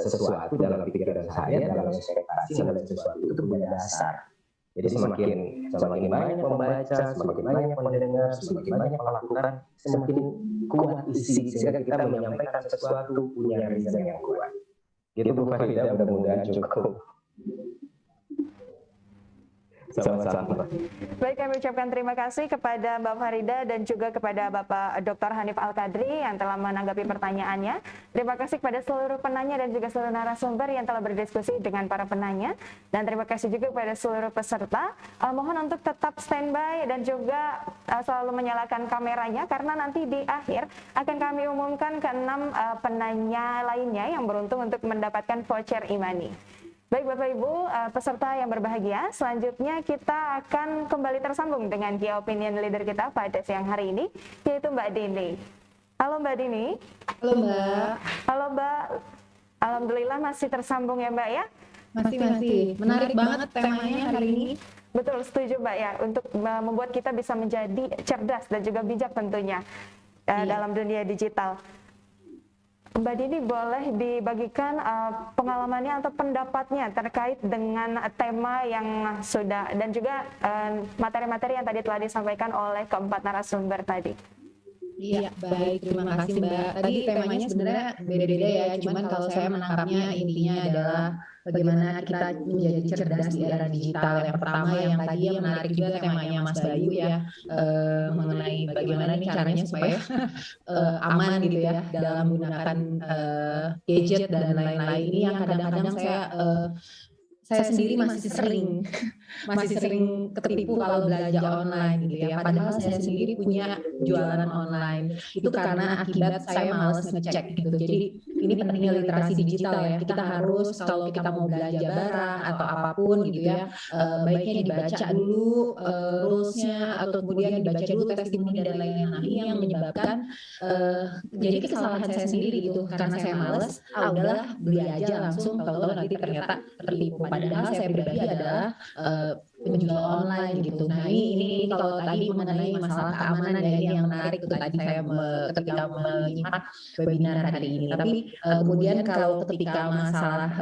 sesuatu dalam pikiran saya, dalam ekspektasi dalam sesuatu itu punya dasar. Jadi semakin banyak membaca, semakin banyak mendengar, semakin banyak melakukan, semakin kuat isi sehingga kita menyampaikan sesuatu punya reason yang kuat. Gitu Bu Farida, mudah-mudahan cukup. Sama-sama. Baik, kami ucapkan terima kasih kepada Mbak Farida dan juga kepada Bapak Dr. Hanif Al-Qadri yang telah menanggapi pertanyaannya. Terima kasih kepada seluruh penanya dan juga seluruh narasumber yang telah berdiskusi dengan para penanya. Dan terima kasih juga kepada seluruh peserta. Mohon untuk tetap standby dan juga selalu menyalakan kameranya karena nanti di akhir akan kami umumkan ke-6 penanya lainnya yang beruntung untuk mendapatkan voucher e-money. Baik Bapak Ibu, peserta yang berbahagia, selanjutnya kita akan kembali tersambung dengan Key Opinion Leader kita pada siang hari ini, yaitu Mbak Dini. Halo Mbak Dini. Halo Mbak. Halo Mbak, alhamdulillah masih tersambung ya Mbak ya? Masih. Menarik banget temanya hari ini. Betul, setuju Mbak ya, untuk membuat kita bisa menjadi cerdas dan juga bijak tentunya dalam dunia digital. Mbak Dini boleh dibagikan pengalamannya atau pendapatnya terkait dengan tema yang sudah dan juga materi-materi yang tadi telah disampaikan oleh keempat narasumber tadi. Iya, baik. Terima kasih Mbak. Tadi temanya sebenarnya beda-beda ya. Cuman kalau saya menangkapnya intinya adalah bagaimana kita menjadi cerdas di era digital. Yang pertama yang tadi yang menarik juga temanya Mas Bayu ya, mengenai bagaimana nih caranya supaya aman gitu ya dalam menggunakan gadget dan lain-lain. Ini yang kadang-kadang saya sendiri masih sering ketipu kalau belanja online gitu ya. Padahal saya sendiri punya jualan online. Itu karena akibat saya malas ngecek gitu. Jadi ini pentingnya literasi digital ya. Kita harus kalau kita mau belanja barang atau apapun gitu ya, baiknya dibaca dulu rules-nya atau kemudian dibaca dulu testimoni dan lain-lain. Nah, ini yang menyebabkan jadi kesalahan saya sendiri gitu karena saya malas, udahlah beli aja langsung, tahu-tahu nanti ternyata tertipu. Padahal saya pribadi adalah penjual online gitu. Nah ini kalau tadi mengenai masalah keamanan ya, ini yang menarik itu tadi saya ketika menyimak webinar hari ini. Tapi kemudian kalau ketika masalah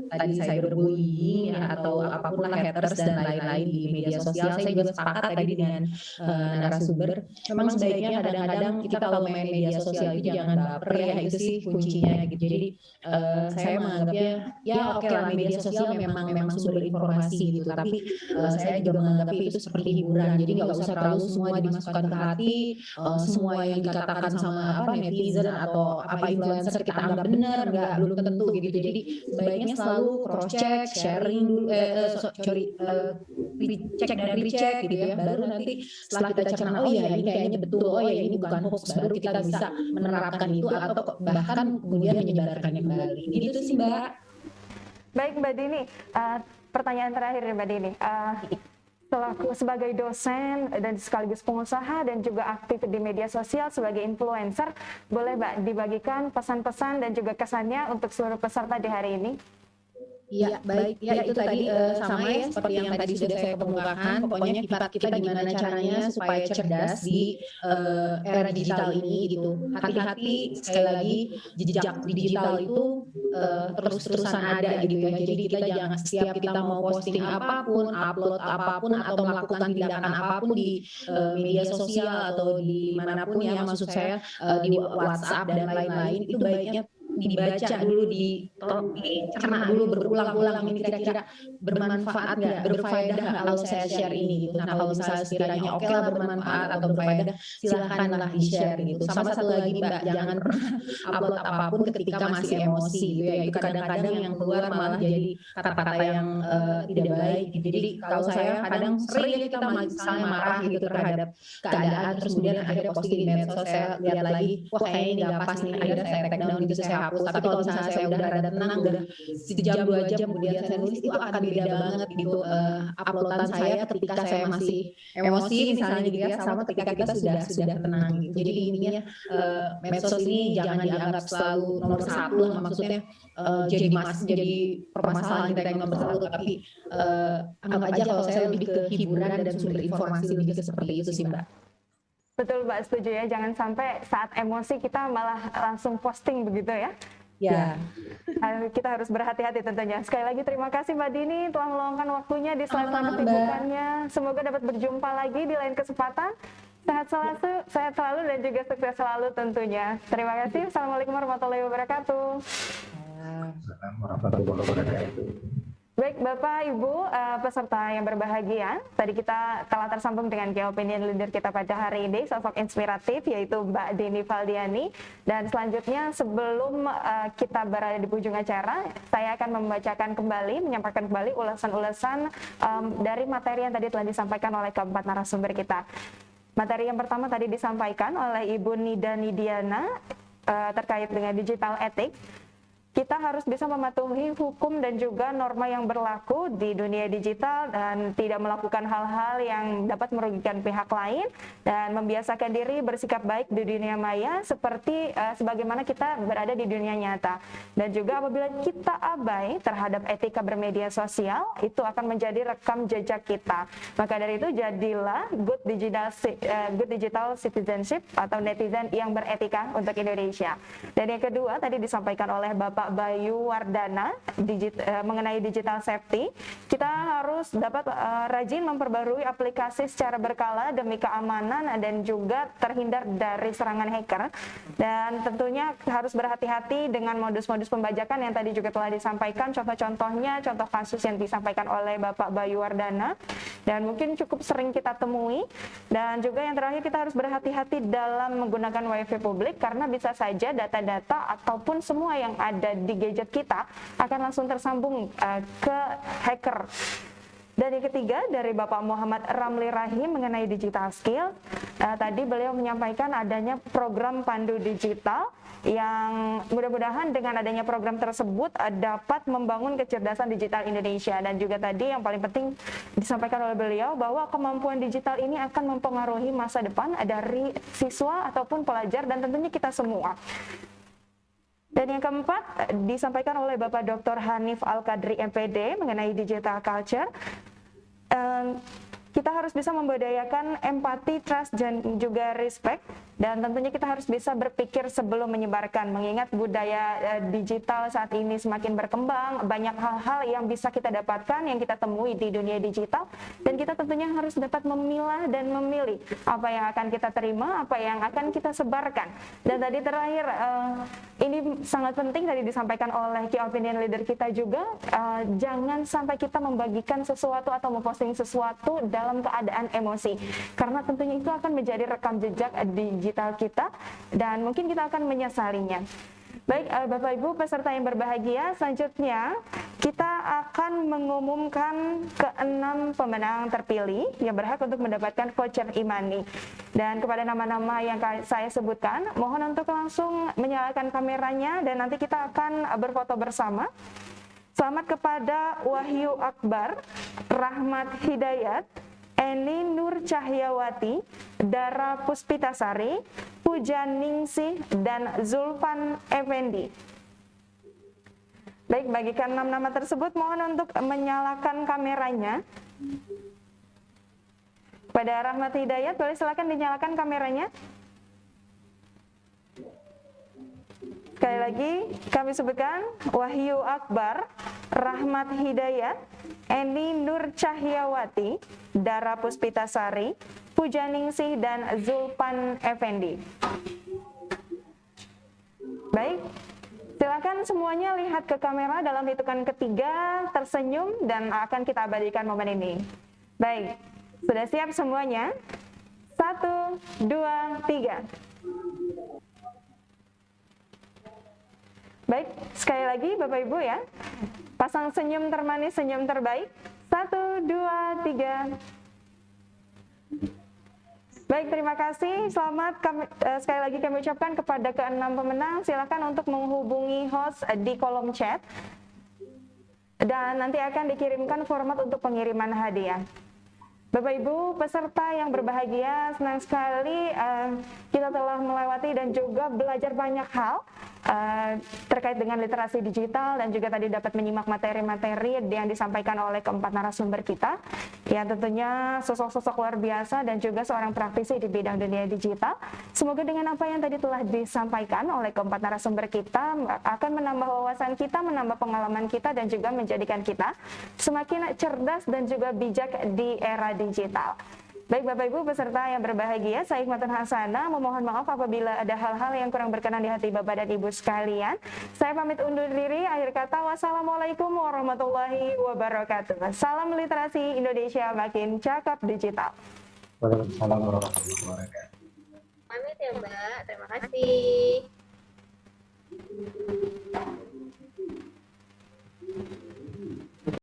tadi cyberbullying ya, atau apapun lah haters dan lain-lain di media sosial, saya juga sepakat tadi dengan narasumber. Memang sebaiknya kadang-kadang kita kalau main media sosial itu jangan baper ya, itu sih kuncinya gitu. Jadi saya menganggapnya ya oke lah, media sosial memang sumber informasi gitu, tapi saya juga menganggap itu seperti hiburan. Jadi nggak usah terlalu semua dimasukkan ke hati, semua yang dikatakan sama netizen atau influencer kita anggap benar, nggak belum tentu gitu. Jadi sebaiknya selalu cross check, sharing dulu, cek dan recheck gitu ya. Baru nanti setelah kita cerna, oh ya ini kayaknya betul, oh ya ini bukan hoax, baru kita bisa menerapkan itu atau bahkan kemudian menyebarkannya kembali. Gitu sih Mbak. Baik Mbak Dini, pertanyaan terakhir ya Mbak Dini. Sebagai dosen dan sekaligus pengusaha dan juga aktif di media sosial sebagai influencer, boleh Mbak dibagikan pesan-pesan dan juga kesannya untuk seluruh peserta di hari ini? Iya, baik. Ya itu tadi sama ya seperti yang tadi sudah saya kemukakan. Pokoknya kita gimana caranya supaya cerdas di era digital ini gitu. Hati-hati, sekali lagi jejak digital itu terus-terusan ada gitu ya. Jadi kita jangan setiap kita mau posting apapun, upload apapun atau melakukan tindakan apapun di media sosial atau di manapun ya, maksud saya di WhatsApp dan lain-lain, itu baiknya dibaca dulu, dicerna dulu berulang-ulang, ini kira-kira bermanfaat nggak, berfaedah nggak kalau saya share ini gitu. Nah kalau misalnya sekiranya oke lah bermanfaat atau berfaedah, silahkanlah di-share gitu. Sama satu lagi Mbak, jangan pernah upload apapun ketika masih emosi gitu ya. Itu kadang-kadang yang keluar malah jadi kata-kata yang tidak baik gitu. Jadi kalau saya kadang sering kita misalnya marah gitu terhadap keadaan, terus kemudian akhirnya posting di medsos, saya lihat lagi, wah kayaknya ini nggak pas nih, akhirnya saya take down gitu, saya hapus. Tapi kalau misalnya saya udah rada tenang, udah sejam 2 jam kemudian saya nulis, itu akan beda banget gitu uploadan saya ketika saya masih emosi misalnya gitu ya, sama ketika kita sudah tenang gitu. Jadi intinya medsos ini jangan dianggap selalu nomor 1 lah, maksudnya jadi permasalahan kita yang nomor 1, tapi anggap aja kalau saya lebih ke hiburan dan sumber informasi, lebih ke seperti itu sih Mbak. Betul Mbak, setuju ya, jangan sampai saat emosi kita malah langsung posting begitu ya. Ya. Kita harus berhati-hati tentunya. Sekali lagi terima kasih Mbak Dini telah meluangkan waktunya di sela-sela kesibukannya. Semoga dapat berjumpa lagi di lain kesempatan. Sehat selalu dan juga sukses selalu tentunya. Terima kasih. Assalamualaikum warahmatullahi wabarakatuh. Warahmatullahi wabarakatuh. Baik Bapak Ibu peserta yang berbahagia, tadi kita telah tersambung dengan key opinion leader kita pada hari ini, sosok inspiratif yaitu Mbak Dini Valdiani. Dan selanjutnya sebelum kita berada di ujung acara, saya akan menyampaikan kembali ulasan-ulasan dari materi yang tadi telah disampaikan oleh keempat narasumber kita. Materi yang pertama tadi disampaikan oleh Ibu Nida Nidiana terkait dengan digital ethics. Kita harus bisa mematuhi hukum dan juga norma yang berlaku di dunia digital dan tidak melakukan hal-hal yang dapat merugikan pihak lain dan membiasakan diri bersikap baik di dunia maya seperti sebagaimana kita berada di dunia nyata. Dan juga apabila kita abai terhadap etika bermedia sosial, itu akan menjadi rekam jejak kita. Maka dari itu jadilah good digital citizenship atau netizen yang beretika untuk Indonesia. Dan yang kedua tadi disampaikan oleh Bapak Bapak Bayu Wardana mengenai digital safety. Kita harus dapat rajin memperbarui aplikasi secara berkala demi keamanan dan juga terhindar dari serangan hacker. Dan tentunya harus berhati-hati dengan modus-modus pembajakan yang tadi juga telah disampaikan. Contoh-contohnya, contoh kasus yang disampaikan oleh Bapak Bayu Wardana dan mungkin cukup sering kita temui. Dan juga yang terakhir, kita harus berhati-hati dalam menggunakan wifi publik karena bisa saja data-data ataupun semua yang ada di gadget kita akan langsung tersambung ke hacker. Dan yang ketiga dari Bapak Muhammad Ramli Rahim mengenai digital skill, tadi beliau menyampaikan adanya program pandu digital yang mudah-mudahan dengan adanya program tersebut dapat membangun kecerdasan digital Indonesia. Dan juga tadi yang paling penting disampaikan oleh beliau bahwa kemampuan digital ini akan mempengaruhi masa depan dari siswa ataupun pelajar dan tentunya kita semua. Dan yang keempat disampaikan oleh Bapak Dr. Hanif Al-Qadri MPD mengenai digital culture. Kita harus bisa membudayakan empati, trust, dan juga respect. Dan tentunya kita harus bisa berpikir sebelum menyebarkan. Mengingat budaya digital saat ini semakin berkembang, banyak hal-hal yang bisa kita dapatkan, yang kita temui di dunia digital. Dan kita tentunya harus dapat memilah dan memilih apa yang akan kita terima, apa yang akan kita sebarkan. Dan tadi terakhir, ini sangat penting tadi disampaikan oleh key opinion leader kita juga, jangan sampai kita membagikan sesuatu atau memposting sesuatu dalam keadaan emosi. Karena tentunya itu akan menjadi rekam jejak digital kita dan mungkin kita akan menyesalinya. Baik, Bapak Ibu peserta yang berbahagia, selanjutnya kita akan mengumumkan ke-6 pemenang terpilih yang berhak untuk mendapatkan voucher e-money. Dan kepada nama-nama yang saya sebutkan, mohon untuk langsung menyalakan kameranya dan nanti kita akan berfoto bersama. Selamat kepada Wahyu Akbar, Rahmat Hidayat, Eni Nur Cahyawati, Dara Puspitasari, Puja Ningsih, dan Zulfan Effendi. Baik, bagi ke-6 nama tersebut mohon untuk menyalakan kameranya. Pada Rahmat Hidayat, boleh silakan dinyalakan kameranya. Sekali lagi kami sebutkan Wahyu Akbar, Rahmat Hidayat, Eni Nur Cahyawati, Dara Puspitasari, Puja Ningsih, dan Zulfan Effendi. Baik, silakan semuanya lihat ke kamera dalam hitungan ketiga, tersenyum, dan akan kita abadikan momen ini. Baik, sudah siap semuanya? 1, 2, 3. Baik, sekali lagi Bapak Ibu ya, pasang senyum termanis, senyum terbaik. 1, 2, 3. Baik, terima kasih. Selamat sekali lagi kami ucapkan kepada ke-6 pemenang. Silakan untuk menghubungi host di kolom chat. Dan nanti akan dikirimkan format untuk pengiriman hadiah. Bapak Ibu peserta yang berbahagia, senang sekali kita telah melewati dan juga belajar banyak hal terkait dengan literasi digital dan juga tadi dapat menyimak materi-materi yang disampaikan oleh keempat narasumber kita yang tentunya sosok-sosok luar biasa dan juga seorang praktisi di bidang dunia digital. Semoga dengan apa yang tadi telah disampaikan oleh keempat narasumber kita akan menambah wawasan kita, menambah pengalaman kita dan juga menjadikan kita semakin cerdas dan juga bijak di era digital. Baik Bapak Ibu peserta yang berbahagia, saya Hikmatun Hasanah memohon maaf apabila ada hal-hal yang kurang berkenan di hati Bapak dan Ibu sekalian. Saya pamit undur diri, akhir kata wassalamualaikum warahmatullahi wabarakatuh. Salam literasi Indonesia makin cakap digital. Waalaikumsalam warahmatullahi wabarakatuh. Pamit ya Mbak, terima kasih.